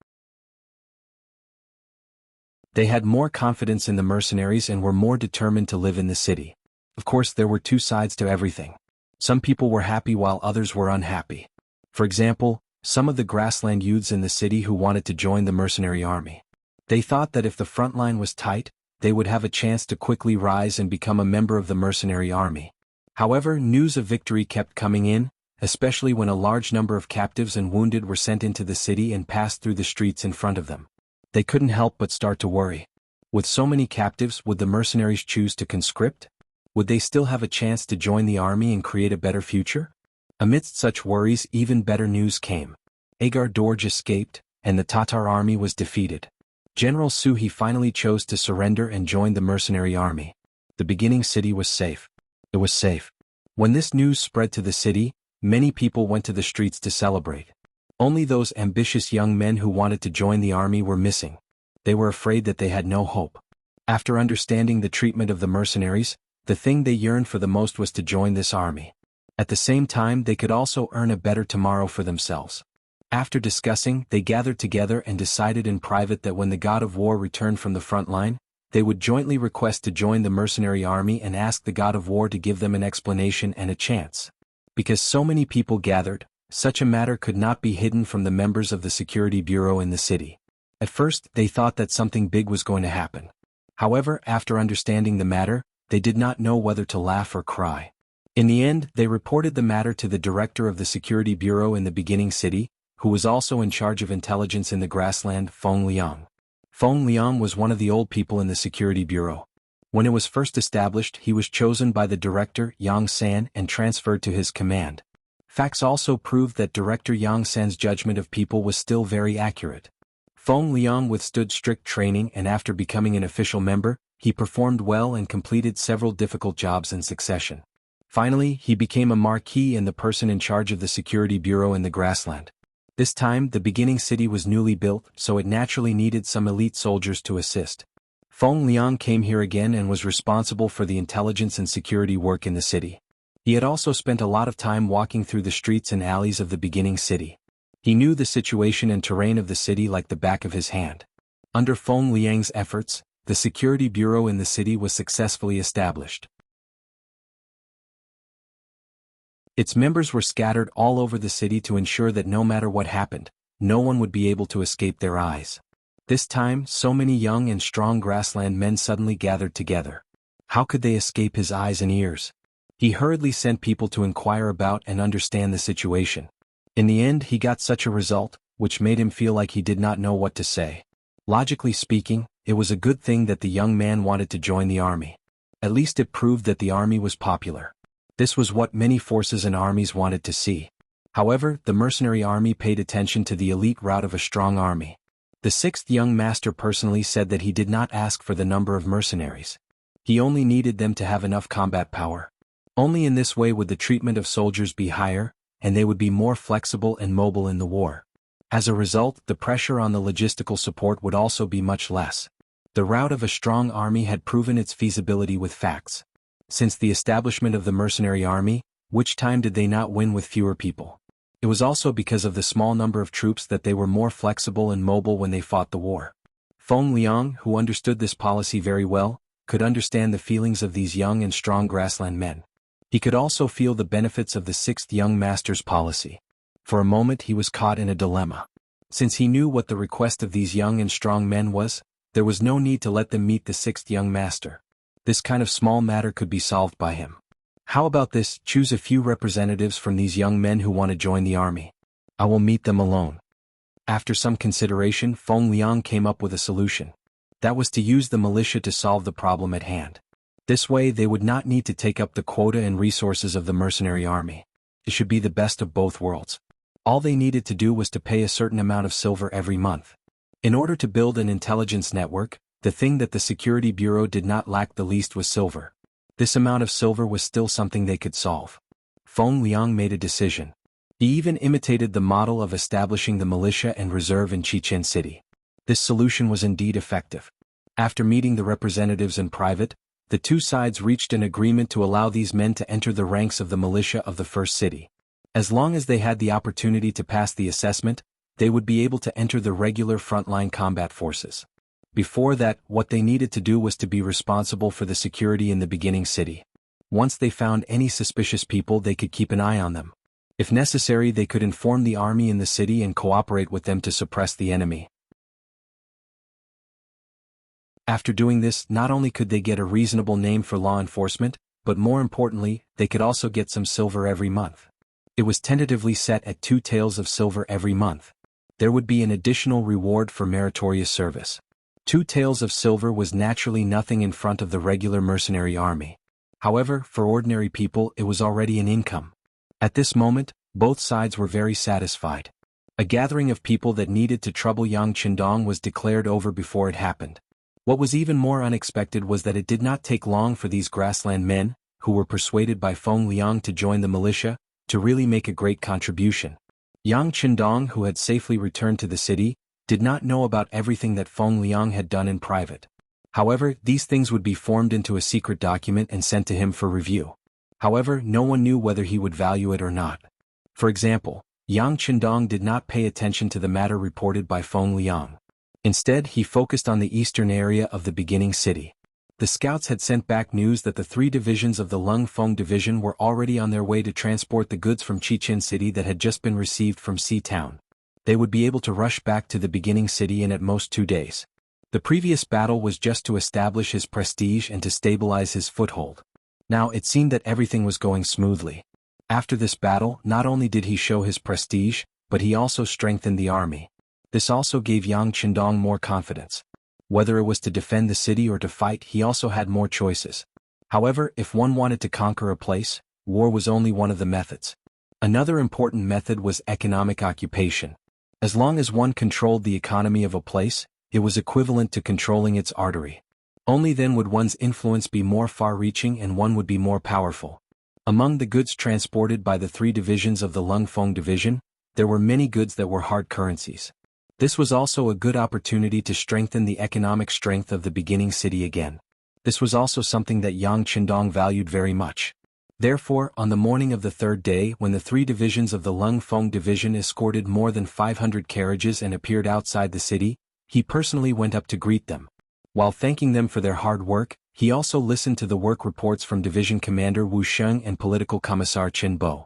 They had more confidence in the mercenaries and were more determined to live in the city. Of course, there were two sides to everything. Some people were happy while others were unhappy. For example, some of the grassland youths in the city who wanted to join the mercenary army. They thought that if the front line was tight, they would have a chance to quickly rise and become a member of the mercenary army. However, news of victory kept coming in, especially when a large number of captives and wounded were sent into the city and passed through the streets in front of them. They couldn't help but start to worry. With so many captives, would the mercenaries choose to conscript? Would they still have a chance to join the army and create a better future? Amidst such worries, even better news came. Agar Dorj escaped, and the Tatar army was defeated. General Su He finally chose to surrender and join the mercenary army. The beginning city was safe. It was safe. When this news spread to the city, many people went to the streets to celebrate. Only those ambitious young men who wanted to join the army were missing. They were afraid that they had no hope. After understanding the treatment of the mercenaries, the thing they yearned for the most was to join this army. At the same time, they could also earn a better tomorrow for themselves. After discussing, they gathered together and decided in private that when the god of war returned from the front line, they would jointly request to join the mercenary army and ask the god of war to give them an explanation and a chance. Because so many people gathered, such a matter could not be hidden from the members of the security bureau in the city. At first, they thought that something big was going to happen. However, after understanding the matter, they did not know whether to laugh or cry. In the end, they reported the matter to the director of the security bureau in the beginning city, who was also in charge of intelligence in the grassland, Feng Liang. Feng Liang was one of the old people in the security bureau. When it was first established, he was chosen by the director, Yang San, and transferred to his command. Facts also proved that Director Yang San's judgment of people was still very accurate. Feng Liang withstood strict training, and after becoming an official member, he performed well and completed several difficult jobs in succession. Finally, he became a marquis and the person in charge of the security bureau in the grassland. This time, the beginning city was newly built, so it naturally needed some elite soldiers to assist. Feng Liang came here again and was responsible for the intelligence and security work in the city. He had also spent a lot of time walking through the streets and alleys of the beginning city. He knew the situation and terrain of the city like the back of his hand. Under Feng Liang's efforts, the security bureau in the city was successfully established. Its members were scattered all over the city to ensure that no matter what happened, no one would be able to escape their eyes. This time, so many young and strong grassland men suddenly gathered together. How could they escape his eyes and ears? He hurriedly sent people to inquire about and understand the situation. In the end, he got such a result, which made him feel like he did not know what to say. Logically speaking, it was a good thing that the young man wanted to join the army. At least it proved that the army was popular. This was what many forces and armies wanted to see. However, the mercenary army paid attention to the elite route of a strong army. The sixth young master personally said that he did not ask for the number of mercenaries. He only needed them to have enough combat power. Only in this way would the treatment of soldiers be higher, and they would be more flexible and mobile in the war. As a result, the pressure on the logistical support would also be much less. The route of a strong army had proven its feasibility with facts. Since the establishment of the mercenary army, which time did they not win with fewer people? It was also because of the small number of troops that they were more flexible and mobile when they fought the war. Feng Liang, who understood this policy very well, could understand the feelings of these young and strong grassland men. He could also feel the benefits of the sixth young master's policy. For a moment he was caught in a dilemma. Since he knew what the request of these young and strong men was, there was no need to let them meet the sixth young master. This kind of small matter could be solved by him. How about this? Choose a few representatives from these young men who want to join the army. I will meet them alone. After some consideration, Feng Liang came up with a solution. That was to use the militia to solve the problem at hand. This way they would not need to take up the quota and resources of the mercenary army. It should be the best of both worlds. All they needed to do was to pay a certain amount of silver every month. In order to build an intelligence network, the thing that the security bureau did not lack the least was silver. This amount of silver was still something they could solve. Feng Liang made a decision. He even imitated the model of establishing the militia and reserve in Qichen City. This solution was indeed effective. After meeting the representatives in private, the two sides reached an agreement to allow these men to enter the ranks of the militia of the first city. As long as they had the opportunity to pass the assessment, they would be able to enter the regular frontline combat forces. Before that, what they needed to do was to be responsible for the security in the beginning city. Once they found any suspicious people, they could keep an eye on them. If necessary, they could inform the army in the city and cooperate with them to suppress the enemy. After doing this, not only could they get a reasonable name for law enforcement, but more importantly, they could also get some silver every month. It was tentatively set at 2 taels of silver every month. There would be an additional reward for meritorious service. 2 taels of silver was naturally nothing in front of the regular mercenary army. However, for ordinary people it was already an income. At this moment, both sides were very satisfied. A gathering of people that needed to trouble Yang Qindong was declared over before it happened. What was even more unexpected was that it did not take long for these grassland men, who were persuaded by Feng Liang to join the militia, to really make a great contribution. Yang Qindong, who had safely returned to the city, did not know about everything that Feng Liang had done in private. However, these things would be formed into a secret document and sent to him for review. However, no one knew whether he would value it or not. For example, Yang Qindong did not pay attention to the matter reported by Feng Liang. Instead, he focused on the eastern area of the beginning city. The scouts had sent back news that the 3 divisions of the Lung Feng division were already on their way to transport the goods from Qichen City that had just been received from Sea Town. They would be able to rush back to the beginning city in at most 2 days. The previous battle was just to establish his prestige and to stabilize his foothold. Now it seemed that everything was going smoothly. After this battle, not only did he show his prestige, but he also strengthened the army. This also gave Yang Qindong more confidence. Whether it was to defend the city or to fight, he also had more choices. However, if one wanted to conquer a place, war was only one of the methods. Another important method was economic occupation. As long as one controlled the economy of a place, it was equivalent to controlling its artery. Only then would one's influence be more far-reaching and one would be more powerful. Among the goods transported by the 3 divisions of the Lungfeng division, there were many goods that were hard currencies. This was also a good opportunity to strengthen the economic strength of the beginning city again. This was also something that Yang Qindong valued very much. Therefore, on the morning of the 3rd day, when the 3 divisions of the Lungfeng division escorted more than 500 carriages and appeared outside the city, he personally went up to greet them. While thanking them for their hard work, he also listened to the work reports from Division Commander Wu Sheng and Political Commissar Qin Bo.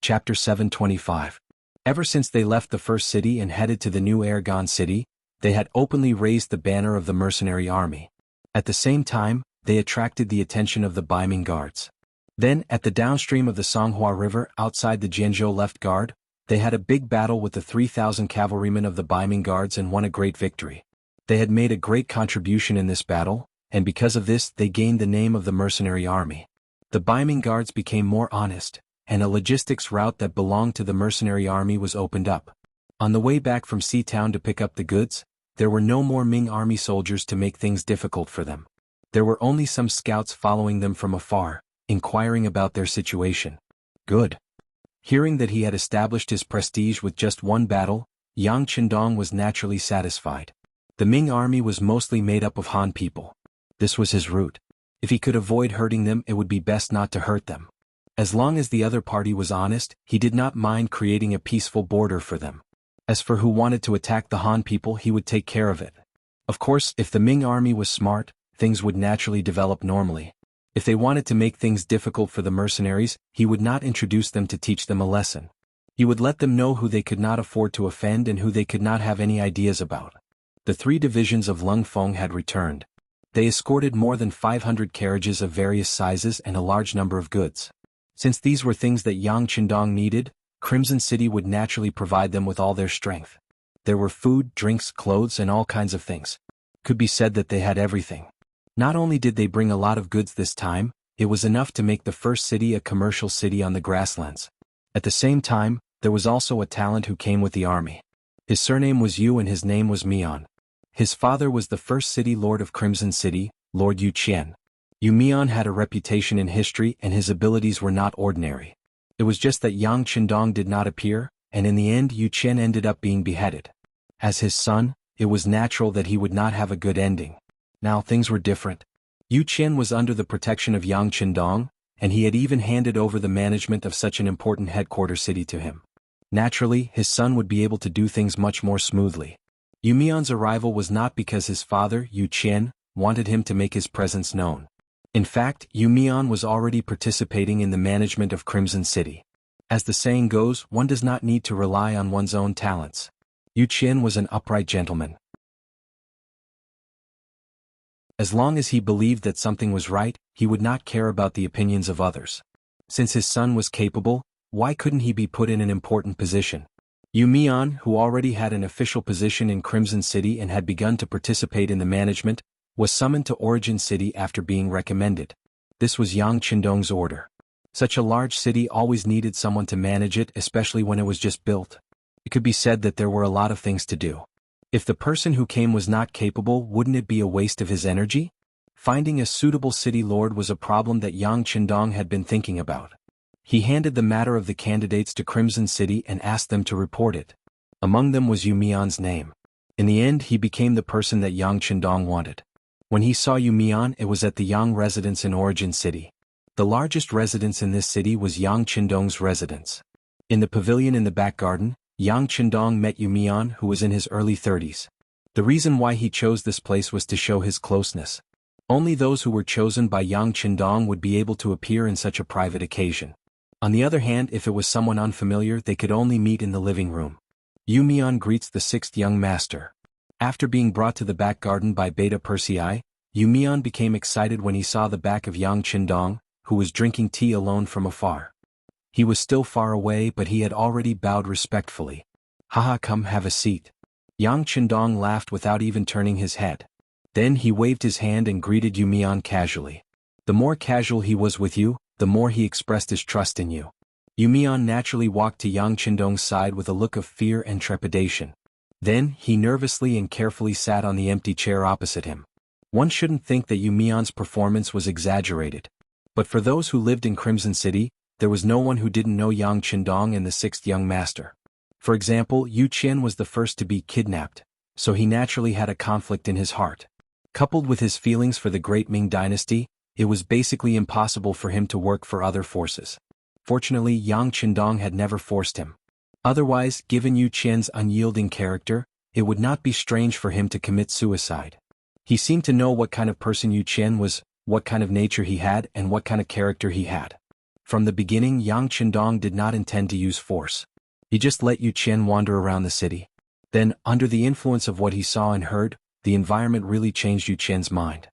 Chapter 725. Ever since they left the first city and headed to the new Ergon city, they had openly raised the banner of the mercenary army. At the same time, they attracted the attention of the Baiming guards. Then, at the downstream of the Songhua River outside the Jianghu left guard, they had a big battle with the 3,000 cavalrymen of the Baiming guards and won a great victory. They had made a great contribution in this battle, and because of this they gained the name of the mercenary army. The Baiming guards became more honest, and a logistics route that belonged to the mercenary army was opened up. On the way back from Sea Town to pick up the goods, there were no more Ming army soldiers to make things difficult for them. There were only some scouts following them from afar, inquiring about their situation. Good. Hearing that he had established his prestige with just one battle, Yang Qindong was naturally satisfied. The Ming army was mostly made up of Han people. This was his route. If he could avoid hurting them, it would be best not to hurt them. As long as the other party was honest, he did not mind creating a peaceful border for them. As for who wanted to attack the Han people, he would take care of it. Of course, if the Ming army was smart, things would naturally develop normally. If they wanted to make things difficult for the mercenaries, he would not introduce them to teach them a lesson. He would let them know who they could not afford to offend and who they could not have any ideas about. The 3 divisions of Lungfeng had returned. They escorted more than 500 carriages of various sizes and a large number of goods. Since these were things that Yang Qindong needed, Crimson City would naturally provide them with all their strength. There were food, drinks, clothes, and all kinds of things. Could be said that they had everything. Not only did they bring a lot of goods this time, it was enough to make the first city a commercial city on the grasslands. At the same time, there was also a talent who came with the army. His surname was Yu and his name was Mian. His father was the first city lord of Crimson City, Lord Yu Qian. Yu Mian had a reputation in history and his abilities were not ordinary. It was just that Yang Qindong did not appear, and in the end Yu Qian ended up being beheaded. As his son, it was natural that he would not have a good ending. Now things were different. Yu Qian was under the protection of Yang Qindong, and he had even handed over the management of such an important headquarters city to him. Naturally, his son would be able to do things much more smoothly. Yu Mian's arrival was not because his father, Yu Qian, wanted him to make his presence known. In fact, Yu Mian was already participating in the management of Crimson City. As the saying goes, one does not need to rely on one's own talents. Yu Qian was an upright gentleman. As long as he believed that something was right, he would not care about the opinions of others. Since his son was capable, why couldn't he be put in an important position? Yu Mian, who already had an official position in Crimson City and had begun to participate in the management, was summoned to Origin City after being recommended. This was Yang Qindong's order. Such a large city always needed someone to manage it, especially when it was just built. It could be said that there were a lot of things to do. If the person who came was not capable, wouldn't it be a waste of his energy? Finding a suitable city lord was a problem that Yang Qindong had been thinking about. He handed the matter of the candidates to Crimson City and asked them to report it. Among them was Yu Mian's name. In the end, he became the person that Yang Qindong wanted. When he saw Yu Mian, it was at the Yang residence in Origin City. The largest residence in this city was Yang Qindong's residence. In the pavilion in the back garden, Yang Qindong met Yu Mian, who was in his early 30s. The reason why he chose this place was to show his closeness. Only those who were chosen by Yang Qindong would be able to appear in such a private occasion. On the other hand, if it was someone unfamiliar, they could only meet in the living room. Yu Mian greets the 6th young master. After being brought to the back garden by Beta Persei, Yu Mian became excited when he saw the back of Yang Qindong, who was drinking tea alone from afar. He was still far away, but he had already bowed respectfully. "Haha, come have a seat." Yang Qindong laughed without even turning his head. Then he waved his hand and greeted Yu Mian casually. The more casual he was with you, the more he expressed his trust in you. Yu Mian naturally walked to Yang Qindong's side with a look of fear and trepidation. Then, he nervously and carefully sat on the empty chair opposite him. One shouldn't think that Yu Mian's performance was exaggerated. But for those who lived in Crimson City, there was no one who didn't know Yang Qindong and the sixth young master. For example, Yu Qian was the first to be kidnapped, so he naturally had a conflict in his heart. Coupled with his feelings for the great Ming dynasty, it was basically impossible for him to work for other forces. Fortunately, Yang Qindong had never forced him. Otherwise, given Yu Qian's unyielding character, it would not be strange for him to commit suicide. He seemed to know what kind of person Yu Qian was, what kind of nature he had, and what kind of character he had. From the beginning, Yang Qindong did not intend to use force. He just let Yu Qian wander around the city. Then, under the influence of what he saw and heard, the environment really changed Yu Qian's mind.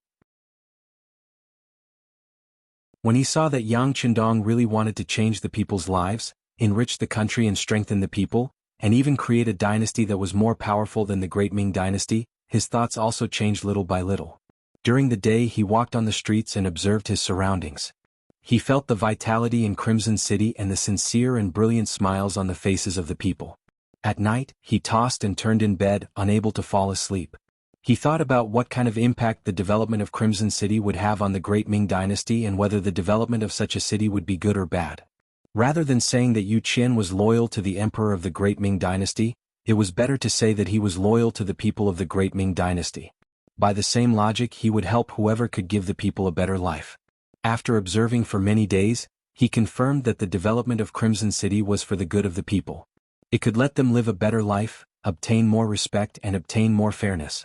When he saw that Yang Qindong really wanted to change the people's lives, enrich the country and strengthen the people, and even create a dynasty that was more powerful than the great Ming dynasty, his thoughts also changed little by little. During the day he walked on the streets and observed his surroundings. He felt the vitality in Crimson City and the sincere and brilliant smiles on the faces of the people. At night, he tossed and turned in bed, unable to fall asleep. He thought about what kind of impact the development of Crimson City would have on the great Ming dynasty and whether the development of such a city would be good or bad. Rather than saying that Yu Qian was loyal to the emperor of the great Ming dynasty, it was better to say that he was loyal to the people of the great Ming dynasty. By the same logic, he would help whoever could give the people a better life. After observing for many days, he confirmed that the development of Crimson City was for the good of the people. It could let them live a better life, obtain more respect and obtain more fairness.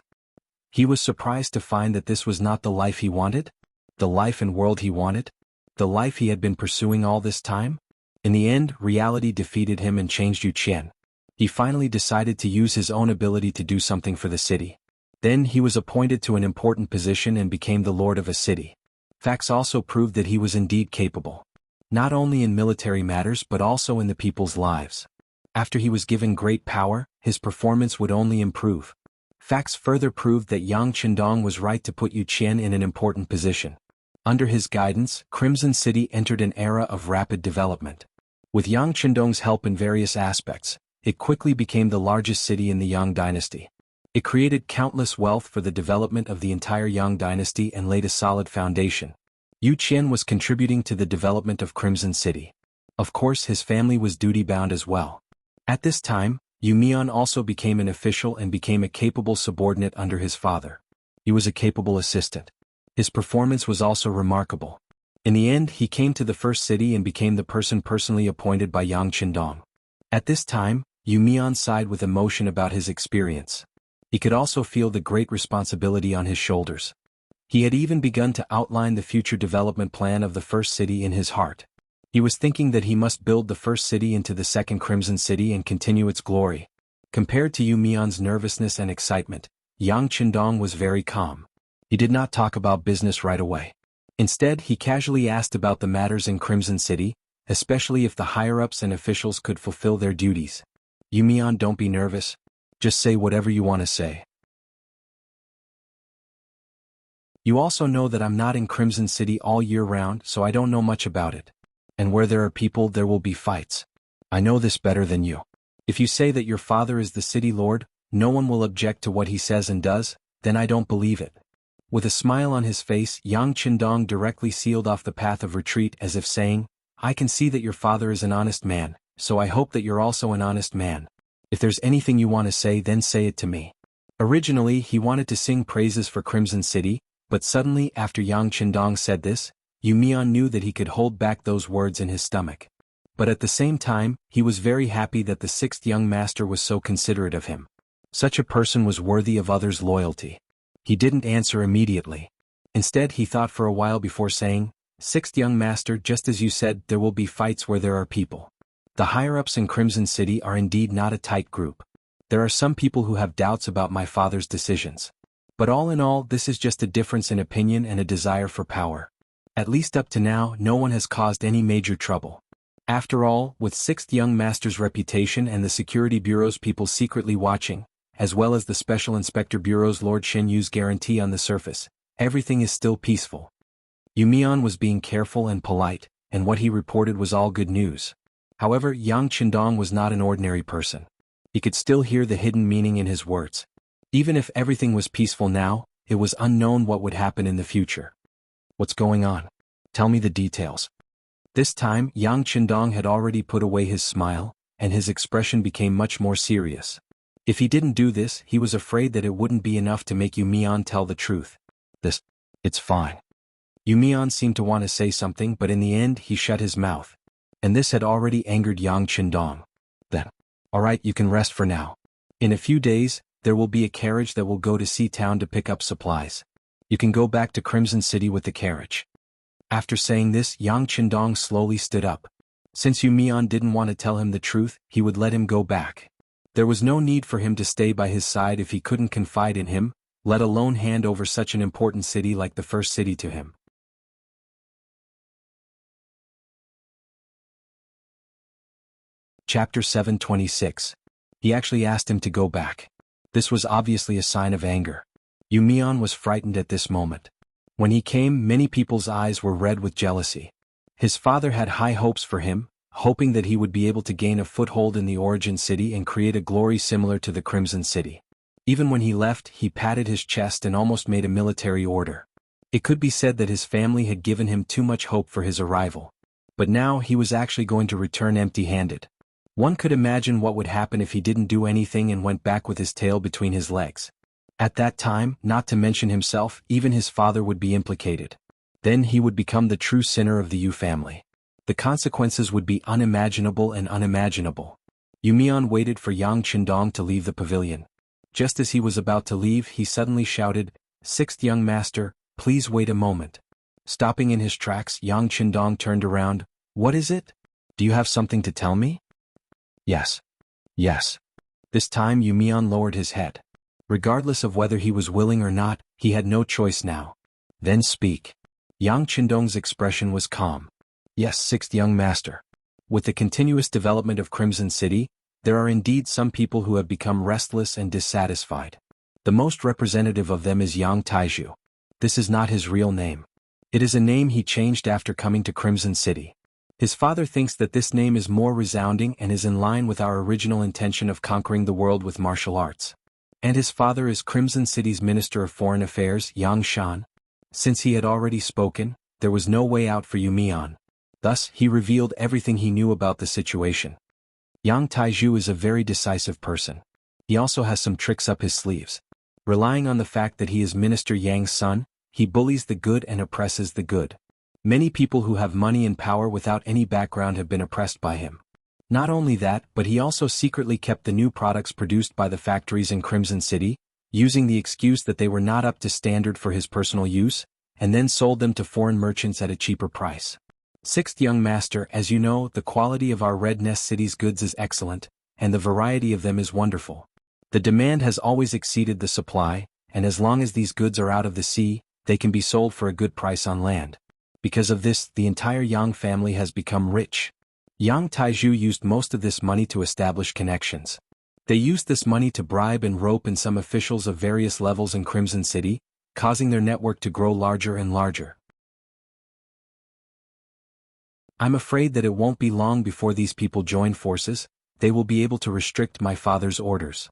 He was surprised to find that this was not the life he wanted, the life and world he wanted, the life he had been pursuing all this time. In the end, reality defeated him and changed Yu Qian. He finally decided to use his own ability to do something for the city. Then he was appointed to an important position and became the lord of a city. Facts also proved that he was indeed capable. Not only in military matters but also in the people's lives. After he was given great power, his performance would only improve. Facts further proved that Yang Qindong was right to put Yu Qian in an important position. Under his guidance, Crimson City entered an era of rapid development. With Yang Qindong's help in various aspects, it quickly became the largest city in the Yang dynasty. It created countless wealth for the development of the entire Yang dynasty and laid a solid foundation. Yu Qian was contributing to the development of Crimson City. Of course, his family was duty-bound as well. At this time, Yu Mian also became an official and became a capable subordinate under his father. He was a capable assistant. His performance was also remarkable. In the end, he came to the first city and became the person personally appointed by Yang Qindong. At this time, Yu Mian sighed with emotion about his experience. He could also feel the great responsibility on his shoulders. He had even begun to outline the future development plan of the first city in his heart. He was thinking that he must build the first city into the second Crimson City and continue its glory. Compared to Yu Mian's nervousness and excitement, Yang Qindong was very calm. He did not talk about business right away. Instead, he casually asked about the matters in Crimson City, especially if the higher-ups and officials could fulfill their duties. Yu Mian, don't be nervous. Just say whatever you want to say. You also know that I'm not in Crimson City all year round, so I don't know much about it. And where there are people, there will be fights. I know this better than you. If you say that your father is the city lord, no one will object to what he says and does, then I don't believe it. With a smile on his face, Yang Qindong directly sealed off the path of retreat as if saying, I can see that your father is an honest man, so I hope that you're also an honest man. If there's anything you want to say, then say it to me. Originally, he wanted to sing praises for Crimson City, but suddenly after Yang Qindong said this, Yu Mian knew that he could hold back those words in his stomach. But at the same time, he was very happy that the sixth young master was so considerate of him. Such a person was worthy of others' loyalty. He didn't answer immediately. Instead, he thought for a while before saying, Sixth young master, just as you said, there will be fights where there are people. The higher-ups in Crimson City are indeed not a tight group. There are some people who have doubts about my father's decisions. But all in all, this is just a difference in opinion and a desire for power. At least up to now, no one has caused any major trouble. After all, with Sixth Young Master's reputation and the Security Bureau's people secretly watching, as well as the Special Inspector Bureau's Lord Shen Yu's guarantee on the surface, everything is still peaceful. Mian was being careful and polite, and what he reported was all good news. However, Yang Qindong was not an ordinary person. He could still hear the hidden meaning in his words. Even if everything was peaceful now, it was unknown what would happen in the future. What's going on? Tell me the details. This time, Yang Qindong had already put away his smile, and his expression became much more serious. If he didn't do this, he was afraid that it wouldn't be enough to make Mian tell the truth. It's fine. Mian seemed to want to say something, but in the end he shut his mouth. And this had already angered Yang Qindong. Then, alright, you can rest for now. In a few days, there will be a carriage that will go to Sea Town to pick up supplies. You can go back to Crimson City with the carriage. After saying this, Yang Qindong slowly stood up. Since Mian didn't want to tell him the truth, he would let him go back. There was no need for him to stay by his side if he couldn't confide in him, let alone hand over such an important city like the first city to him. Chapter 726. He actually asked him to go back. This was obviously a sign of anger. Mian was frightened at this moment. When he came, many people's eyes were red with jealousy. His father had high hopes for him, hoping that he would be able to gain a foothold in the origin city and create a glory similar to the Crimson City. Even when he left, he patted his chest and almost made a military order. It could be said that his family had given him too much hope for his arrival. But now he was actually going to return empty-handed. One could imagine what would happen if he didn't do anything and went back with his tail between his legs. At that time, not to mention himself, even his father would be implicated. Then he would become the true sinner of the Yu family. The consequences would be unimaginable and unimaginable. Mian waited for Yang Qindong to leave the pavilion. Just as he was about to leave, he suddenly shouted, "Sixth young master, please wait a moment." Stopping in his tracks, Yang Qindong turned around. "What is it? Do you have something to tell me?" Yes. This time Mian lowered his head. Regardless of whether he was willing or not, he had no choice now. "Then speak." Yang Qindong's expression was calm. "Yes, sixth young master. With the continuous development of Crimson City, there are indeed some people who have become restless and dissatisfied. The most representative of them is Yang Taiju. This is not his real name. It is a name he changed after coming to Crimson City. His father thinks that this name is more resounding and is in line with our original intention of conquering the world with martial arts. And his father is Crimson City's Minister of Foreign Affairs, Yang Shan." Since he had already spoken, there was no way out for Mian. Thus, he revealed everything he knew about the situation. Yang Taiju is a very decisive person. He also has some tricks up his sleeves. Relying on the fact that he is Minister Yang's son, he bullies the good and oppresses the good. Many people who have money and power without any background have been oppressed by him. Not only that, but he also secretly kept the new products produced by the factories in Crimson City, using the excuse that they were not up to standard for his personal use, and then sold them to foreign merchants at a cheaper price. Sixth young master, as you know, the quality of our Red Nest City's goods is excellent, and the variety of them is wonderful. The demand has always exceeded the supply, and as long as these goods are out of the sea, they can be sold for a good price on land. Because of this, the entire Yang family has become rich. Yang Taiju used most of this money to establish connections. They used this money to bribe and rope in some officials of various levels in Crimson City, causing their network to grow larger and larger. I'm afraid that it won't be long before these people join forces. They will be able to restrict my father's orders.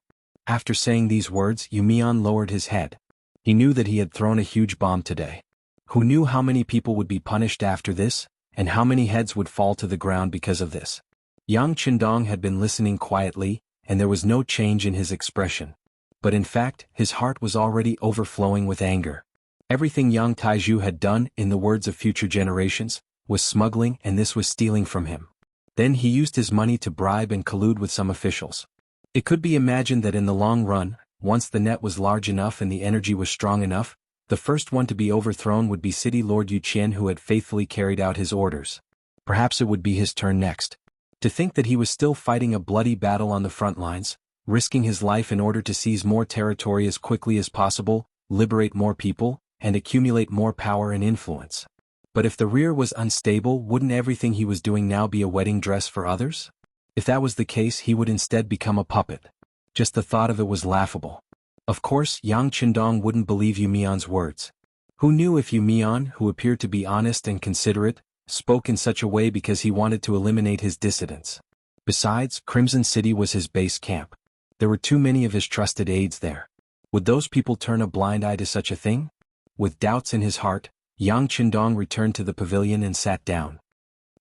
After saying these words, Mian lowered his head. He knew that he had thrown a huge bomb today. Who knew how many people would be punished after this, and how many heads would fall to the ground because of this? Yang Qindong had been listening quietly, and there was no change in his expression. But in fact, his heart was already overflowing with anger. Everything Yang Taiju had done, in the words of future generations, was smuggling, and this was stealing from him. Then he used his money to bribe and collude with some officials. It could be imagined that in the long run, once the net was large enough and the energy was strong enough, the first one to be overthrown would be City Lord Yu Qian, who had faithfully carried out his orders. Perhaps it would be his turn next. To think that he was still fighting a bloody battle on the front lines, risking his life in order to seize more territory as quickly as possible, liberate more people, and accumulate more power and influence. But if the rear was unstable, wouldn't everything he was doing now be a wedding dress for others? If that was the case, he would instead become a puppet. Just the thought of it was laughable. Of course, Yang Qindong wouldn't believe Mian's words. Who knew if Yu Mian, who appeared to be honest and considerate, spoke in such a way because he wanted to eliminate his dissidents? Besides, Crimson City was his base camp. There were too many of his trusted aides there. Would those people turn a blind eye to such a thing? With doubts in his heart, Yang Qindong returned to the pavilion and sat down.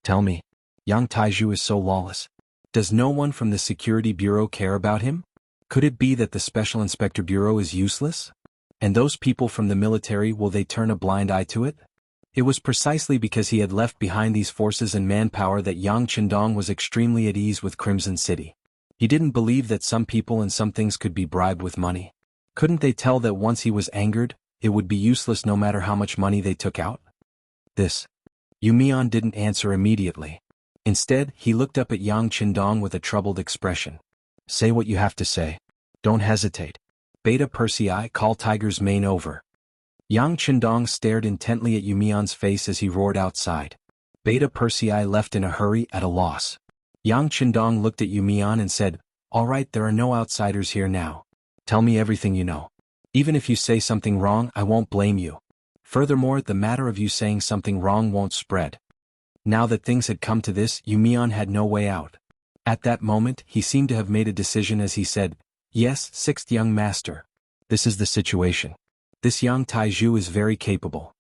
Tell me, Yang Taizhu is so lawless. Does no one from the Security Bureau care about him? Could it be that the Special Inspector Bureau is useless? And those people from the military, will they turn a blind eye to it? It was precisely because he had left behind these forces and manpower that Yang Qindong was extremely at ease with Crimson City. He didn't believe that some people and some things could be bribed with money. Couldn't they tell that once he was angered, it would be useless no matter how much money they took out? Yu Mian didn't answer immediately. Instead, he looked up at Yang Qindong with a troubled expression. Say what you have to say. Don't hesitate. Beta Persei, call Tiger's mane over. Yang Qindong stared intently at Yu Mian's face as he roared outside. Beta Persei left in a hurry, at a loss. Yang Qindong looked at Yu Mian and said, All right, there are no outsiders here now. Tell me everything you know. Even if you say something wrong, I won't blame you. Furthermore, the matter of you saying something wrong won't spread. Now that things had come to this, Yu Mian had no way out. At that moment, he seemed to have made a decision as he said, Yes, sixth young master. This is the situation. This Yang Taizhu is very capable.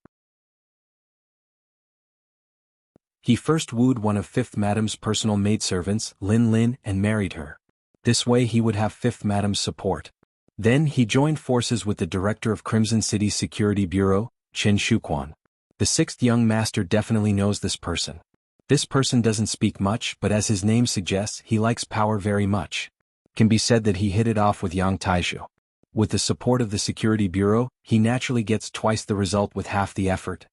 He first wooed one of Fifth Madam's personal maidservants, Lin Lin, and married her. This way he would have Fifth Madam's support. Then he joined forces with the director of Crimson City's Security Bureau, Chen Shuquan. The sixth young master definitely knows this person. This person doesn't speak much, but as his name suggests, he likes power very much. Can be said that he hit it off with Yang Taizhu. With the support of the Security Bureau, he naturally gets twice the result with half the effort.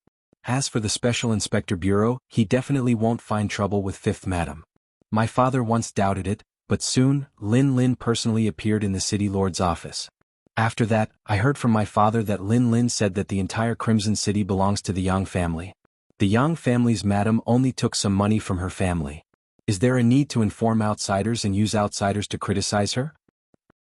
As for the Special Inspector Bureau, he definitely won't find trouble with Fifth Madam. My father once doubted it, but soon, Lin Lin personally appeared in the City Lord's office. After that, I heard from my father that Lin Lin said that the entire Crimson City belongs to the Yang family. The Yang family's madam only took some money from her family. Is there a need to inform outsiders and use outsiders to criticize her?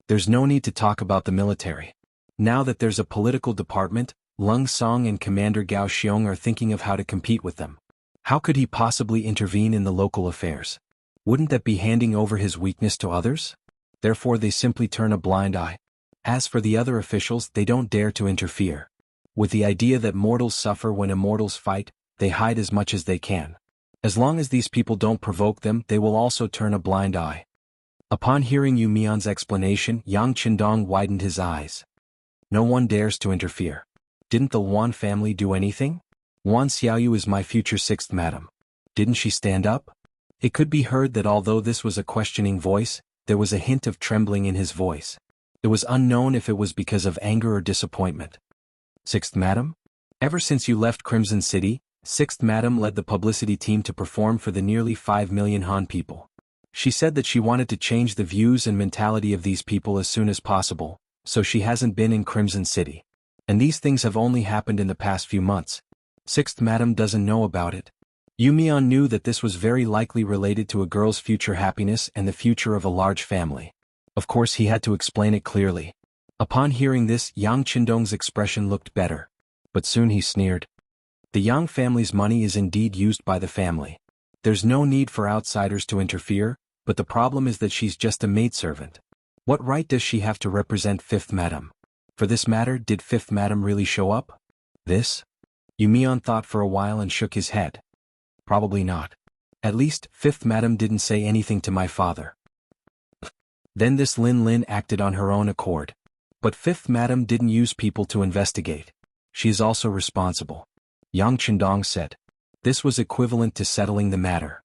There's no need to talk about the military. Now that there's a political department, Lung Song and Commander Gao Xiong are thinking of how to compete with them. How could he possibly intervene in the local affairs? Wouldn't that be handing over his weakness to others? Therefore they simply turn a blind eye. As for the other officials, they don't dare to interfere. With the idea that mortals suffer when immortals fight, they hide as much as they can. As long as these people don't provoke them, they will also turn a blind eye. Upon hearing Yu Mian's explanation, Yang Qindong widened his eyes. No one dares to interfere. Didn't the Wan family do anything? Wan Xiaoyu is my future sixth madam. Didn't she stand up? It could be heard that although this was a questioning voice, there was a hint of trembling in his voice. It was unknown if it was because of anger or disappointment. Sixth madam? Ever since you left Crimson City, Sixth madam led the publicity team to perform for the nearly 5 million Han people. She said that she wanted to change the views and mentality of these people as soon as possible, so she hasn't been in Crimson City. And these things have only happened in the past few months. Sixth madam doesn't know about it. Yu Mian knew that this was very likely related to a girl's future happiness and the future of a large family. Of course he had to explain it clearly. Upon hearing this, Yang Qindong's expression looked better. But soon he sneered. The Yang family's money is indeed used by the family. There's no need for outsiders to interfere, but the problem is that she's just a maidservant. What right does she have to represent Fifth Madam? For this matter, did Fifth Madam really show up? This? Yu Mian thought for a while and shook his head. Probably not. At least, Fifth Madam didn't say anything to my father. Then this Lin Lin acted on her own accord. But Fifth Madam didn't use people to investigate. She is also responsible. Yang Qindong said. This was equivalent to settling the matter.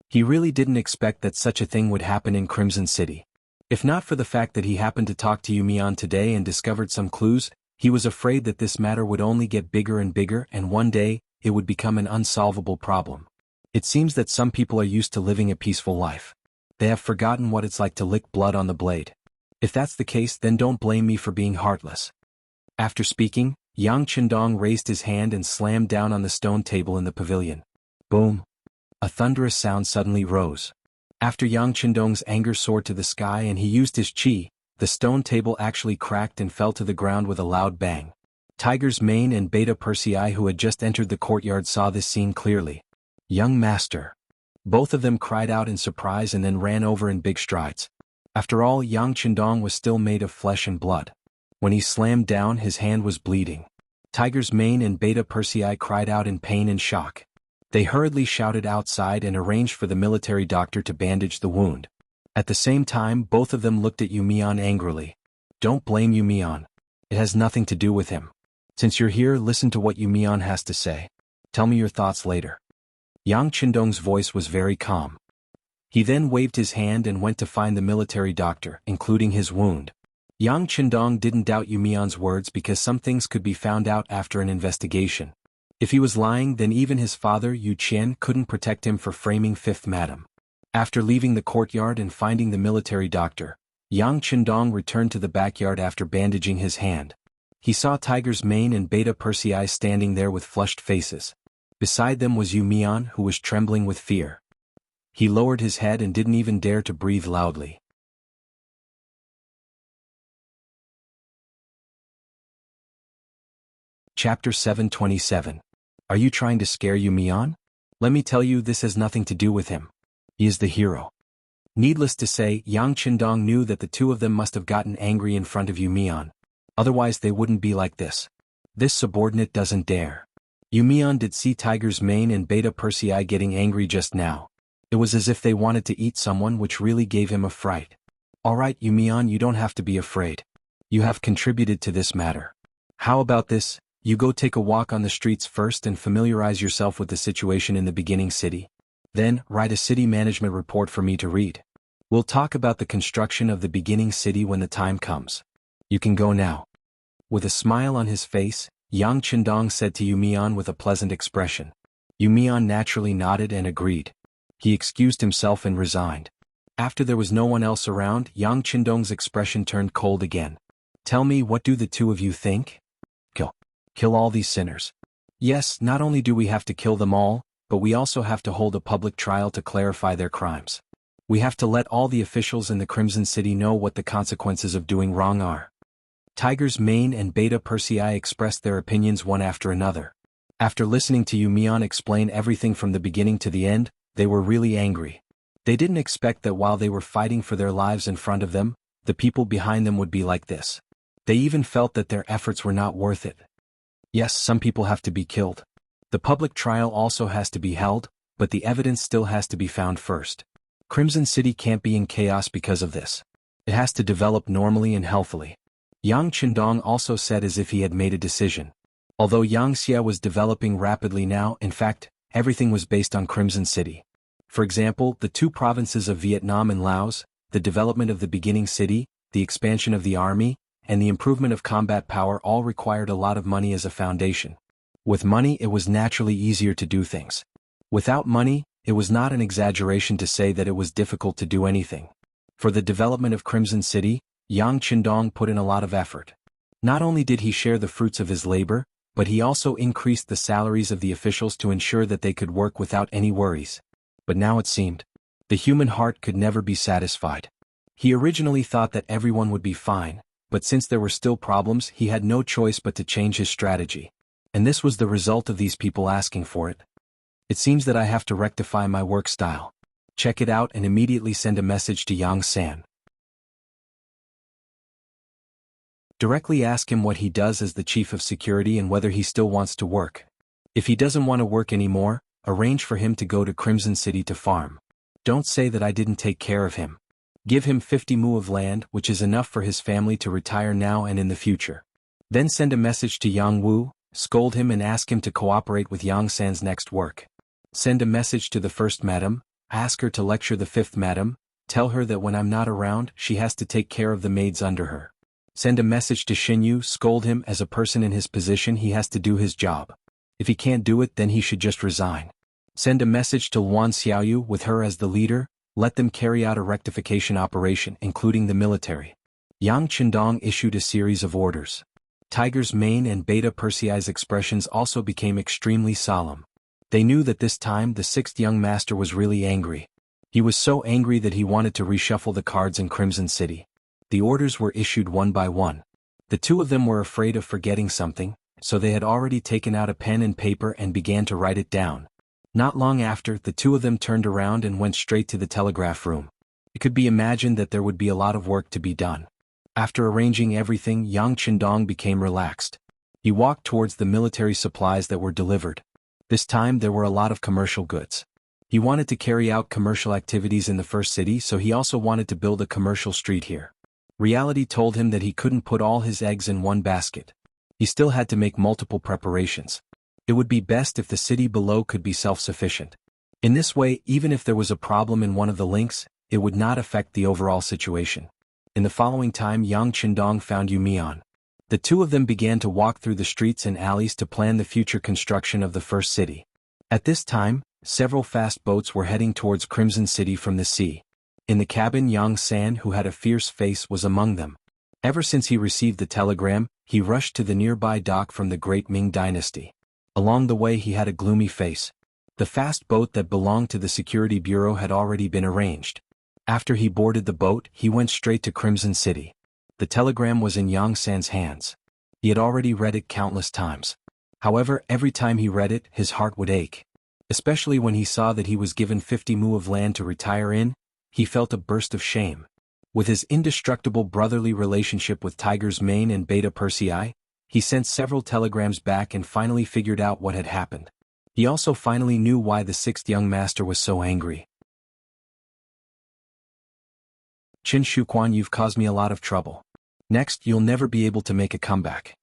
He really didn't expect that such a thing would happen in Crimson City. If not for the fact that he happened to talk to Yu Mian today and discovered some clues, he was afraid that this matter would only get bigger and bigger and one day, it would become an unsolvable problem. It seems that some people are used to living a peaceful life. They have forgotten what it's like to lick blood on the blade. If that's the case, then don't blame me for being heartless. After speaking, Yang Qindong raised his hand and slammed down on the stone table in the pavilion. Boom! A thunderous sound suddenly rose. After Yang Qindong's anger soared to the sky and he used his qi, The stone table actually cracked and fell to the ground with a loud bang. Tiger's Mane and Beta Persei, who had just entered the courtyard, saw this scene clearly. "Young master." Both of them cried out in surprise and then ran over in big strides. After all, Yang Qindong was still made of flesh and blood. When he slammed down, his hand was bleeding. Tiger's Mane and Beta Persei cried out in pain and shock. They hurriedly shouted outside and arranged for the military doctor to bandage the wound. At the same time, both of them looked at Yumian angrily. "Don't blame Yumian. It has nothing to do with him. Since you're here, listen to what Yumian has to say. Tell me your thoughts later." Yang Qindong's voice was very calm. He then waved his hand and went to find the military doctor, including his wound. Yang Qindong didn't doubt Yumian's words because some things could be found out after an investigation. If he was lying, then even his father Yu Qian couldn't protect him for framing Fifth Madam. After leaving the courtyard and finding the military doctor, Yang Qindong returned to the backyard after bandaging his hand. He saw Tiger's Mane and Beta Persei standing there with flushed faces. Beside them was Yumian, who was trembling with fear. He lowered his head and didn't even dare to breathe loudly. Chapter 727. Are you trying to scare Yumian? Let me tell you, this has nothing to do with him. He is the hero. Needless to say, Yang Qindong knew that the two of them must have gotten angry in front of Yumian. Otherwise they wouldn't be like this. This subordinate doesn't dare. Yumian did see Tiger's Mane and Beta Persei getting angry just now. It was as if they wanted to eat someone, which really gave him a fright. "Alright, Yumian, you don't have to be afraid. You have contributed to this matter. How about this? You go take a walk on the streets first and familiarize yourself with the situation in the beginning city. Then, write a city management report for me to read. We'll talk about the construction of the beginning city when the time comes. You can go now." With a smile on his face, Yang Qindong said to Yumian with a pleasant expression. Yumian naturally nodded and agreed. He excused himself and resigned. After there was no one else around, Yang Qindong's expression turned cold again. "Tell me, what do the two of you think?" Kill all these sinners. Yes, not only do we have to kill them all, but we also have to hold a public trial to clarify their crimes. We have to let all the officials in the Crimson City know what the consequences of doing wrong are." Tiger's Mane and Beta Persei expressed their opinions one after another. After listening to Yumian explain everything from the beginning to the end, they were really angry. They didn't expect that while they were fighting for their lives in front of them, the people behind them would be like this. They even felt that their efforts were not worth it. Yes, some people have to be killed. The public trial also has to be held, but the evidence still has to be found first. Crimson City can't be in chaos because of this. It has to develop normally and healthily. Yang Qindong also said as if he had made a decision. Although Yangxia was developing rapidly now, in fact, everything was based on Crimson City. For example, the two provinces of Vietnam and Laos, the development of the beginning city, the expansion of the army, and the improvement of combat power all required a lot of money as a foundation. With money, it was naturally easier to do things. Without money, it was not an exaggeration to say that it was difficult to do anything. For the development of Crimson City, Yang Qindong put in a lot of effort. Not only did he share the fruits of his labor, but he also increased the salaries of the officials to ensure that they could work without any worries. But now it seemed, the human heart could never be satisfied. He originally thought that everyone would be fine, but since there were still problems, he had no choice but to change his strategy. And this was the result of these people asking for it. "It seems that I have to rectify my work style. Check it out and immediately send a message to Yang San. Directly ask him what he does as the chief of security and whether he still wants to work. If he doesn't want to work anymore, arrange for him to go to Crimson City to farm. Don't say that I didn't take care of him. Give him 50 mu of land, which is enough for his family to retire now and in the future. Then send a message to Yang Wu, scold him and ask him to cooperate with Yang San's next work. Send a message to the first madam, ask her to lecture the fifth madam, tell her that when I'm not around, she has to take care of the maids under her. Send a message to Xinyu, scold him as a person in his position, he has to do his job. If he can't do it, then he should just resign. Send a message to Luan Xiaoyu with her as the leader, let them carry out a rectification operation, including the military." Yang Qindong issued a series of orders. Tiger's Mane and Beta Persei's expressions also became extremely solemn. They knew that this time the sixth young master was really angry. He was so angry that he wanted to reshuffle the cards in Crimson City. The orders were issued one by one. The two of them were afraid of forgetting something, so they had already taken out a pen and paper and began to write it down. Not long after, the two of them turned around and went straight to the telegraph room. It could be imagined that there would be a lot of work to be done. After arranging everything, Yang Qindong became relaxed. He walked towards the military supplies that were delivered. This time there were a lot of commercial goods. He wanted to carry out commercial activities in the first city, so he also wanted to build a commercial street here. Reality told him that he couldn't put all his eggs in one basket. He still had to make multiple preparations. It would be best if the city below could be self-sufficient. In this way, even if there was a problem in one of the links, it would not affect the overall situation. In the following time, Yang Qindong found Yu Mian. The two of them began to walk through the streets and alleys to plan the future construction of the first city. At this time, several fast boats were heading towards Crimson City from the sea. In the cabin, Yang San, who had a fierce face, was among them. Ever since he received the telegram, he rushed to the nearby dock from the great Ming dynasty. Along the way he had a gloomy face. The fast boat that belonged to the security bureau had already been arranged. After he boarded the boat, he went straight to Crimson City. The telegram was in Yang San's hands. He had already read it countless times. However, every time he read it, his heart would ache. Especially when he saw that he was given 50 mu of land to retire in, he felt a burst of shame. With his indestructible brotherly relationship with Tiger's Mane and Beta Persei, he sent several telegrams back and finally figured out what had happened. He also finally knew why the sixth young master was so angry. Qin Shuquan, you've caused me a lot of trouble. Next, you'll never be able to make a comeback.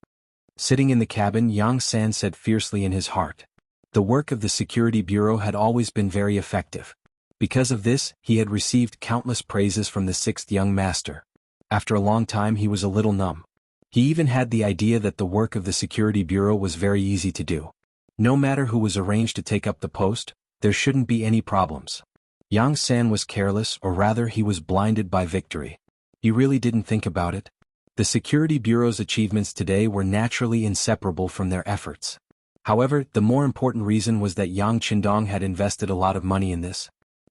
Sitting in the cabin, Yang San said fiercely in his heart. The work of the security bureau had always been very effective. Because of this, he had received countless praises from the sixth young master. After a long time he was a little numb. He even had the idea that the work of the security bureau was very easy to do. No matter who was arranged to take up the post, there shouldn't be any problems. Yang San was careless, or rather he was blinded by victory. He really didn't think about it. The security bureau's achievements today were naturally inseparable from their efforts. However, the more important reason was that Yang Qindong had invested a lot of money in this.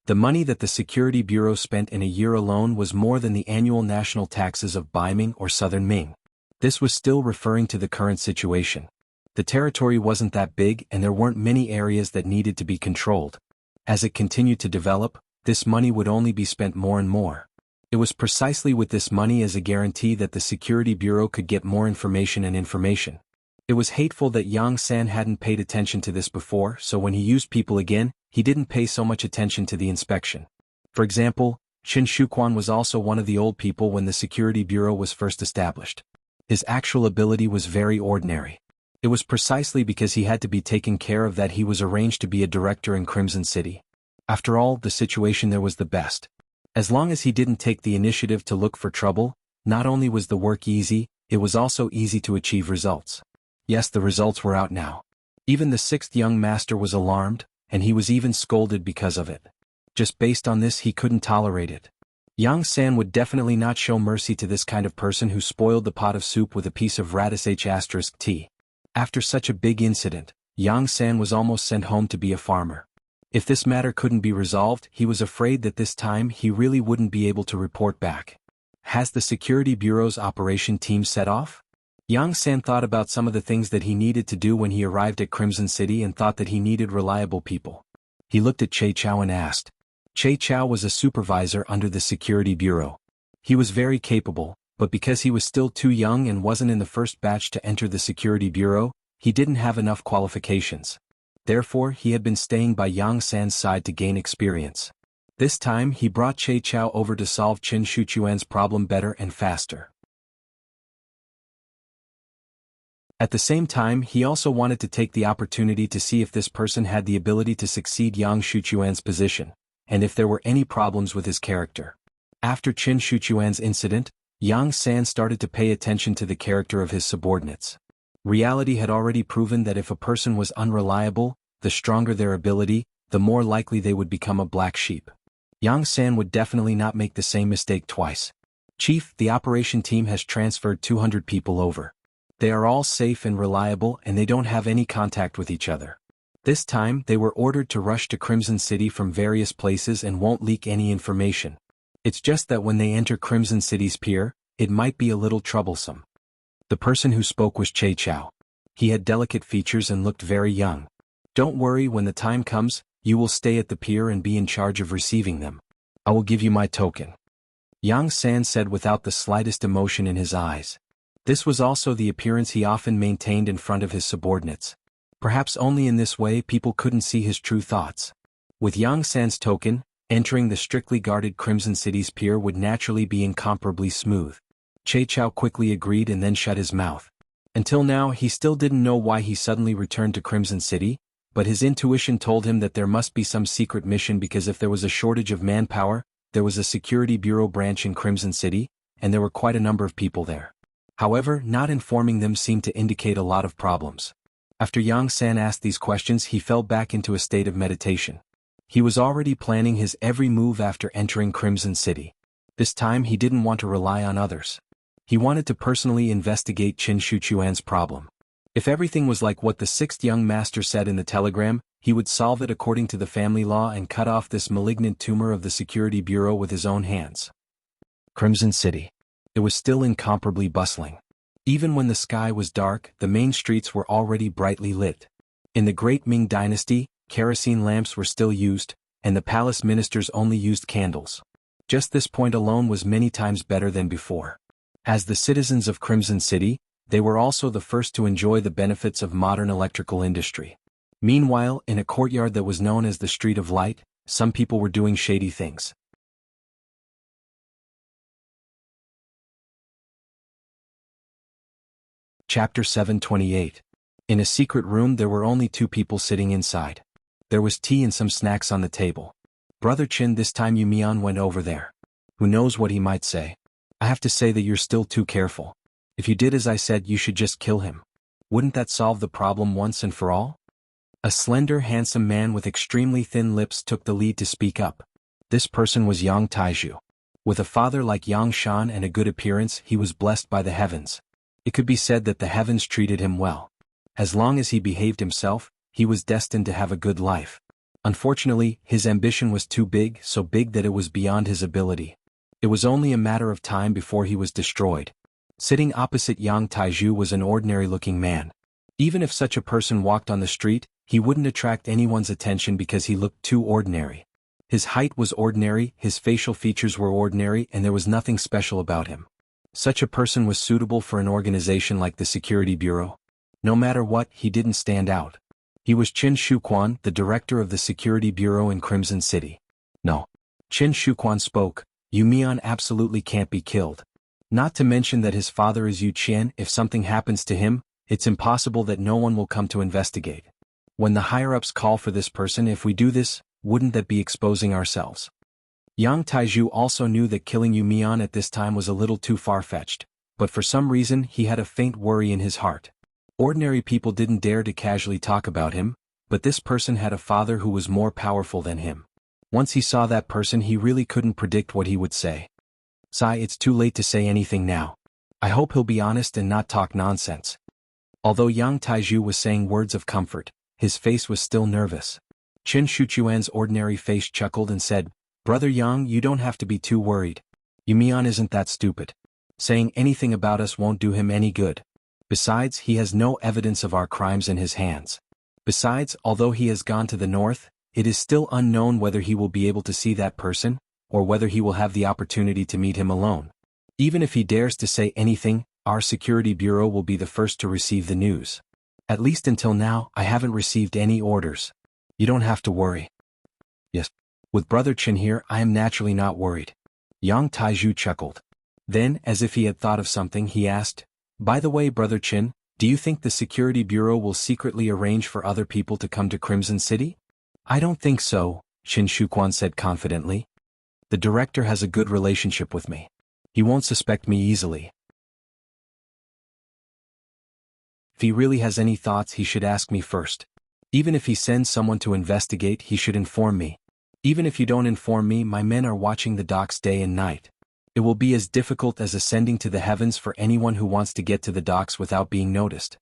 The money that the security bureau spent in a year alone was more than the annual national taxes of Baiming or Southern Ming. This was still referring to the current situation. The territory wasn't that big and there weren't many areas that needed to be controlled. As it continued to develop, this money would only be spent more and more. It was precisely with this money as a guarantee that the security bureau could get more information and information. It was hateful that Yang San hadn't paid attention to this before, so when he used people again, he didn't pay so much attention to the inspection. For example, Qin Shuquan was also one of the old people when the security bureau was first established. His actual ability was very ordinary. It was precisely because he had to be taken care of that he was arranged to be a director in Crimson City. After all, the situation there was the best. As long as he didn't take the initiative to look for trouble, not only was the work easy, it was also easy to achieve results. Yes, the results were out now. Even the sixth young master was alarmed, and he was even scolded because of it. Just based on this, he couldn't tolerate it. Yang San would definitely not show mercy to this kind of person who spoiled the pot of soup with a piece of radish *T. After such a big incident, Yang San was almost sent home to be a farmer. If this matter couldn't be resolved, he was afraid that this time he really wouldn't be able to report back. Has the security bureau's operation team set off? Yang San thought about some of the things that he needed to do when he arrived at Crimson City and thought that he needed reliable people. He looked at Che Chao and asked. Che Chao was a supervisor under the security bureau. He was very capable, but because he was still too young and wasn't in the first batch to enter the security bureau, he didn't have enough qualifications. Therefore, he had been staying by Yang San's side to gain experience. This time, he brought Che Chao over to solve Qin Shuquan's problem better and faster. At the same time, he also wanted to take the opportunity to see if this person had the ability to succeed Yang Shuquan's position, and if there were any problems with his character. After Qin Shuquan's incident, Yang San started to pay attention to the character of his subordinates. Reality had already proven that if a person was unreliable, the stronger their ability, the more likely they would become a black sheep. Yang San would definitely not make the same mistake twice. Chief, the operation team has transferred 200 people over. They are all safe and reliable and they don't have any contact with each other. This time, they were ordered to rush to Crimson City from various places and won't leak any information. It's just that when they enter Crimson City's pier, it might be a little troublesome. The person who spoke was Che Chao. He had delicate features and looked very young. Don't worry, when the time comes, you will stay at the pier and be in charge of receiving them. I will give you my token. Yang San said without the slightest emotion in his eyes. This was also the appearance he often maintained in front of his subordinates. Perhaps only in this way people couldn't see his true thoughts. With Yang San's token, entering the strictly guarded Crimson City's pier would naturally be incomparably smooth. Che Chao quickly agreed and then shut his mouth. Until now he still didn't know why he suddenly returned to Crimson City, but his intuition told him that there must be some secret mission, because if there was a shortage of manpower, there was a security bureau branch in Crimson City, and there were quite a number of people there. However, not informing them seemed to indicate a lot of problems. After Yang San asked these questions, he fell back into a state of meditation. He was already planning his every move after entering Crimson City. This time he didn't want to rely on others. He wanted to personally investigate Qin Shuchuan's problem. If everything was like what the sixth young master said in the telegram, he would solve it according to the family law and cut off this malignant tumor of the Security Bureau with his own hands. Crimson City. It was still incomparably bustling. Even when the sky was dark, the main streets were already brightly lit. In the Great Ming Dynasty, kerosene lamps were still used, and the palace ministers only used candles. Just this point alone was many times better than before. As the citizens of Crimson City, they were also the first to enjoy the benefits of modern electrical industry. Meanwhile, in a courtyard that was known as the Street of Light, some people were doing shady things. Chapter 728. In a secret room there were only 2 people sitting inside. There was tea and some snacks on the table. Brother Qin, this time Yu Mian went over there. Who knows what he might say? I have to say that you're still too careful. If you did as I said, you should just kill him. Wouldn't that solve the problem once and for all? A slender, handsome man with extremely thin lips took the lead to speak up. This person was Yang Taizhu. With a father like Yang Shan and a good appearance, he was blessed by the heavens. It could be said that the heavens treated him well. As long as he behaved himself, he was destined to have a good life. Unfortunately, his ambition was too big, so big that it was beyond his ability. It was only a matter of time before he was destroyed. Sitting opposite Yang Taizhu was an ordinary-looking man. Even if such a person walked on the street, he wouldn't attract anyone's attention because he looked too ordinary. His height was ordinary, his facial features were ordinary, and there was nothing special about him. Such a person was suitable for an organization like the Security Bureau. No matter what, he didn't stand out. He was Qin Shuquan, the director of the Security Bureau in Crimson City. No. Qin Shuquan spoke, Yu Mian absolutely can't be killed. Not to mention that his father is Yu Qian. If something happens to him, it's impossible that no one will come to investigate. When the higher-ups call for this person, if we do this, wouldn't that be exposing ourselves? Yang Taizhu also knew that killing Yu Mian at this time was a little too far-fetched, but for some reason he had a faint worry in his heart. Ordinary people didn't dare to casually talk about him, but this person had a father who was more powerful than him. Once he saw that person, he really couldn't predict what he would say. Sigh, it's too late to say anything now. I hope he'll be honest and not talk nonsense. Although Yang Taizhu was saying words of comfort, his face was still nervous. Qin Shuchuan's ordinary face chuckled and said, Brother Yang, you don't have to be too worried. Yu Mian isn't that stupid. Saying anything about us won't do him any good. Besides, he has no evidence of our crimes in his hands. Besides, although he has gone to the north, it is still unknown whether he will be able to see that person, or whether he will have the opportunity to meet him alone. Even if he dares to say anything, our Security Bureau will be the first to receive the news. At least until now, I haven't received any orders. You don't have to worry. Yes. With Brother Qin here, I am naturally not worried. Yang Taizhu chuckled. Then, as if he had thought of something, he asked, By the way, Brother Qin, do you think the Security Bureau will secretly arrange for other people to come to Crimson City? I don't think so, Qin Shuquan said confidently. The director has a good relationship with me. He won't suspect me easily. If he really has any thoughts, he should ask me first. Even if he sends someone to investigate, he should inform me. Even if you don't inform me, my men are watching the docks day and night. It will be as difficult as ascending to the heavens for anyone who wants to get to the docks without being noticed.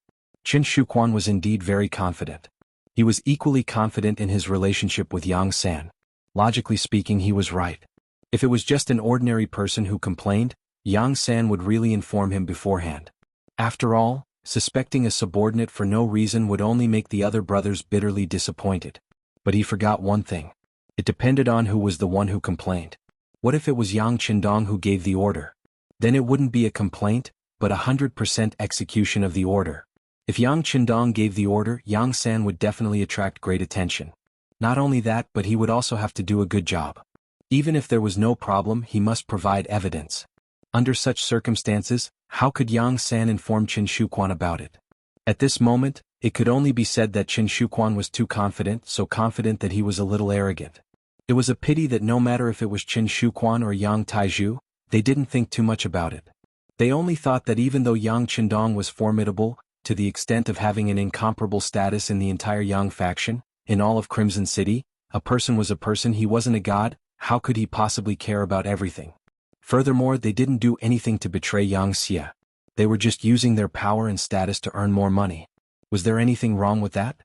Qin Shuquan was indeed very confident. He was equally confident in his relationship with Yang San. Logically speaking, he was right. If it was just an ordinary person who complained, Yang San would really inform him beforehand. After all, suspecting a subordinate for no reason would only make the other brothers bitterly disappointed. But he forgot one thing. It depended on who was the one who complained. What if it was Yang Qindong who gave the order? Then it wouldn't be a complaint, but 100% execution of the order. If Yang Qindong gave the order, Yang San would definitely attract great attention. Not only that, but he would also have to do a good job. Even if there was no problem, he must provide evidence. Under such circumstances, how could Yang San inform Qin Shuquan about it? At this moment, it could only be said that Qin Shuquan was too confident, so confident that he was a little arrogant. It was a pity that no matter if it was Qin Shuquan or Yang Taizhu, they didn't think too much about it. They only thought that even though Yang Qindong was formidable, to the extent of having an incomparable status in the entire Yang faction, in all of Crimson City, a person was a person, he wasn't a god, how could he possibly care about everything? Furthermore, they didn't do anything to betray Yang Xia. They were just using their power and status to earn more money. Was there anything wrong with that?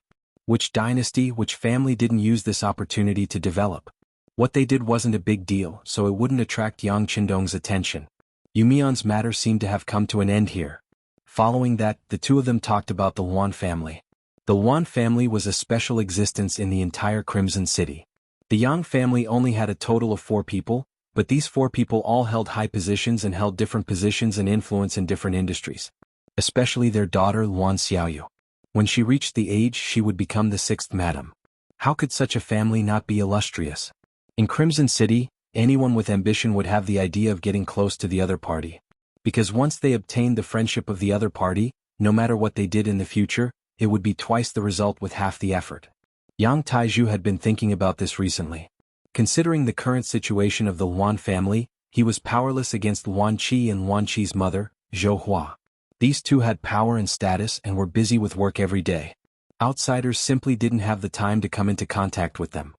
Which dynasty, which family didn't use this opportunity to develop? What they did wasn't a big deal, so it wouldn't attract Yang Qindong's attention. Yumion's matter seemed to have come to an end here. Following that, the two of them talked about the Luan family. The Luan family was a special existence in the entire Crimson City. The Yang family only had a total of 4 people, but these 4 people all held high positions and held different positions and influence in different industries. Especially their daughter Luan Xiaoyu. When she reached the age, she would become the 6th madam. How could such a family not be illustrious? In Crimson City, anyone with ambition would have the idea of getting close to the other party. Because once they obtained the friendship of the other party, no matter what they did in the future, it would be twice the result with half the effort. Yang Taizhu had been thinking about this recently. Considering the current situation of the Luan family, he was powerless against Luan Qi and Luan Qi's mother, Zhou Hua. These two had power and status and were busy with work every day. Outsiders simply didn't have the time to come into contact with them.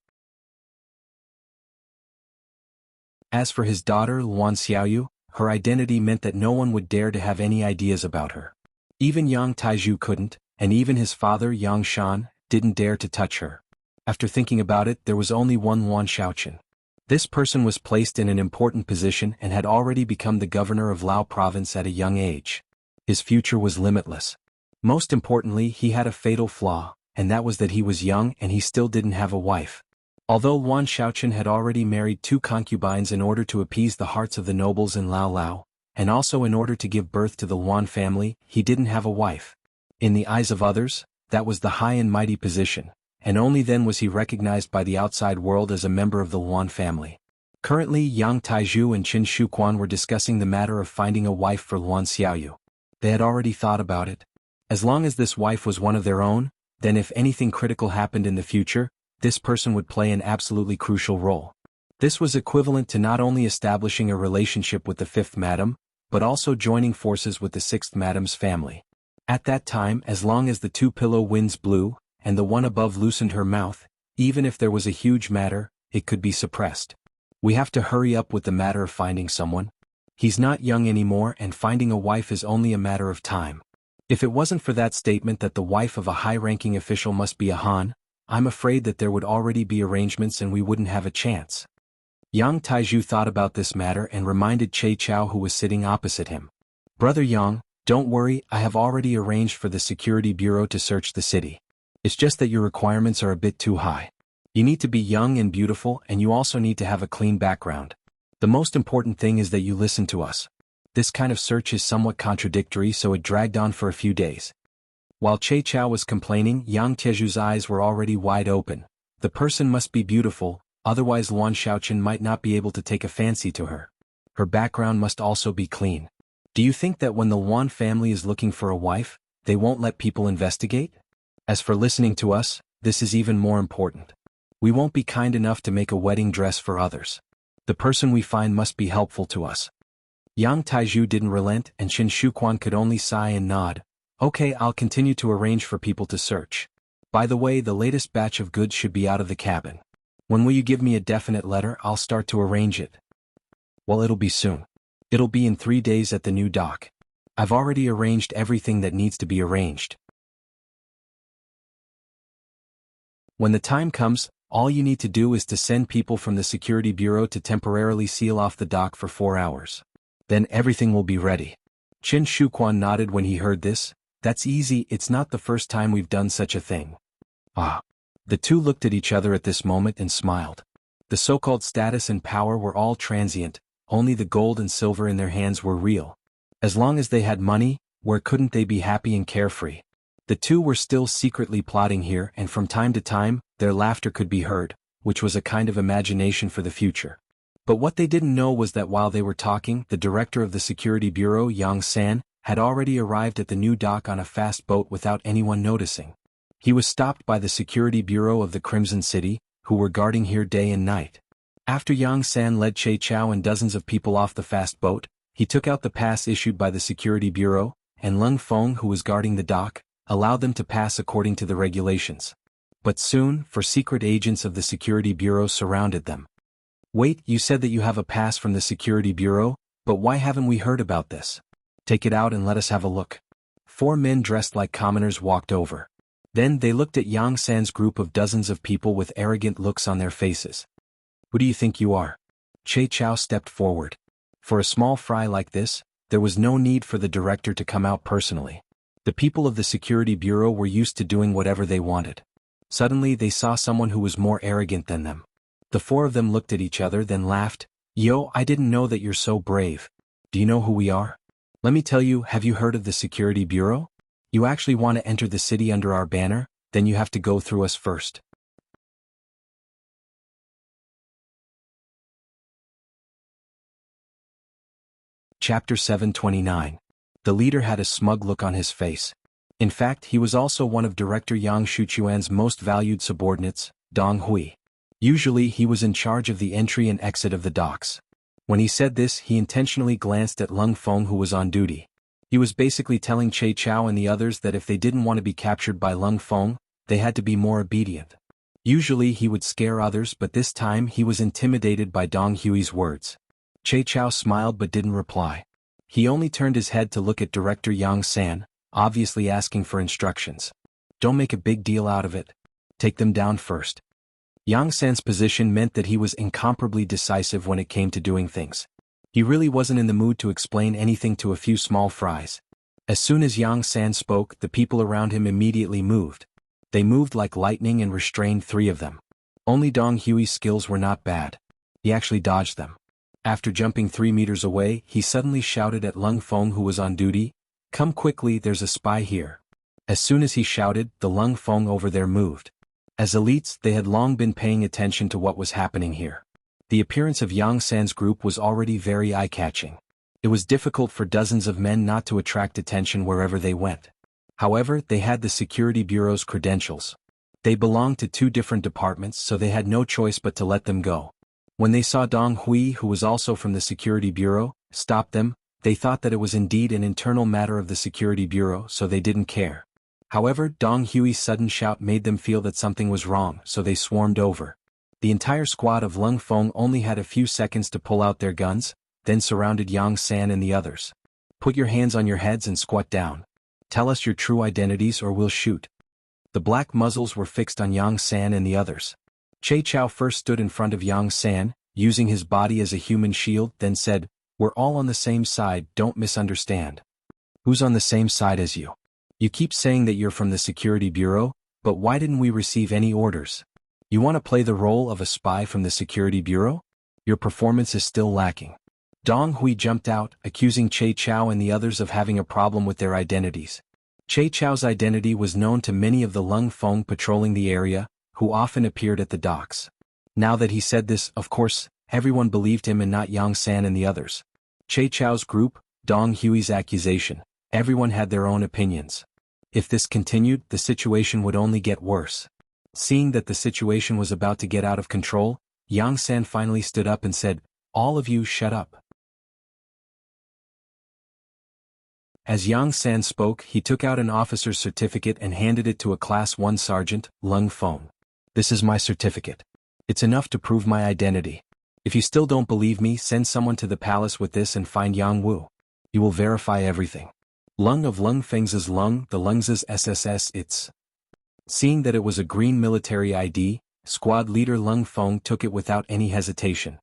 As for his daughter Luan Xiaoyu, her identity meant that no one would dare to have any ideas about her. Even Yang Taizhu couldn't, and even his father Yang Shan didn't dare to touch her. After thinking about it, there was only one Luan Shaoqin. This person was placed in an important position and had already become the governor of Lao province at a young age. His future was limitless. Most importantly, he had a fatal flaw, and that was that he was young and he still didn't have a wife. Although Luan Shaoqin had already married 2 concubines in order to appease the hearts of the nobles in Lao Lao, and also in order to give birth to the Luan family, he didn't have a wife. In the eyes of others, that was the high and mighty position, and only then was he recognized by the outside world as a member of the Luan family. Currently, Yang Taizhu and Qin Shuquan were discussing the matter of finding a wife for Luan Xiaoyu. They had already thought about it. As long as this wife was one of their own, then if anything critical happened in the future, this person would play an absolutely crucial role. This was equivalent to not only establishing a relationship with the 5th madam, but also joining forces with the 6th madam's family. At that time, as long as the 2 pillow winds blew, and the one above loosened her mouth, even if there was a huge matter, it could be suppressed. We have to hurry up with the matter of finding someone. He's not young anymore, and finding a wife is only a matter of time. If it wasn't for that statement that the wife of a high-ranking official must be a Han, I'm afraid that there would already be arrangements and we wouldn't have a chance. Yang Taizhu thought about this matter and reminded Che Chao, who was sitting opposite him. Brother Yang, don't worry, I have already arranged for the security bureau to search the city. It's just that your requirements are a bit too high. You need to be young and beautiful, and you also need to have a clean background. The most important thing is that you listen to us. This kind of search is somewhat contradictory, so it dragged on for a few days. While Che Chao was complaining, Yang Tieju's eyes were already wide open. The person must be beautiful, otherwise Luan Shaoqin might not be able to take a fancy to her. Her background must also be clean. Do you think that when the Luan family is looking for a wife, they won't let people investigate? As for listening to us, this is even more important. We won't be kind enough to make a wedding dress for others. The person we find must be helpful to us. Yang Taizhu didn't relent, and Qin Shuquan could only sigh and nod. Okay, I'll continue to arrange for people to search. By the way, the latest batch of goods should be out of the cabin. When will you give me a definite letter? I'll start to arrange it. Well, it'll be soon. It'll be in 3 days at the new dock. I've already arranged everything that needs to be arranged. When the time comes, all you need to do is to send people from the security bureau to temporarily seal off the dock for 4 hours. Then everything will be ready. Qin Shuquan nodded when he heard this. That's easy, it's not the first time we've done such a thing. Ah. The two looked at each other at this moment and smiled. The so-called status and power were all transient, only the gold and silver in their hands were real. As long as they had money, where couldn't they be happy and carefree? The two were still secretly plotting here, and from time to time, their laughter could be heard, which was a kind of imagination for the future. But what they didn't know was that while they were talking, the director of the security bureau, Yang San, had already arrived at the new dock on a fast boat without anyone noticing. He was stopped by the security bureau of the Crimson City, who were guarding here day and night. After Yang San led Che Chao and dozens of people off the fast boat, he took out the pass issued by the security bureau, and Lung Feng, who was guarding the dock, allowed them to pass according to the regulations. But soon, secret agents of the security bureau surrounded them. Wait, you said that you have a pass from the security bureau, but why haven't we heard about this? Take it out and let us have a look. 4 men dressed like commoners walked over. Then they looked at Yang San's group of dozens of people with arrogant looks on their faces. Who do you think you are? Che Chao stepped forward. For a small fry like this, there was no need for the director to come out personally. The people of the security bureau were used to doing whatever they wanted. Suddenly they saw someone who was more arrogant than them. The 4 of them looked at each other then laughed. Yo, I didn't know that you're so brave. Do you know who we are? Let me tell you, have you heard of the security bureau? You actually want to enter the city under our banner? Then you have to go through us first. Chapter 729. The leader had a smug look on his face. In fact, he was also one of Director Yang Shuchuan's most valued subordinates, Dong Hui. Usually he was in charge of the entry and exit of the docks. When he said this, he intentionally glanced at Lung Feng, who was on duty. He was basically telling Che Chao and the others that if they didn't want to be captured by Lung Feng, they had to be more obedient. Usually he would scare others, but this time he was intimidated by Dong Hui's words. Che Chao smiled but didn't reply. He only turned his head to look at Director Yang San, obviously asking for instructions. Don't make a big deal out of it. Take them down first. Yang San's position meant that he was incomparably decisive when it came to doing things. He really wasn't in the mood to explain anything to a few small fries. As soon as Yang San spoke, the people around him immediately moved. They moved like lightning and restrained 3 of them. Only Dong Hui's skills were not bad. He actually dodged them. After jumping 3 meters away, he suddenly shouted at Lung Feng, who was on duty, "Come quickly, there's a spy here." As soon as he shouted, the Lung Feng over there moved. As elites, they had long been paying attention to what was happening here. The appearance of Yang San's group was already very eye-catching. It was difficult for dozens of men not to attract attention wherever they went. However, they had the security bureau's credentials. They belonged to 2 different departments, so they had no choice but to let them go. When they saw Dong Hui, who was also from the security bureau, stop them, they thought that it was indeed an internal matter of the security bureau, so they didn't care. However, Dong Hui's sudden shout made them feel that something was wrong, so they swarmed over. The entire squad of Lung Feng only had a few seconds to pull out their guns, then surrounded Yang San and the others. Put your hands on your heads and squat down. Tell us your true identities or we'll shoot. The black muzzles were fixed on Yang San and the others. Che Chao first stood in front of Yang San, using his body as a human shield, then said, "We're all on the same side, don't misunderstand." "Who's on the same side as you? You keep saying that you're from the security bureau, but why didn't we receive any orders? You want to play the role of a spy from the security bureau? Your performance is still lacking." Dong Hui jumped out, accusing Che Chao and the others of having a problem with their identities. Che Chao's identity was known to many of the Lung Feng patrolling the area, who often appeared at the docks. Now that he said this, of course, everyone believed him and not Yang San and the others. Che Chao's group, Dong Hui's accusation, everyone had their own opinions. If this continued, the situation would only get worse. Seeing that the situation was about to get out of control, Yang San finally stood up and said, "All of you shut up." As Yang San spoke, he took out an officer's certificate and handed it to a Class 1 sergeant, Lung Feng. "This is my certificate. It's enough to prove my identity. If you still don't believe me, send someone to the palace with this and find Yang Wu. You will verify everything." Lung of Lung Feng's Lung, the Lung's SSS, it's. Seeing that it was a green military ID, squad leader Lung Feng took it without any hesitation.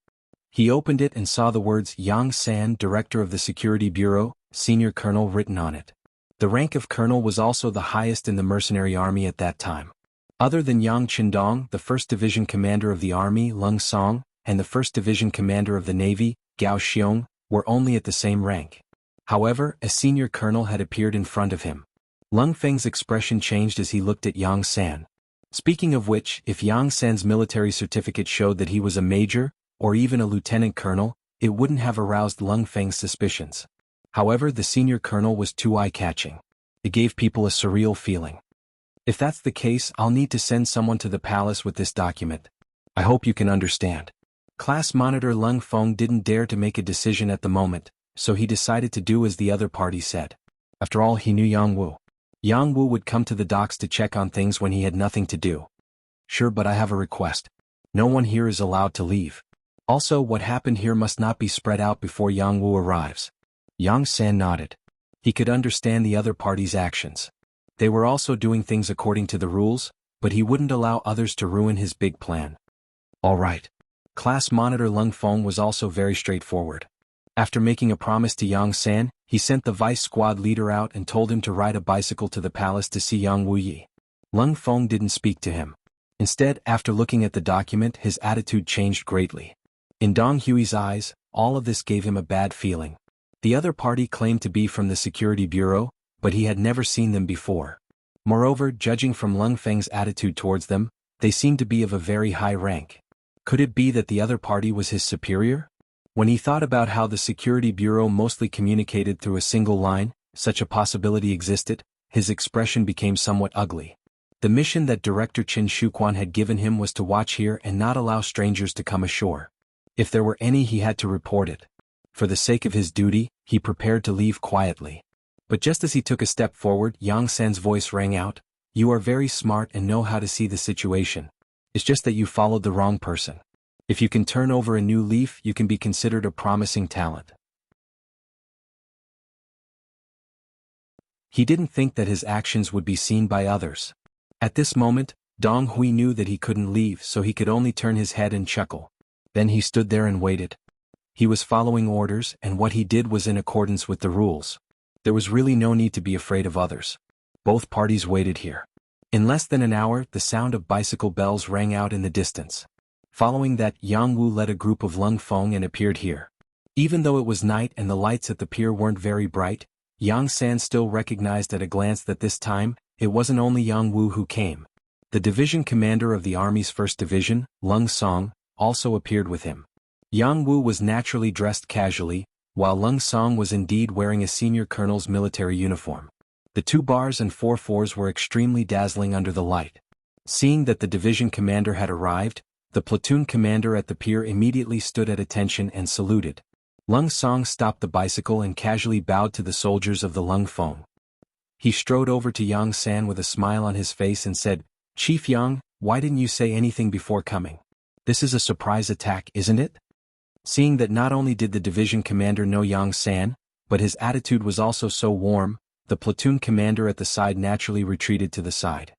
He opened it and saw the words Yang San, Director of the Security Bureau, Senior Colonel written on it. The rank of colonel was also the highest in the mercenary army at that time. Other than Yang Qindong, the 1st Division Commander of the Army, Lung Song, and the 1st Division Commander of the Navy, Gao Xiong, were only at the same rank. However, a senior colonel had appeared in front of him. Lung Feng's expression changed as he looked at Yang San. Speaking of which, if Yang San's military certificate showed that he was a major, or even a lieutenant colonel, it wouldn't have aroused Lung Feng's suspicions. However, the senior colonel was too eye-catching. It gave people a surreal feeling. If that's the case, I'll need to send someone to the palace with this document. I hope you can understand. Class Monitor Lung Feng didn't dare to make a decision at the moment, so he decided to do as the other party said. After all, he knew Yang Wu. Yang Wu would come to the docks to check on things when he had nothing to do. Sure, but I have a request. No one here is allowed to leave. Also, what happened here must not be spread out before Yang Wu arrives. Yang San nodded. He could understand the other party's actions. They were also doing things according to the rules, but he wouldn't allow others to ruin his big plan. All right. Class Monitor Lung Feng was also very straightforward. After making a promise to Yang San, he sent the vice squad leader out and told him to ride a bicycle to the palace to see Yang Wuyi. Lung Feng didn't speak to him. Instead, after looking at the document, his attitude changed greatly. In Dong Hui's eyes, all of this gave him a bad feeling. The other party claimed to be from the Security Bureau, but he had never seen them before. Moreover, judging from Lung Feng's attitude towards them, they seemed to be of a very high rank. Could it be that the other party was his superior? When he thought about how the Security Bureau mostly communicated through a single line, such a possibility existed, his expression became somewhat ugly. The mission that Director Qin Shuquan had given him was to watch here and not allow strangers to come ashore. If there were any, he had to report it. For the sake of his duty, he prepared to leave quietly. But just as he took a step forward, Yang San's voice rang out, "You are very smart and know how to see the situation. It's just that you followed the wrong person. If you can turn over a new leaf, you can be considered a promising talent." He didn't think that his actions would be seen by others. At this moment, Dong Hui knew that he couldn't leave, so he could only turn his head and chuckle. Then he stood there and waited. He was following orders, and what he did was in accordance with the rules. There was really no need to be afraid of others. Both parties waited here. In less than an hour, the sound of bicycle bells rang out in the distance. Following that, Yang Wu led a group of Lung Feng and appeared here. Even though it was night and the lights at the pier weren't very bright, Yang San still recognized at a glance that this time, it wasn't only Yang Wu who came. The division commander of the Army's 1st Division, Lung Song, also appeared with him. Yang Wu was naturally dressed casually, while Lung Song was indeed wearing a senior colonel's military uniform. The 2 bars and 4 fours were extremely dazzling under the light. Seeing that the division commander had arrived, the platoon commander at the pier immediately stood at attention and saluted. Lung Song stopped the bicycle and casually bowed to the soldiers of the Lung Feng. He strode over to Yang San with a smile on his face and said, "Chief Yang, why didn't you say anything before coming? This is a surprise attack, isn't it?" Seeing that not only did the division commander know Yang San, but his attitude was also so warm, the platoon commander at the side naturally retreated to the side.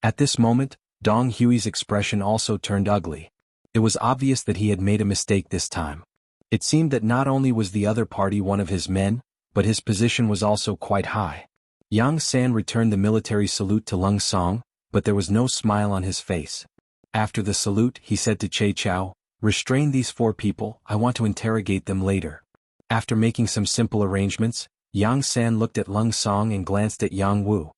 At this moment, Dong Hui's expression also turned ugly. It was obvious that he had made a mistake this time. It seemed that not only was the other party one of his men, but his position was also quite high. Yang San returned the military salute to Lung Song, but there was no smile on his face. After the salute, he said to Che Chao, "Restrain these 4 people, I want to interrogate them later." After making some simple arrangements, Yang San looked at Lung Song and glanced at Yang Wu.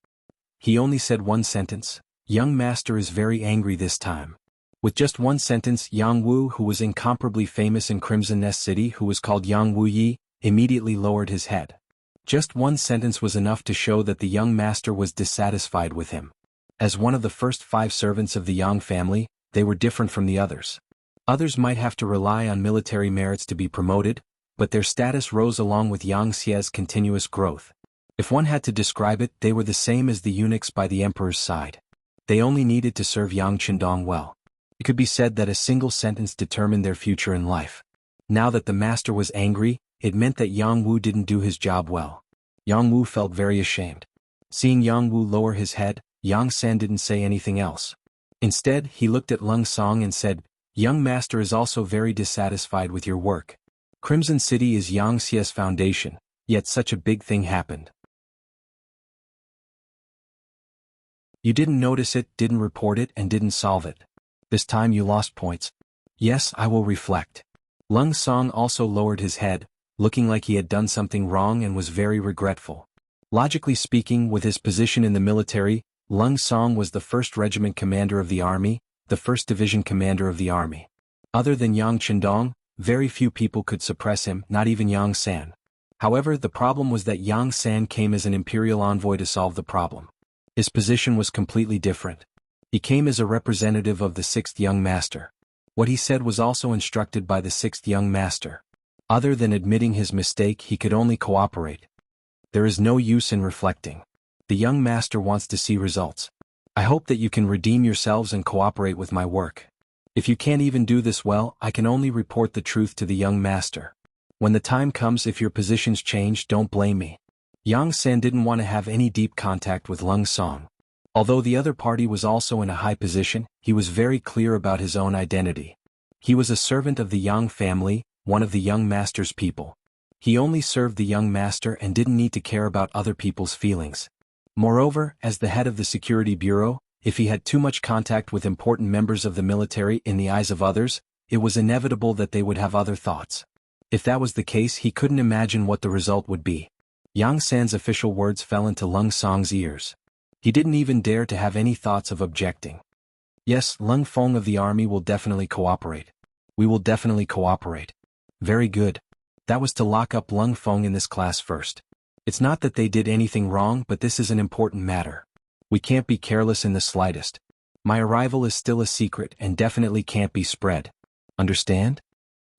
He only said one sentence, "Young master is very angry this time." With just one sentence, Yang Wu, who was incomparably famous in Crimson Nest City, who was called Yang Wu Yi, immediately lowered his head. Just one sentence was enough to show that the young master was dissatisfied with him. As one of the first 5 servants of the Yang family, they were different from the others. Others might have to rely on military merits to be promoted, but their status rose along with Yang Xie's continuous growth. If one had to describe it, they were the same as the eunuchs by the emperor's side. They only needed to serve Yang Qindong well. It could be said that a single sentence determined their future in life. Now that the master was angry, it meant that Yang Wu didn't do his job well. Yang Wu felt very ashamed. Seeing Yang Wu lower his head, Yang San didn't say anything else. Instead, he looked at Lung Song and said, Young Master is also very dissatisfied with your work. Crimson City is Yangxia's foundation, yet such a big thing happened. You didn't notice it, didn't report it, and didn't solve it. This time you lost points. Yes, I will reflect. Lung Song also lowered his head, looking like he had done something wrong and was very regretful. Logically speaking, with his position in the military, Lung Song was the 1st Regiment commander of the army, the 1st Division commander of the army. Other than Yang Chendong, very few people could suppress him, not even Yang San. However, the problem was that Yang San came as an imperial envoy to solve the problem. His position was completely different. He came as a representative of the 6th Young Master. What he said was also instructed by the 6th Young Master. Other than admitting his mistake, he could only cooperate. There is no use in reflecting. The Young Master wants to see results. I hope that you can redeem yourselves and cooperate with my work. If you can't even do this well, I can only report the truth to the Young Master. When the time comes, if your positions change, don't blame me. Yang San didn't want to have any deep contact with Lung Song. Although the other party was also in a high position, he was very clear about his own identity. He was a servant of the Yang family, one of the Young Master's people. He only served the Young Master and didn't need to care about other people's feelings. Moreover, as the head of the Security Bureau, if he had too much contact with important members of the military in the eyes of others, it was inevitable that they would have other thoughts. If that was the case, he couldn't imagine what the result would be. Yang San's official words fell into Lung Song's ears. He didn't even dare to have any thoughts of objecting. Yes, Lung Feng of the army will definitely cooperate. We will definitely cooperate. Very good. That was to lock up Lung Feng in this class first. It's not that they did anything wrong, but this is an important matter. We can't be careless in the slightest. My arrival is still a secret and definitely can't be spread. Understand?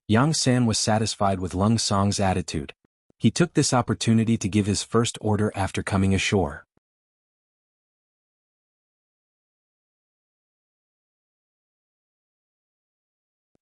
Yang San was satisfied with Lung Song's attitude. He took this opportunity to give his first order after coming ashore.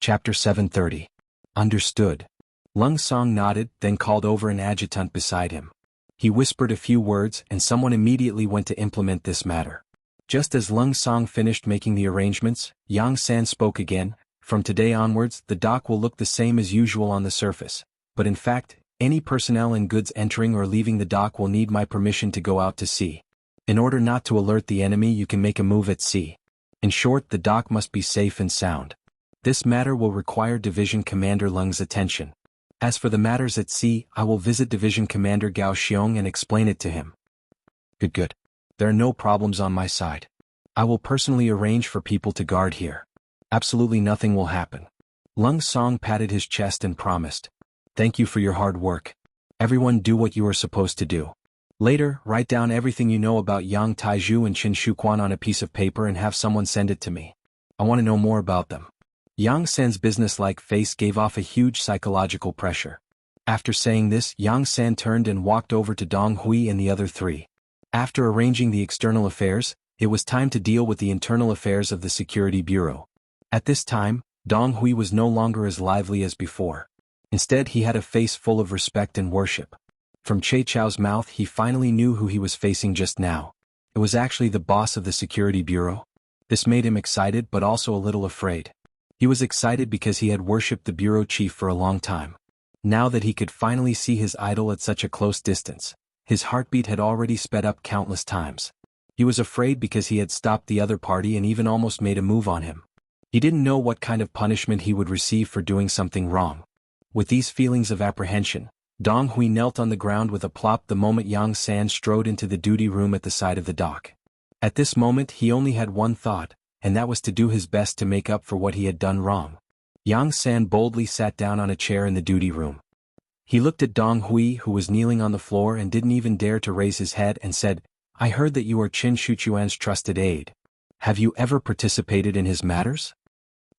Chapter 730. Understood. Lung Song nodded, then called over an adjutant beside him. He whispered a few words and someone immediately went to implement this matter. Just as Lung Song finished making the arrangements, Yang San spoke again. From today onwards, the dock will look the same as usual on the surface, but in fact, any personnel and goods entering or leaving the dock will need my permission to go out to sea. In order not to alert the enemy, you can make a move at sea. In short, the dock must be safe and sound. This matter will require Division Commander Lung's attention. As for the matters at sea, I will visit Division Commander Gao Xiong and explain it to him. Good. There are no problems on my side. I will personally arrange for people to guard here. Absolutely nothing will happen. Lung Song patted his chest and promised. Thank you for your hard work. Everyone do what you are supposed to do. Later, write down everything you know about Yang Taizhu and Qin Shuquan on a piece of paper and have someone send it to me. I want to know more about them. Yang San's businesslike face gave off a huge psychological pressure. After saying this, Yang San turned and walked over to Dong Hui and the other three. After arranging the external affairs, it was time to deal with the internal affairs of the Security Bureau. At this time, Dong Hui was no longer as lively as before. Instead, he had a face full of respect and worship. From Che Chao's mouth, he finally knew who he was facing just now. It was actually the boss of the Security Bureau. This made him excited but also a little afraid. He was excited because he had worshipped the bureau chief for a long time. Now that he could finally see his idol at such a close distance, his heartbeat had already sped up countless times. He was afraid because he had stopped the other party and even almost made a move on him. He didn't know what kind of punishment he would receive for doing something wrong. With these feelings of apprehension, Dong Hui knelt on the ground with a plop the moment Yang San strode into the duty room at the side of the dock. At this moment he only had one thought, and that was to do his best to make up for what he had done wrong. Yang San boldly sat down on a chair in the duty room. He looked at Dong Hui, who was kneeling on the floor and didn't even dare to raise his head, and said, I heard that you are Qin Shuquan's trusted aide. Have you ever participated in his matters?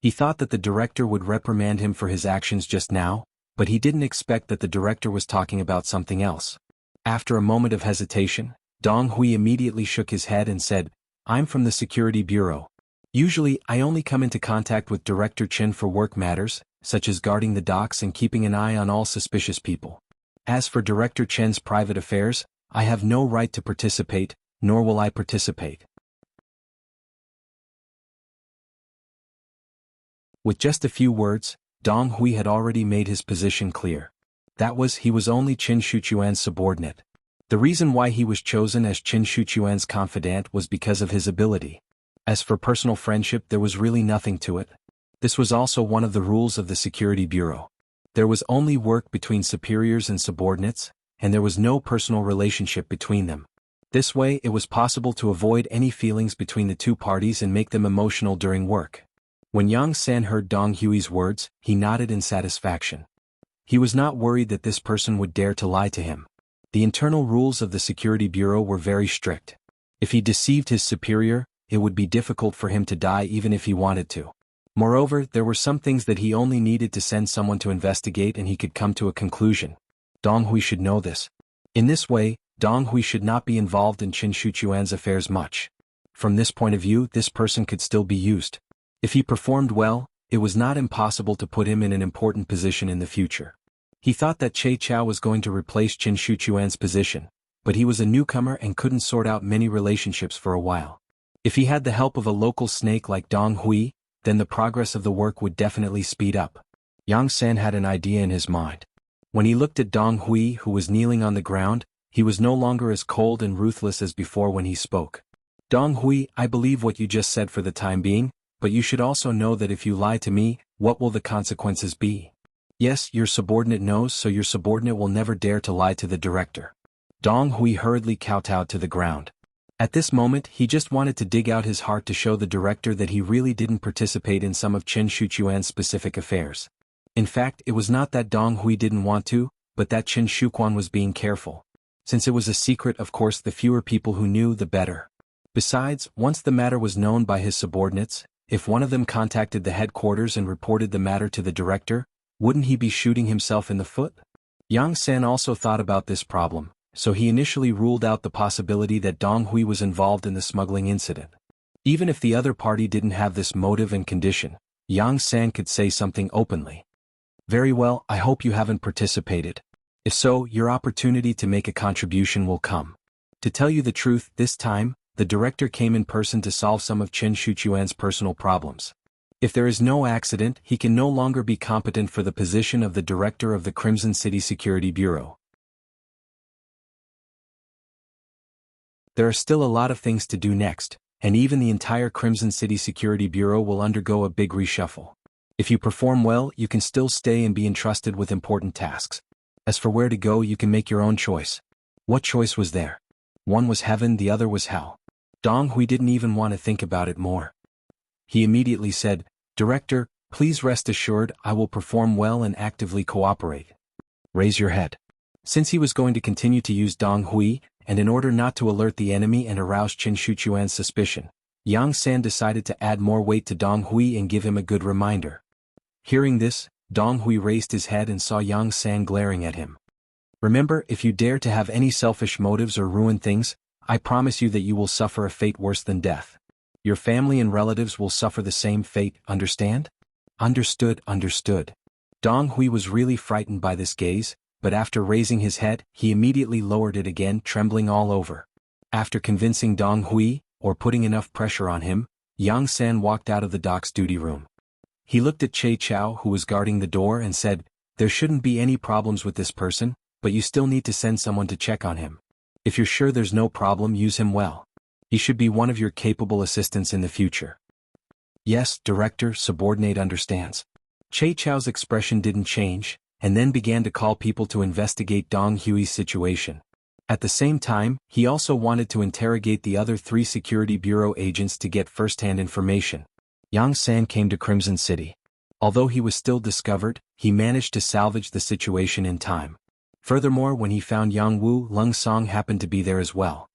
He thought that the director would reprimand him for his actions just now, but he didn't expect that the director was talking about something else. After a moment of hesitation, Dong Hui immediately shook his head and said, I'm from the Security Bureau. Usually, I only come into contact with Director Qin for work matters, such as guarding the docks and keeping an eye on all suspicious people. As for Director Chen's private affairs, I have no right to participate, nor will I participate. With just a few words, Dong Hui had already made his position clear. That was, he was only Qin Shuchuan's subordinate. The reason why he was chosen as Qin Shuchuan's confidant was because of his ability. As for personal friendship, there was really nothing to it. This was also one of the rules of the Security Bureau. There was only work between superiors and subordinates, and there was no personal relationship between them. This way, it was possible to avoid any feelings between the two parties and make them emotional during work. When Yang San heard Dong Hui's words, he nodded in satisfaction. He was not worried that this person would dare to lie to him. The internal rules of the Security Bureau were very strict. If he deceived his superior, it would be difficult for him to die even if he wanted to. Moreover, there were some things that he only needed to send someone to investigate and he could come to a conclusion. Dong Hui should know this. In this way, Dong Hui should not be involved in Qin Shuchuan's affairs much. From this point of view, this person could still be used. If he performed well, it was not impossible to put him in an important position in the future. He thought that Che Chao was going to replace Qin Shuchuan's position, but he was a newcomer and couldn't sort out many relationships for a while. If he had the help of a local snake like Dong Hui, then the progress of the work would definitely speed up. Yang San had an idea in his mind. When he looked at Dong Hui, who was kneeling on the ground, he was no longer as cold and ruthless as before when he spoke. Dong Hui, I believe what you just said for the time being, but you should also know that if you lie to me, what will the consequences be? Yes, your subordinate knows, so your subordinate will never dare to lie to the director. Dong Hui hurriedly kowtowed to the ground. At this moment, he just wanted to dig out his heart to show the director that he really didn't participate in some of Qin Shuchuan's specific affairs. In fact, it was not that Dong Hui didn't want to, but that Qin Shuchuan was being careful. Since it was a secret, of course, the fewer people who knew, the better. Besides, once the matter was known by his subordinates, if one of them contacted the headquarters and reported the matter to the director, wouldn't he be shooting himself in the foot? Yang San also thought about this problem, so he initially ruled out the possibility that Dong Hui was involved in the smuggling incident. Even if the other party didn't have this motive and condition, Yang San could say something openly. Very well, I hope you haven't participated. If so, your opportunity to make a contribution will come. To tell you the truth, this time, the director came in person to solve some of Qin Shuchuan's personal problems. If there is no accident, he can no longer be competent for the position of the director of the Crimson City Security Bureau. There are still a lot of things to do next, and even the entire Crimson City Security Bureau will undergo a big reshuffle. If you perform well, you can still stay and be entrusted with important tasks. As for where to go, you can make your own choice. What choice was there? One was heaven, the other was hell. Dong Hui didn't even want to think about it more. He immediately said, Director, please rest assured I will perform well and actively cooperate. Raise your head. Since he was going to continue to use Dong Hui, and in order not to alert the enemy and arouse Qin Shuchuan's suspicion, Yang San decided to add more weight to Dong Hui and give him a good reminder. Hearing this, Dong Hui raised his head and saw Yang San glaring at him. Remember, if you dare to have any selfish motives or ruin things, I promise you that you will suffer a fate worse than death. Your family and relatives will suffer the same fate, understand? Understood, understood. Dong Hui was really frightened by this gaze, but after raising his head, he immediately lowered it again, trembling all over. After convincing Dong Hui, or putting enough pressure on him, Yang San walked out of the dock's duty room. He looked at Che Chao, who was guarding the door, and said, There shouldn't be any problems with this person, but you still need to send someone to check on him. If you're sure there's no problem, use him well. He should be one of your capable assistants in the future. Yes, Director, subordinate understands. Che Chao's expression didn't change, and then began to call people to investigate Dong Hui's situation. At the same time, he also wanted to interrogate the other 3 Security Bureau agents to get first-hand information. Yang San came to Crimson City. Although he was still discovered, he managed to salvage the situation in time. Furthermore, when he found Yang Wu, Lung Song happened to be there as well.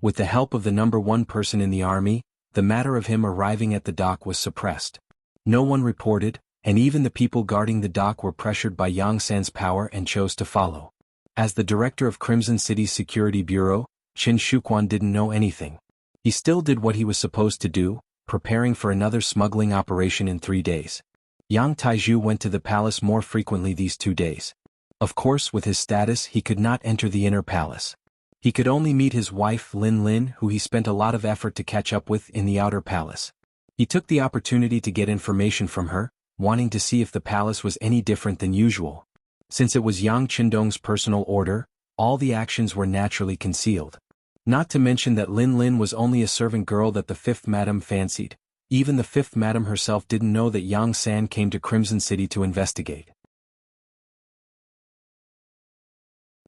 With the help of the number 1 person in the army, the matter of him arriving at the dock was suppressed. No one reported, and even the people guarding the dock were pressured by Yang San's power and chose to follow. As the director of Crimson City's Security Bureau, Qin Shuchuan didn't know anything. He still did what he was supposed to do, preparing for another smuggling operation in 3 days. Yang Taizhu went to the palace more frequently these 2 days. Of course, with his status, he could not enter the inner palace. He could only meet his wife Lin Lin, who he spent a lot of effort to catch up with in the outer palace. He took the opportunity to get information from her, wanting to see if the palace was any different than usual. Since it was Yang Qindong's personal order, all the actions were naturally concealed. Not to mention that Lin Lin was only a servant girl that the fifth madam fancied. Even the fifth madam herself didn't know that Yang San came to Crimson City to investigate.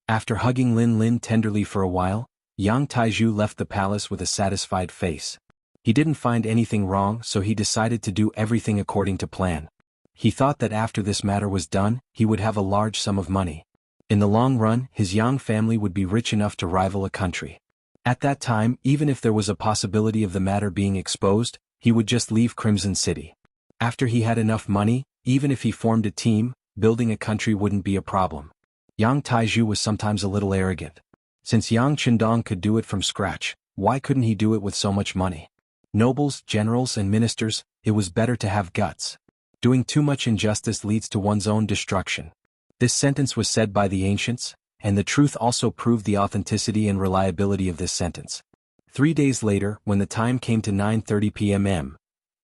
After hugging Lin Lin tenderly for a while, Yang Taizhu left the palace with a satisfied face. He didn't find anything wrong, so he decided to do everything according to plan. He thought that after this matter was done, he would have a large sum of money. In the long run, his Yang family would be rich enough to rival a country. At that time, even if there was a possibility of the matter being exposed, he would just leave Crimson City. After he had enough money, even if he formed a team, building a country wouldn't be a problem. Yang Taizhu was sometimes a little arrogant. Since Yang Qindong could do it from scratch, why couldn't he do it with so much money? Nobles, generals and ministers, it was better to have guts. Doing too much injustice leads to one's own destruction. This sentence was said by the ancients, and the truth also proved the authenticity and reliability of this sentence. 3 days later, when the time came to 9:30 p.m.,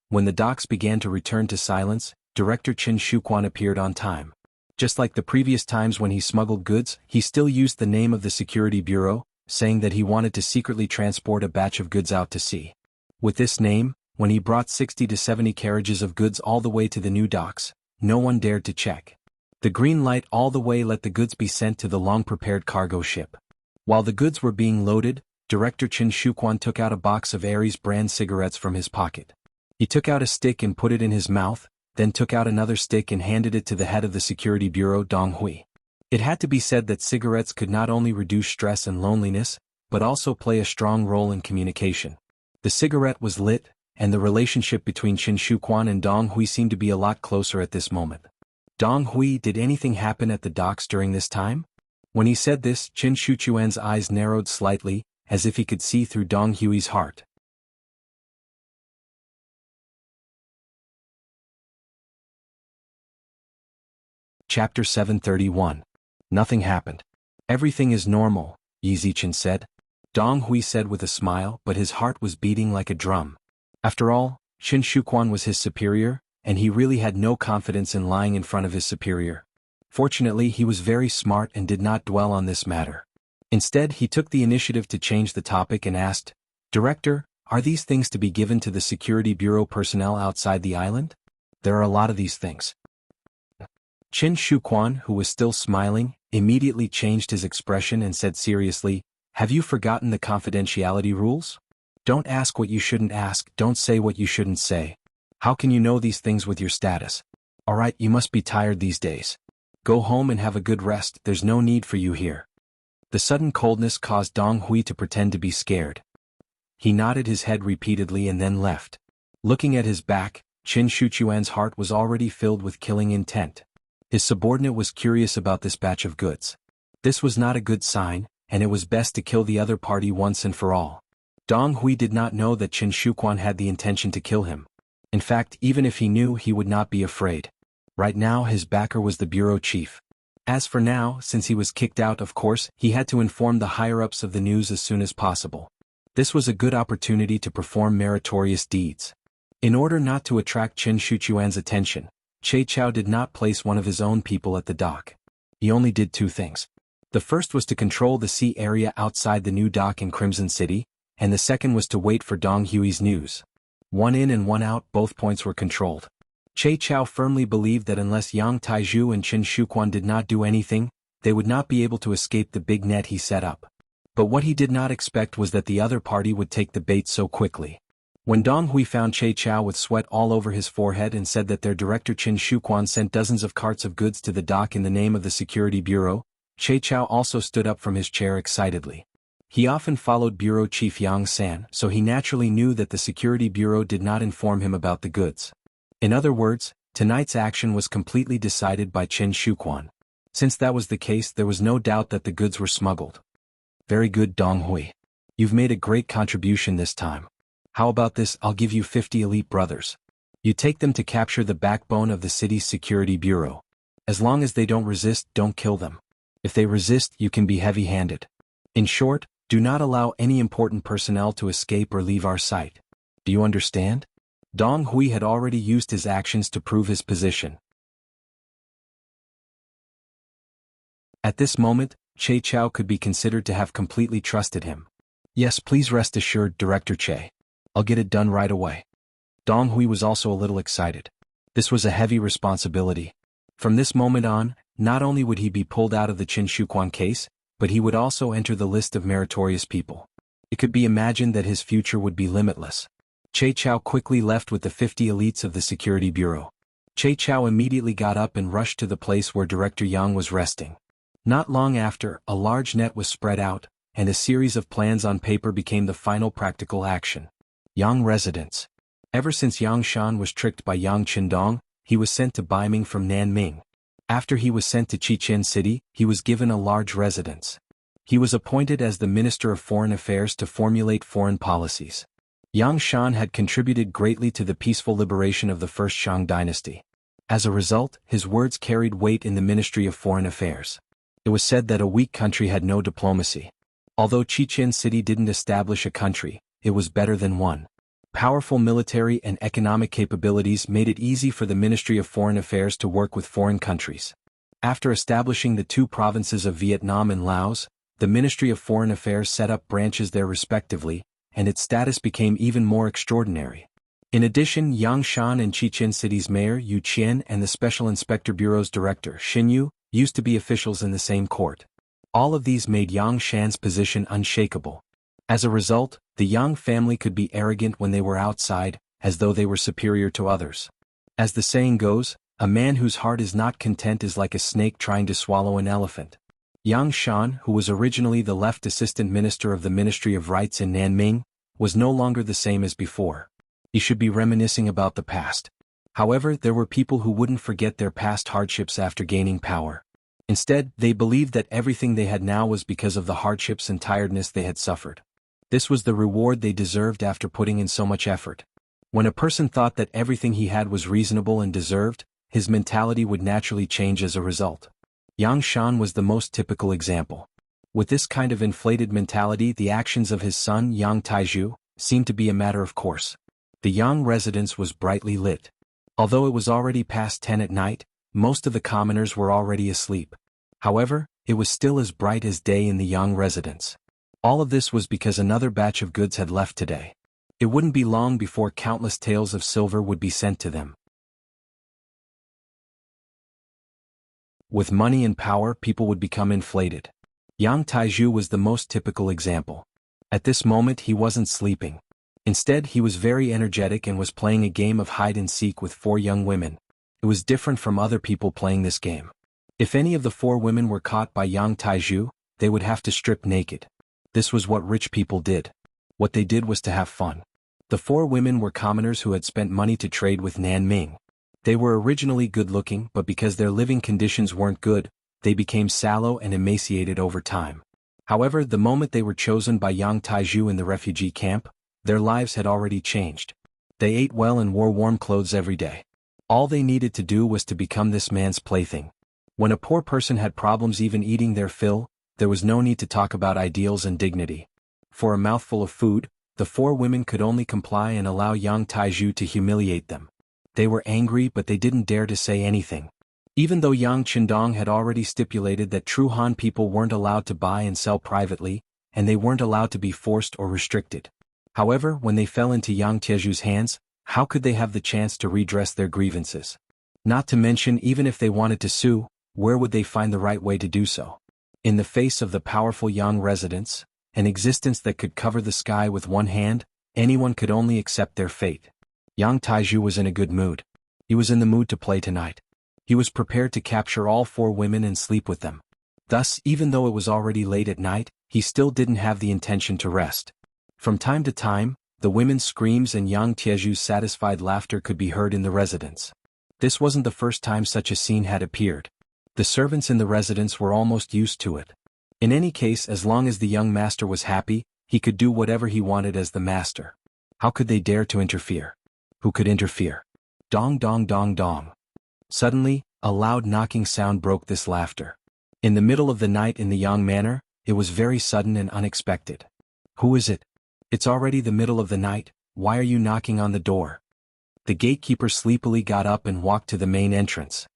when the docks began to return to silence, Director Qin Shuquan appeared on time. Just like the previous times when he smuggled goods, he still used the name of the Security Bureau, saying that he wanted to secretly transport a batch of goods out to sea. With this name, when he brought 60 to 70 carriages of goods all the way to the new docks, no one dared to check. The green light all the way let the goods be sent to the long-prepared cargo ship. While the goods were being loaded, Director Qin Shuquan took out a box of Aries brand cigarettes from his pocket. He took out a stick and put it in his mouth, then took out another stick and handed it to the head of the Security Bureau, Dong Hui. It had to be said that cigarettes could not only reduce stress and loneliness, but also play a strong role in communication. The cigarette was lit, and the relationship between Qin Shuquan and Dong Hui seemed to be a lot closer at this moment. Dong Hui, did anything happen at the docks during this time? When he said this, Qin Shuquan's eyes narrowed slightly, as if he could see through Dong Hui's heart. Chapter 731. Nothing happened. Everything is normal, Yi Zichen said. Dong Hui said with a smile, but his heart was beating like a drum. After all, Qin Shuquan was his superior, and he really had no confidence in lying in front of his superior. Fortunately, he was very smart and did not dwell on this matter. Instead, he took the initiative to change the topic and asked, "Director, are these things to be given to the Security Bureau personnel outside the island? There are a lot of these things." Qin Shuquan, who was still smiling, immediately changed his expression and said seriously, "Have you forgotten the confidentiality rules? Don't ask what you shouldn't ask, don't say what you shouldn't say. How can you know these things with your status? Alright, you must be tired these days. Go home and have a good rest, there's no need for you here." The sudden coldness caused Dong Hui to pretend to be scared. He nodded his head repeatedly and then left. Looking at his back, Qin Shuquan's heart was already filled with killing intent. His subordinate was curious about this batch of goods. This was not a good sign, and it was best to kill the other party once and for all. Dong Hui did not know that Qin Shuquan had the intention to kill him. In fact, even if he knew, he would not be afraid. Right now his backer was the bureau chief. As for now, since he was kicked out, of course, he had to inform the higher-ups of the news as soon as possible. This was a good opportunity to perform meritorious deeds. In order not to attract Qin Shuquan's attention, Che Chao did not place one of his own people at the dock. He only did 2 things. The first was to control the sea area outside the new dock in Crimson City, and the second was to wait for Dong Hui's news. One in and one out, both points were controlled. Che Chao firmly believed that unless Yang Taizhu and Qin Shuquan did not do anything, they would not be able to escape the big net he set up. But what he did not expect was that the other party would take the bait so quickly. When Dong Hui found Che Chao with sweat all over his forehead and said that their director Qin Shuquan sent dozens of carts of goods to the dock in the name of the Security Bureau, Che Chao also stood up from his chair excitedly. He often followed Bureau Chief Yang San, so he naturally knew that the Security Bureau did not inform him about the goods. In other words, tonight's action was completely decided by Qin Shuquan. Since that was the case, there was no doubt that the goods were smuggled. Very good, Dong Hui. You've made a great contribution this time. How about this? I'll give you 50 elite brothers. You take them to capture the backbone of the city's Security Bureau. As long as they don't resist, don't kill them. If they resist, you can be heavy-handed. In short, do not allow any important personnel to escape or leave our sight. Do you understand? Dong Hui had already used his actions to prove his position. At this moment, Che Chao could be considered to have completely trusted him. Yes, please rest assured, Director Che. I'll get it done right away. Dong Hui was also a little excited. This was a heavy responsibility. From this moment on, not only would he be pulled out of the Qin Shuquan case, but he would also enter the list of meritorious people. It could be imagined that his future would be limitless. Che Chao quickly left with the 50 elites of the Security Bureau. Che Chao immediately got up and rushed to the place where Director Yang was resting. Not long after, a large net was spread out, and a series of plans on paper became the final practical action. Yang residence. Ever since Yang Shan was tricked by Yang Qindong, he was sent to Baiming from Nanming. After he was sent to Chichen City, he was given a large residence. He was appointed as the Minister of Foreign Affairs to formulate foreign policies. Yang Shan had contributed greatly to the peaceful liberation of the First Shang dynasty. As a result, his words carried weight in the Ministry of Foreign Affairs. It was said that a weak country had no diplomacy. Although Chichen City didn't establish a country, it was better than one. Powerful military and economic capabilities made it easy for the Ministry of Foreign Affairs to work with foreign countries. After establishing the two provinces of Vietnam and Laos, the Ministry of Foreign Affairs set up branches there respectively, and its status became even more extraordinary. In addition, Yang Shan and Chichen City's mayor Yu Qian and the Special Inspector Bureau's director Xin Yu used to be officials in the same court. All of these made Yang Shan's position unshakable. As a result, the Yang family could be arrogant when they were outside, as though they were superior to others. As the saying goes, a man whose heart is not content is like a snake trying to swallow an elephant. Yang Shan, who was originally the left assistant minister of the Ministry of Rights in Nanming, was no longer the same as before. He should be reminiscing about the past. However, there were people who wouldn't forget their past hardships after gaining power. Instead, they believed that everything they had now was because of the hardships and tiredness they had suffered. This was the reward they deserved after putting in so much effort. When a person thought that everything he had was reasonable and deserved, his mentality would naturally change as a result. Yang Shan was the most typical example. With this kind of inflated mentality, the actions of his son Yang Taizhu seemed to be a matter of course. The Yang residence was brightly lit. Although it was already past 10 at night, most of the commoners were already asleep. However, it was still as bright as day in the Yang residence. All of this was because another batch of goods had left today. It wouldn't be long before countless taels of silver would be sent to them. With money and power, people would become inflated. Yang Taizhu was the most typical example. At this moment he wasn't sleeping. Instead, he was very energetic and was playing a game of hide-and-seek with 4 young women. It was different from other people playing this game. If any of the 4 women were caught by Yang Taizhu, they would have to strip naked. This was what rich people did. What they did was to have fun. The 4 women were commoners who had spent money to trade with Nanming. They were originally good-looking, but because their living conditions weren't good, they became sallow and emaciated over time. However, the moment they were chosen by Yang Taizhu in the refugee camp, their lives had already changed. They ate well and wore warm clothes every day. All they needed to do was to become this man's plaything. When a poor person had problems even eating their fill, there was no need to talk about ideals and dignity. For a mouthful of food, the 4 women could only comply and allow Yang Taizhu to humiliate them. They were angry, but they didn't dare to say anything. Even though Yang Qindong had already stipulated that true Han people weren't allowed to buy and sell privately, and they weren't allowed to be forced or restricted. However, when they fell into Yang Taizhu's hands, how could they have the chance to redress their grievances? Not to mention, even if they wanted to sue, where would they find the right way to do so? In the face of the powerful Yang residents, an existence that could cover the sky with one hand, anyone could only accept their fate. Yang Taizhu was in a good mood. He was in the mood to play tonight. He was prepared to capture all 4 women and sleep with them. Thus, even though it was already late at night, he still didn't have the intention to rest. From time to time, the women's screams and Yang Taizhu's satisfied laughter could be heard in the residence. This wasn't the first time such a scene had appeared. The servants in the residence were almost used to it. In any case, as long as the young master was happy, he could do whatever he wanted as the master. How could they dare to interfere? Who could interfere? Dong dong dong dong. Suddenly, a loud knocking sound broke this laughter. In the middle of the night in the Yang manor, it was very sudden and unexpected. Who is it? It's already the middle of the night, why are you knocking on the door? The gatekeeper sleepily got up and walked to the main entrance.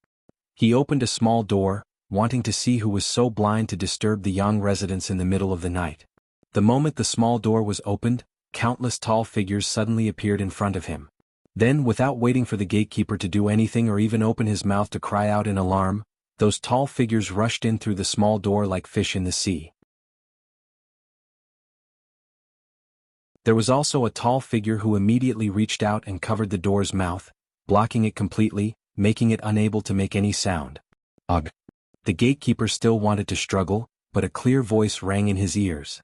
He opened a small door, wanting to see who was so blind to disturb the young residents in the middle of the night. The moment the small door was opened, countless tall figures suddenly appeared in front of him. Then, without waiting for the gatekeeper to do anything or even open his mouth to cry out in alarm, those tall figures rushed in through the small door like fish in the sea. There was also a tall figure who immediately reached out and covered the door's mouth, blocking it completely, making it unable to make any sound. Ugh! The gatekeeper still wanted to struggle, but a clear voice rang in his ears.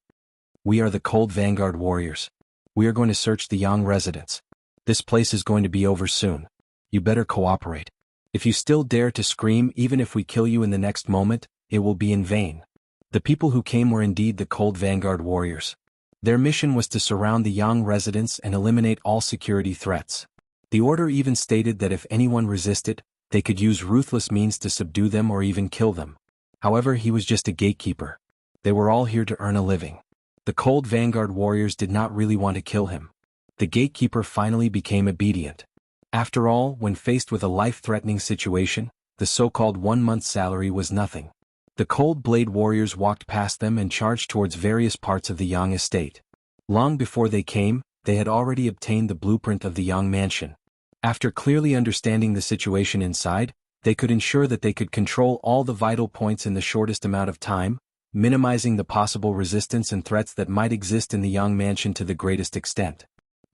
"We are the Cold Vanguard warriors. We are going to search the Yang residence. This place is going to be over soon. You better cooperate. If you still dare to scream even if we kill you in the next moment, it will be in vain." The people who came were indeed the Cold Vanguard warriors. Their mission was to surround the Yang residence and eliminate all security threats. The order even stated that if anyone resisted, they could use ruthless means to subdue them or even kill them. However, he was just a gatekeeper. They were all here to earn a living. The Cold Vanguard warriors did not really want to kill him. The gatekeeper finally became obedient. After all, when faced with a life-threatening situation, the so-called 1-month salary was nothing. The Cold Blade warriors walked past them and charged towards various parts of the Yang estate. Long before they came, they had already obtained the blueprint of the Yang mansion. After clearly understanding the situation inside, they could ensure that they could control all the vital points in the shortest amount of time, minimizing the possible resistance and threats that might exist in the Yang mansion to the greatest extent.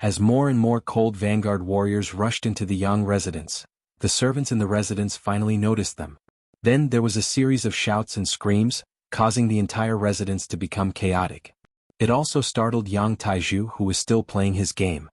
As more and more Cold Vanguard warriors rushed into the Yang residence, the servants in the residence finally noticed them. Then there was a series of shouts and screams, causing the entire residence to become chaotic. It also startled Yang Taiju, who was still playing his game.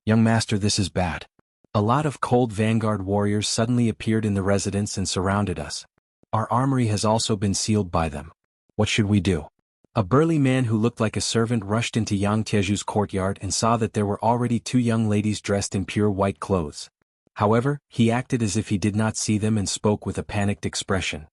"Young master, this is bad." A lot of Cold Vanguard warriors suddenly appeared in the residence and surrounded us. "Our armory has also been sealed by them. What should we do?" A burly man who looked like a servant rushed into Yang Tieju's courtyard and saw that there were already 2 young ladies dressed in pure white clothes. However, he acted as if he did not see them and spoke with a panicked expression.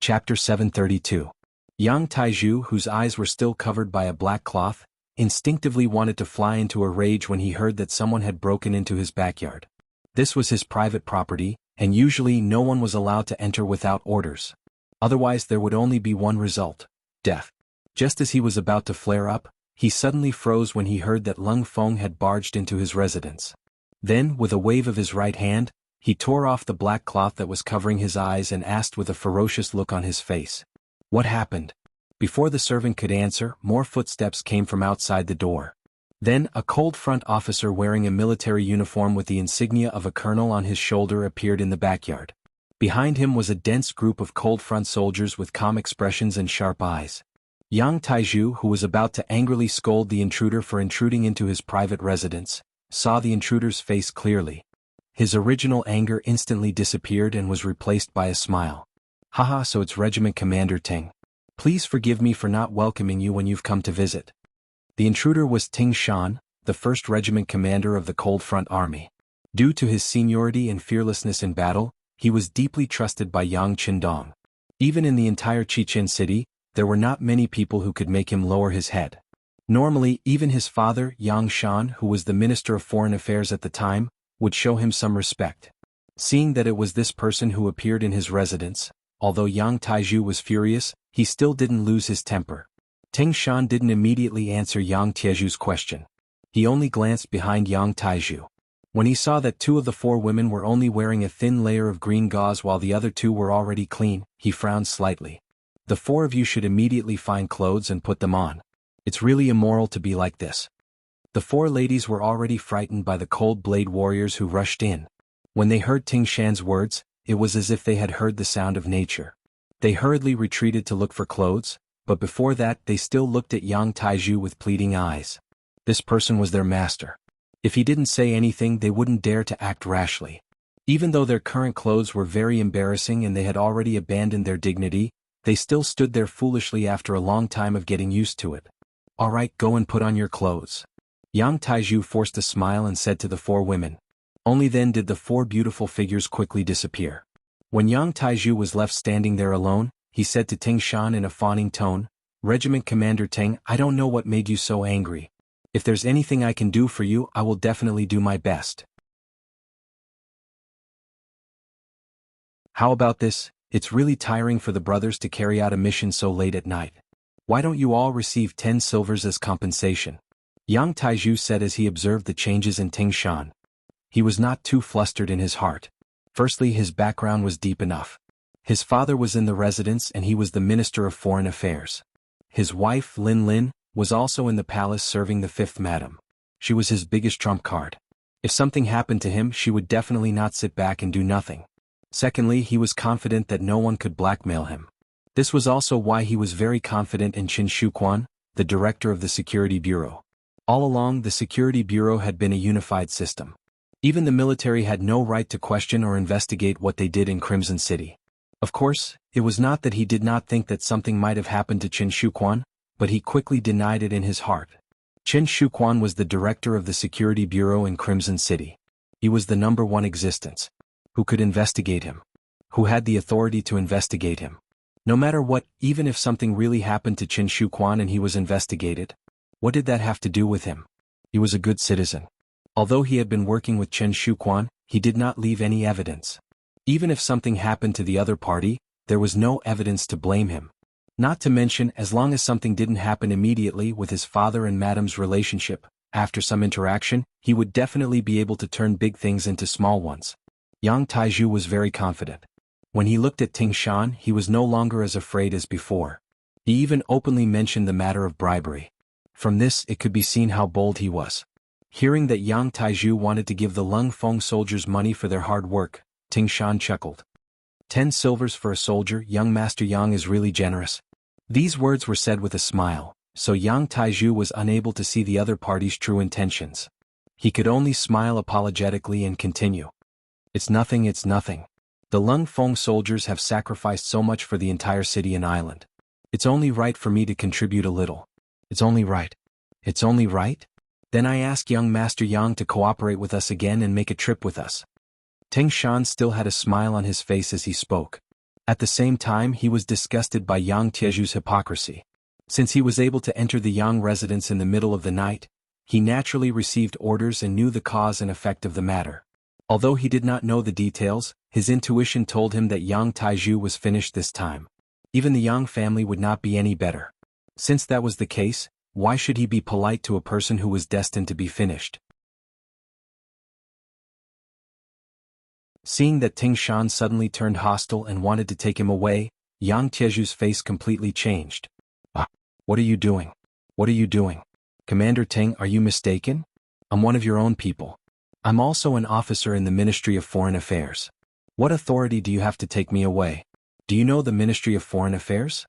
Chapter 732. Yang Taiju, whose eyes were still covered by a black cloth, instinctively wanted to fly into a rage when he heard that someone had broken into his backyard. This was his private property, and usually no one was allowed to enter without orders. Otherwise there would only be one result: death. Just as he was about to flare up, he suddenly froze when he heard that Lung Feng had barged into his residence. Then, with a wave of his right hand, he tore off the black cloth that was covering his eyes and asked with a ferocious look on his face, "What happened?" Before the servant could answer, more footsteps came from outside the door. Then, a cold front officer wearing a military uniform with the insignia of a colonel on his shoulder appeared in the backyard. Behind him was a dense group of cold front soldiers with calm expressions and sharp eyes. Yang Taiju, who was about to angrily scold the intruder for intruding into his private residence, saw the intruder's face clearly. His original anger instantly disappeared and was replaced by a smile. "Haha, so it's Regiment Commander Ting. Please forgive me for not welcoming you when you've come to visit." The intruder was Ting Shan, the 1st Regiment Commander of the Cold Front Army. Due to his seniority and fearlessness in battle, he was deeply trusted by Yang Qindong. Even in the entire Chichen city, there were not many people who could make him lower his head. Normally, even his father, Yang Shan, who was the Minister of Foreign Affairs at the time, would show him some respect. Seeing that it was this person who appeared in his residence, although Yang Taiju was furious, he still didn't lose his temper. Ting Shan didn't immediately answer Yang Tieju's question. He only glanced behind Yang Taiju. When he saw that 2 of the 4 women were only wearing a thin layer of green gauze while the other 2 were already clean, he frowned slightly. "The 4 of you should immediately find clothes and put them on. It's really immoral to be like this." The 4 ladies were already frightened by the Cold Blade warriors who rushed in. When they heard Ting Shan's words, it was as if they had heard the sound of nature. They hurriedly retreated to look for clothes, but before that they still looked at Yang Taiju with pleading eyes. This person was their master. If he didn't say anything, they wouldn't dare to act rashly. Even though their current clothes were very embarrassing and they had already abandoned their dignity, they still stood there foolishly after a long time of getting used to it. "All right, go and put on your clothes." Yang Taiju forced a smile and said to the 4 women. Only then did the 4 beautiful figures quickly disappear. When Yang Taiju was left standing there alone, he said to Ting Shan in a fawning tone, Regiment Commander Teng, I don't know what made you so angry. If there's anything I can do for you, I will definitely do my best. How about this? It's really tiring for the brothers to carry out a mission so late at night. Why don't you all receive 10 silvers as compensation? Yang Taizhu said as he observed the changes in Ting Shan. He was not too flustered in his heart. Firstly, his background was deep enough. His father was in the residence and he was the Minister of Foreign Affairs. His wife, Lin Lin, was also in the palace serving the fifth madam. She was his biggest trump card. If something happened to him, she would definitely not sit back and do nothing. Secondly, he was confident that no one could blackmail him. This was also why he was very confident in Qin Shuquan, the director of the Security Bureau. All along, the Security Bureau had been a unified system. Even the military had no right to question or investigate what they did in Crimson City. Of course, it was not that he did not think that something might have happened to Qin Shuquan, but he quickly denied it in his heart. Qin Shuquan was the director of the Security Bureau in Crimson City. He was the number one existence. Who could investigate him? Who had the authority to investigate him? No matter what, even if something really happened to Qin Shuquan and he was investigated, what did that have to do with him? He was a good citizen. Although he had been working with Qin Shuquan, he did not leave any evidence. Even if something happened to the other party, there was no evidence to blame him. Not to mention, as long as something didn't happen immediately with his father and madam's relationship, after some interaction, he would definitely be able to turn big things into small ones. Yang Taizhu was very confident. When he looked at Ting Shan, he was no longer as afraid as before. He even openly mentioned the matter of bribery. From this, it could be seen how bold he was. Hearing that Yang Taizhu wanted to give the Lung Feng soldiers money for their hard work, Ting Shan chuckled. 10 silvers for a soldier, young Master Yang is really generous. These words were said with a smile, so Yang Taizhu was unable to see the other party's true intentions. He could only smile apologetically and continue. It's nothing, it's nothing. The Lung Feng soldiers have sacrificed so much for the entire city and island. It's only right for me to contribute a little. It's only right. It's only right? Then I ask young Master Yang to cooperate with us again and make a trip with us. Ting Shan still had a smile on his face as he spoke. At the same time, he was disgusted by Yang Tieju's hypocrisy. Since he was able to enter the Yang residence in the middle of the night, he naturally received orders and knew the cause and effect of the matter. Although he did not know the details, his intuition told him that Yang Taizhu was finished this time. Even the Yang family would not be any better. Since that was the case, why should he be polite to a person who was destined to be finished? Seeing that Ting Shan suddenly turned hostile and wanted to take him away, Yang Tieju's face completely changed. Ah, what are you doing? What are you doing? Commander Ting, are you mistaken? I'm one of your own people. I'm also an officer in the Ministry of Foreign Affairs. What authority do you have to take me away? Do you know the Ministry of Foreign Affairs?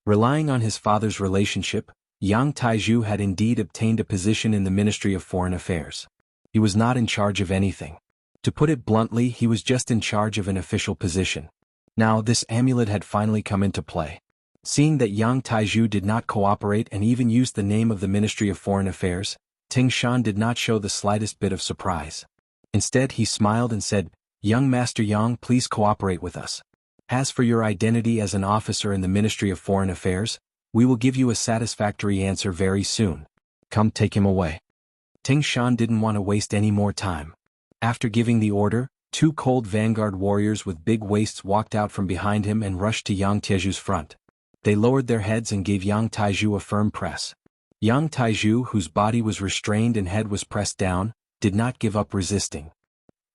Relying on his father's relationship, Yang Taizhu had indeed obtained a position in the Ministry of Foreign Affairs. He was not in charge of anything. To put it bluntly, he was just in charge of an official position. Now this amulet had finally come into play. Seeing that Yang Taizhu did not cooperate and even used the name of the Ministry of Foreign Affairs, Ting Shan did not show the slightest bit of surprise. Instead, he smiled and said, "Young Master Yang, please cooperate with us. As for your identity as an officer in the Ministry of Foreign Affairs, we will give you a satisfactory answer very soon. Come, take him away." Ting Shan didn't want to waste any more time. After giving the order, 2 cold vanguard warriors with big waists walked out from behind him and rushed to Yang Tieju's front. They lowered their heads and gave Yang Taizhu a firm press. Yang Taizhu, whose body was restrained and head was pressed down, did not give up resisting.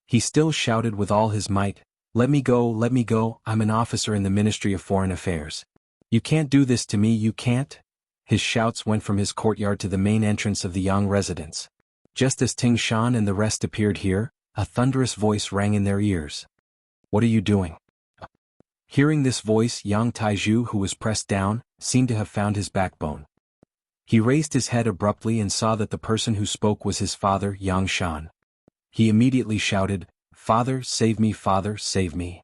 He still shouted with all his might, let me go, I'm an officer in the Ministry of Foreign Affairs. You can't do this to me, you can't?" His shouts went from his courtyard to the main entrance of the Yang residence. Just as Ting Shan and the rest appeared here, a thunderous voice rang in their ears. "What are you doing?" Hearing this voice, Yang Taizhu, who was pressed down, seemed to have found his backbone. He raised his head abruptly and saw that the person who spoke was his father, Yang Shan. He immediately shouted, "Father, save me, Father, save me.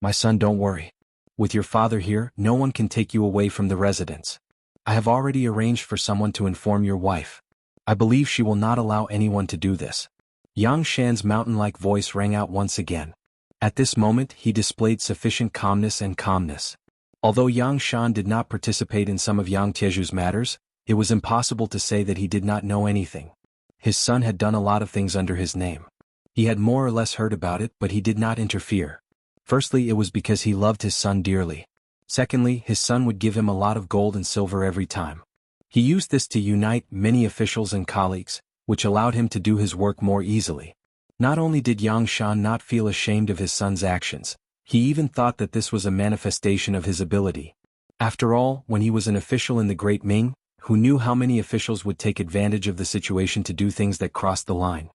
My son, don't worry. With your father here, no one can take you away from the residence. I have already arranged for someone to inform your wife. I believe she will not allow anyone to do this." Yang Shan's mountain-like voice rang out once again. At this moment, he displayed sufficient calmness. Although Yang Shan did not participate in some of Yang Tieju's matters, it was impossible to say that he did not know anything. His son had done a lot of things under his name. He had more or less heard about it, but he did not interfere. Firstly, it was because he loved his son dearly. Secondly, his son would give him a lot of gold and silver every time. He used this to unite many officials and colleagues, which allowed him to do his work more easily. Not only did Yang Shan not feel ashamed of his son's actions, he even thought that this was a manifestation of his ability. After all, when he was an official in the Great Ming, who knew how many officials would take advantage of the situation to do things that crossed the line?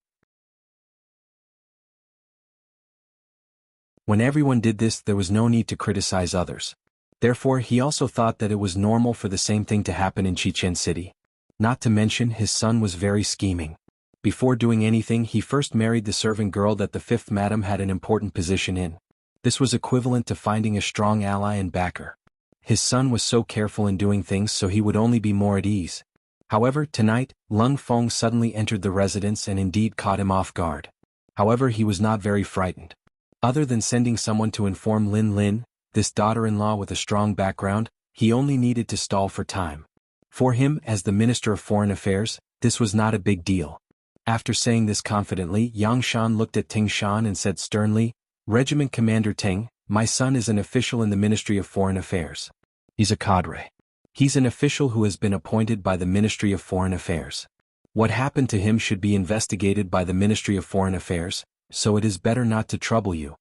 When everyone did this, there was no need to criticize others. Therefore, he also thought that it was normal for the same thing to happen in Chichen City. Not to mention, his son was very scheming. Before doing anything, he first married the servant girl that the fifth madam had an important position in. This was equivalent to finding a strong ally and backer. His son was so careful in doing things so he would only be more at ease. However, tonight, Lung Feng suddenly entered the residence and indeed caught him off guard. However, he was not very frightened. Other than sending someone to inform Lin Lin, this daughter-in-law with a strong background, he only needed to stall for time. For him, as the Minister of Foreign Affairs, this was not a big deal. After saying this confidently, Yang Shan looked at Ting Shan and said sternly, "Regiment Commander Ting, my son is an official in the Ministry of Foreign Affairs. He's a cadre. He's an official who has been appointed by the Ministry of Foreign Affairs. What happened to him should be investigated by the Ministry of Foreign Affairs, so it is better not to trouble you."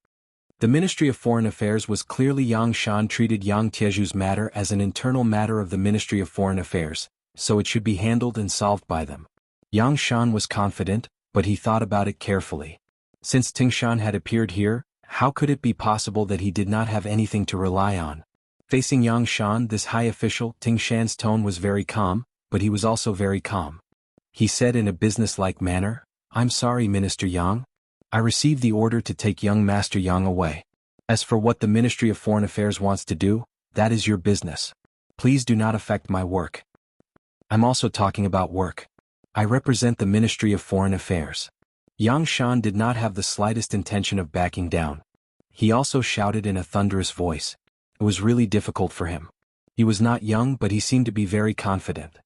The Ministry of Foreign Affairs was clearly Yang Shan treated Yang Tieju's matter as an internal matter of the Ministry of Foreign Affairs, so it should be handled and solved by them. Yang Shan was confident, but he thought about it carefully. Since Ting Shan had appeared here, how could it be possible that he did not have anything to rely on? Facing Yang Shan, this high official, Ting Shan's tone was very calm, but he was also very calm. He said in a business-like manner, "I'm sorry, Minister Yang. I received the order to take young Master Yang away. As for what the Ministry of Foreign Affairs wants to do, that is your business. Please do not affect my work. I'm also talking about work. I represent the Ministry of Foreign Affairs." Yang Shan did not have the slightest intention of backing down. He also shouted in a thunderous voice. It was really difficult for him. He was not young, but he seemed to be very confident.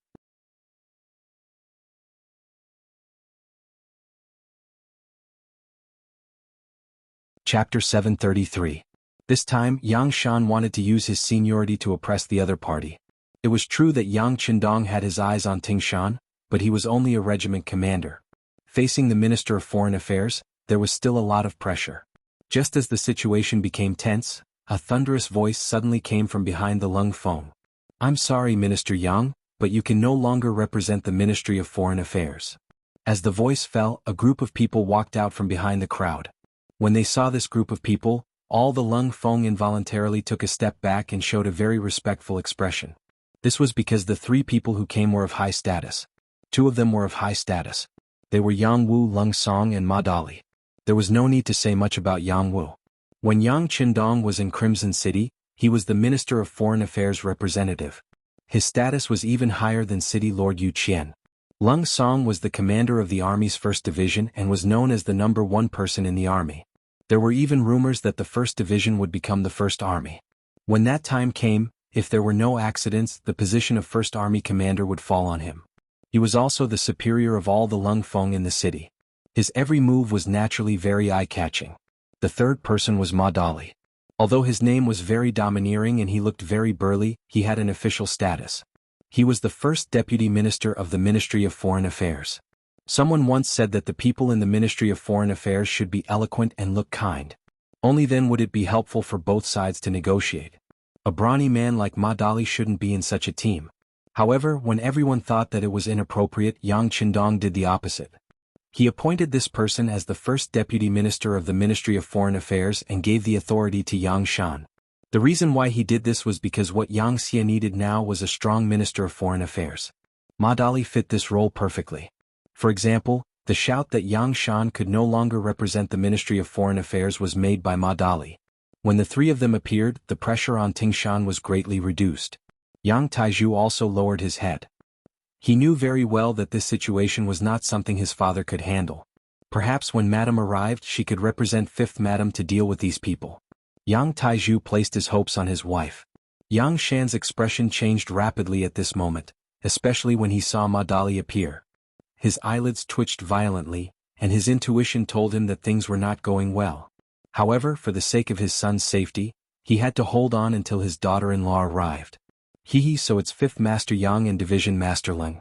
Chapter 733. This time, Yang Shan wanted to use his seniority to oppress the other party. It was true that Yang Qindong had his eyes on Ting Shan, but he was only a regiment commander. Facing the Minister of Foreign Affairs, there was still a lot of pressure. Just as the situation became tense, a thunderous voice suddenly came from behind the Lung Feng. "I'm sorry, Minister Yang, but you can no longer represent the Ministry of Foreign Affairs." As the voice fell, a group of people walked out from behind the crowd. When they saw this group of people, all the Lung Feng involuntarily took a step back and showed a very respectful expression. This was because the three people who came were of high status. Two of them were of high status. They were Yang Wu, Lung Song and Ma Dali. There was no need to say much about Yang Wu. When Yang Qindong was in Crimson City, he was the Minister of Foreign Affairs representative. His status was even higher than City Lord Yu Qian. Lung Song was the commander of the army's 1st Division and was known as the number one person in the army. There were even rumors that the 1st Division would become the 1st Army. When that time came, if there were no accidents, the position of 1st Army commander would fall on him. He was also the superior of all the Lung Feng in the city. His every move was naturally very eye-catching. The third person was Ma Dali. Although his name was very domineering and he looked very burly, he had an official status. He was the first deputy minister of the Ministry of Foreign Affairs. Someone once said that the people in the Ministry of Foreign Affairs should be eloquent and look kind. Only then would it be helpful for both sides to negotiate. A brawny man like Ma Dali shouldn't be in such a team. However, when everyone thought that it was inappropriate, Yang Qindong did the opposite. He appointed this person as the first deputy minister of the Ministry of Foreign Affairs and gave the authority to Yang Shan. The reason why he did this was because what Yang Xie needed now was a strong minister of foreign affairs. Ma Dali fit this role perfectly. For example, the shout that Yang Shan could no longer represent the Ministry of Foreign Affairs was made by Ma Dali. When the three of them appeared, the pressure on Ting Shan was greatly reduced. Yang Taizhu also lowered his head. He knew very well that this situation was not something his father could handle. Perhaps when Madame arrived, she could represent 5th Madame to deal with these people. Yang Taizhu placed his hopes on his wife. Yang Shan's expression changed rapidly at this moment, especially when he saw Ma Dali appear. His eyelids twitched violently, and his intuition told him that things were not going well. However, for the sake of his son's safety, he had to hold on until his daughter-in-law arrived. So it's 5th Master Yang and Division Master Leng.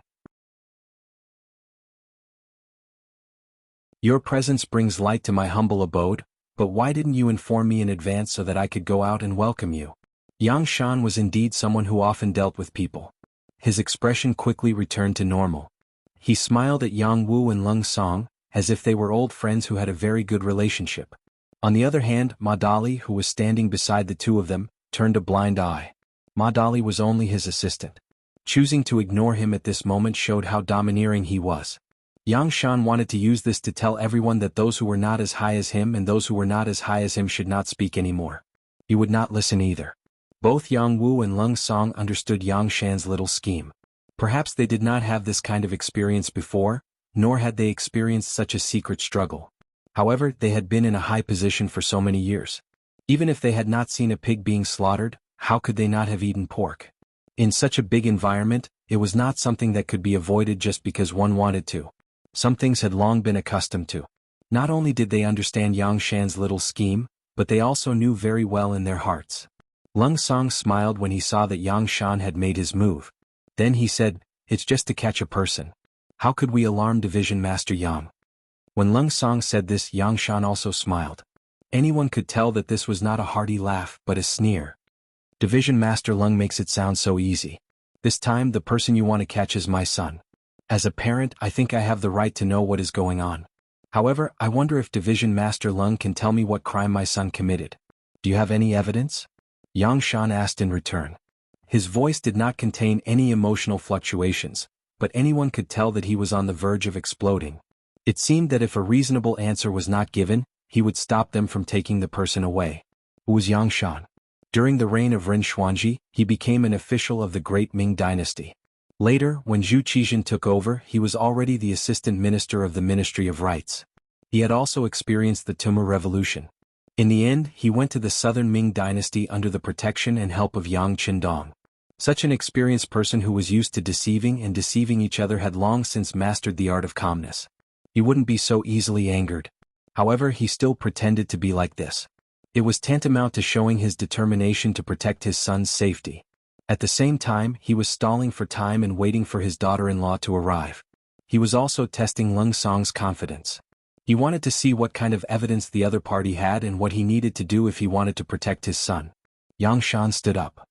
Your presence brings light to my humble abode, but why didn't you inform me in advance so that I could go out and welcome you? Yang Shan was indeed someone who often dealt with people. His expression quickly returned to normal. He smiled at Yang Wu and Leng Song, as if they were old friends who had a very good relationship. On the other hand, Ma Dali, who was standing beside the two of them, turned a blind eye. Ma Dali was only his assistant. Choosing to ignore him at this moment showed how domineering he was. Yang Shan wanted to use this to tell everyone that those who were not as high as him and those who were not as high as him should not speak anymore. He would not listen either. Both Yang Wu and Leng Song understood Yang Shan's little scheme. Perhaps they did not have this kind of experience before, nor had they experienced such a secret struggle. However, they had been in a high position for so many years. Even if they had not seen a pig being slaughtered, how could they not have eaten pork? In such a big environment, it was not something that could be avoided just because one wanted to. Some things had long been accustomed to. Not only did they understand Yang Shan's little scheme, but they also knew very well in their hearts. Leng Song smiled when he saw that Yang Shan had made his move. Then he said, "It's just to catch a person. How could we alarm Division Master Yang?" When Leng Song said this, Yang Shan also smiled. Anyone could tell that this was not a hearty laugh but a sneer. Division Master Leng makes it sound so easy. This time the person you want to catch is my son. As a parent, I think I have the right to know what is going on. However, I wonder if Division Master Leng can tell me what crime my son committed. Do you have any evidence? Yang Shan asked in return. His voice did not contain any emotional fluctuations, but anyone could tell that he was on the verge of exploding. It seemed that if a reasonable answer was not given, he would stop them from taking the person away. Who was Yang Shan? During the reign of Ren Xuanji, he became an official of the Great Ming dynasty. Later, when Zhu Qizhen took over, he was already the assistant minister of the Ministry of Rights. He had also experienced the Tumor Revolution. In the end, he went to the southern Ming dynasty under the protection and help of Yang Qindong. Such an experienced person who was used to deceiving and deceiving each other had long since mastered the art of calmness. He wouldn't be so easily angered. However, he still pretended to be like this. It was tantamount to showing his determination to protect his son's safety. At the same time, he was stalling for time and waiting for his daughter-in-law to arrive. He was also testing Leng Song's confidence. He wanted to see what kind of evidence the other party had and what he needed to do if he wanted to protect his son. Yang Shan stood up.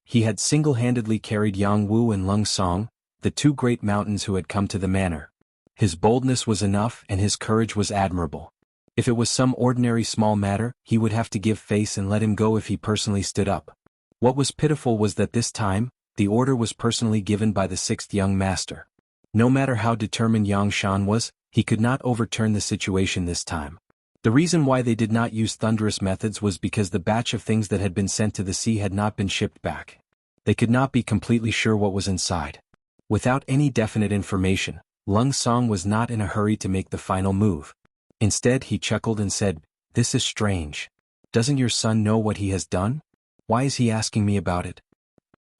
He had single-handedly carried Yang Wu and Leng Song, the two great mountains who had come to the manor. His boldness was enough and his courage was admirable. If it was some ordinary small matter, he would have to give face and let him go if he personally stood up. What was pitiful was that this time, the order was personally given by the 6th young master. No matter how determined Yang Shan was, he could not overturn the situation this time. The reason why they did not use thunderous methods was because the batch of things that had been sent to the sea had not been shipped back. They could not be completely sure what was inside. Without any definite information, Leng Song was not in a hurry to make the final move. Instead, he chuckled and said, "This is strange. Doesn't your son know what he has done? Why is he asking me about it?"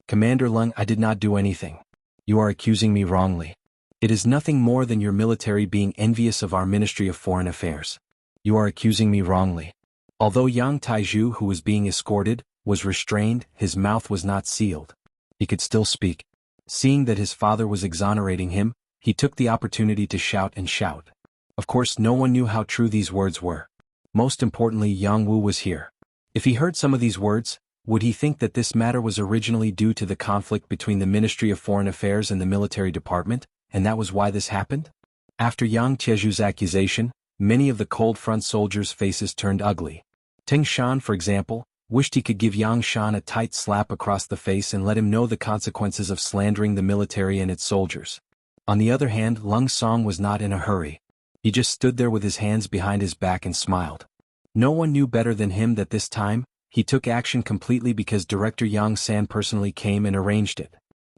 "Commander Leng, I did not do anything. You are accusing me wrongly. It is nothing more than your military being envious of our Ministry of Foreign Affairs. You are accusing me wrongly." Although Yang Taizhu, who was being escorted, was restrained, his mouth was not sealed. He could still speak. Seeing that his father was exonerating him, he took the opportunity to shout and shout. Of course, no one knew how true these words were. Most importantly, Yang Wu was here. If he heard some of these words, would he think that this matter was originally due to the conflict between the Ministry of Foreign Affairs and the military department, and that was why this happened? After Yang Tieju's accusation, many of the cold front soldiers' faces turned ugly. Teng Shan, for example, wished he could give Yang Shan a tight slap across the face and let him know the consequences of slandering the military and its soldiers. On the other hand, Leng Song was not in a hurry. He just stood there with his hands behind his back and smiled. No one knew better than him that this time, he took action completely because Director Yang San personally came and arranged it.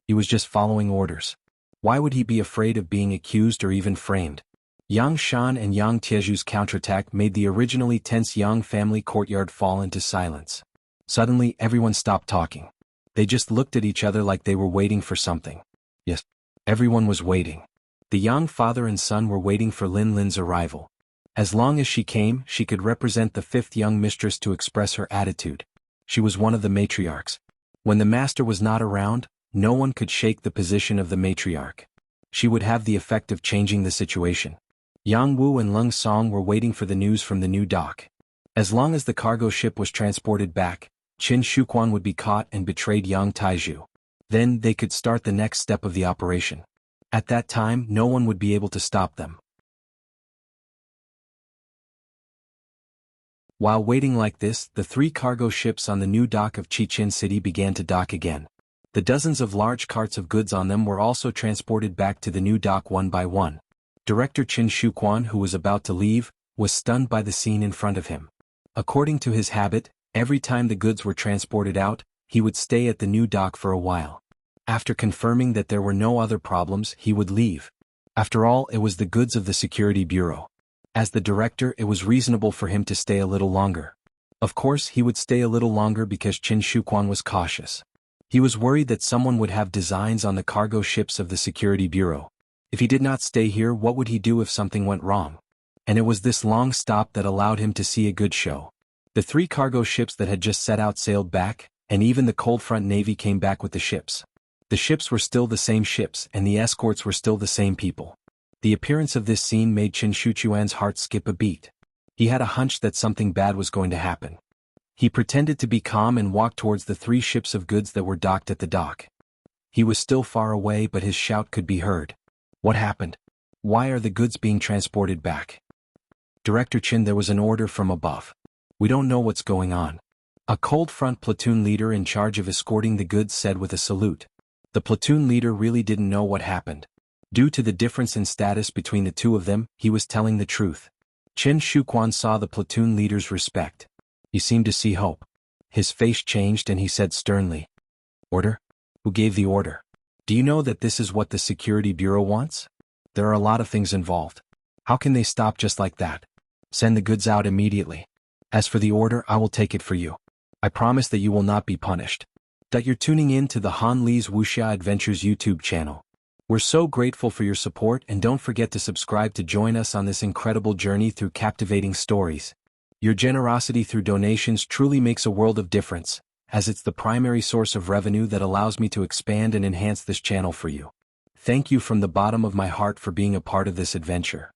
He was just following orders. Why would he be afraid of being accused or even framed? Yang Shan and Yang Tieju's counterattack made the originally tense Yang family courtyard fall into silence. Suddenly everyone stopped talking. They just looked at each other like they were waiting for something. Yes, everyone was waiting. The Yang father and son were waiting for Lin Lin's arrival. As long as she came, she could represent the fifth young mistress to express her attitude. She was one of the matriarchs. When the master was not around, no one could shake the position of the matriarch. She would have the effect of changing the situation. Yang Wu and Leng Song were waiting for the news from the new dock. As long as the cargo ship was transported back, Qin Shuquan would be caught and betrayed Yang Taiju. Then they could start the next step of the operation. At that time, no one would be able to stop them. While waiting like this, the 3 cargo ships on the new dock of Chichen City began to dock again. The dozens of large carts of goods on them were also transported back to the new dock one by one. Director Qin Shuquan, who was about to leave, was stunned by the scene in front of him. According to his habit, every time the goods were transported out, he would stay at the new dock for a while. After confirming that there were no other problems, he would leave. After all, it was the goods of the Security Bureau. As the director, it was reasonable for him to stay a little longer. Of course, he would stay a little longer because Qin Shuquan was cautious. He was worried that someone would have designs on the cargo ships of the Security Bureau. If he did not stay here, what would he do if something went wrong? And it was this long stop that allowed him to see a good show. The 3 cargo ships that had just set out sailed back, and even the Cold Front Navy came back with the ships. The ships were still the same ships, and the escorts were still the same people. The appearance of this scene made Qin Shuquan's heart skip a beat. He had a hunch that something bad was going to happen. He pretended to be calm and walked towards the 3 ships of goods that were docked at the dock. He was still far away, but his shout could be heard. What happened? Why are the goods being transported back? Director Qin, there was an order from above. We don't know what's going on. A Cold Front platoon leader in charge of escorting the goods said with a salute. The platoon leader really didn't know what happened. Due to the difference in status between the 2 of them, he was telling the truth. Qin Shuquan saw the platoon leader's respect. He seemed to see hope. His face changed and he said sternly, "Order? Who gave the order? Do you know that this is what the Security Bureau wants? There are a lot of things involved. How can they stop just like that? Send the goods out immediately. As for the order, I will take it for you. I promise that you will not be punished." That you're tuning in to the Han Li's Wuxia Adventures YouTube channel. We're so grateful for your support, and don't forget to subscribe to join us on this incredible journey through captivating stories. Your generosity through donations truly makes a world of difference, as it's the primary source of revenue that allows me to expand and enhance this channel for you. Thank you from the bottom of my heart for being a part of this adventure.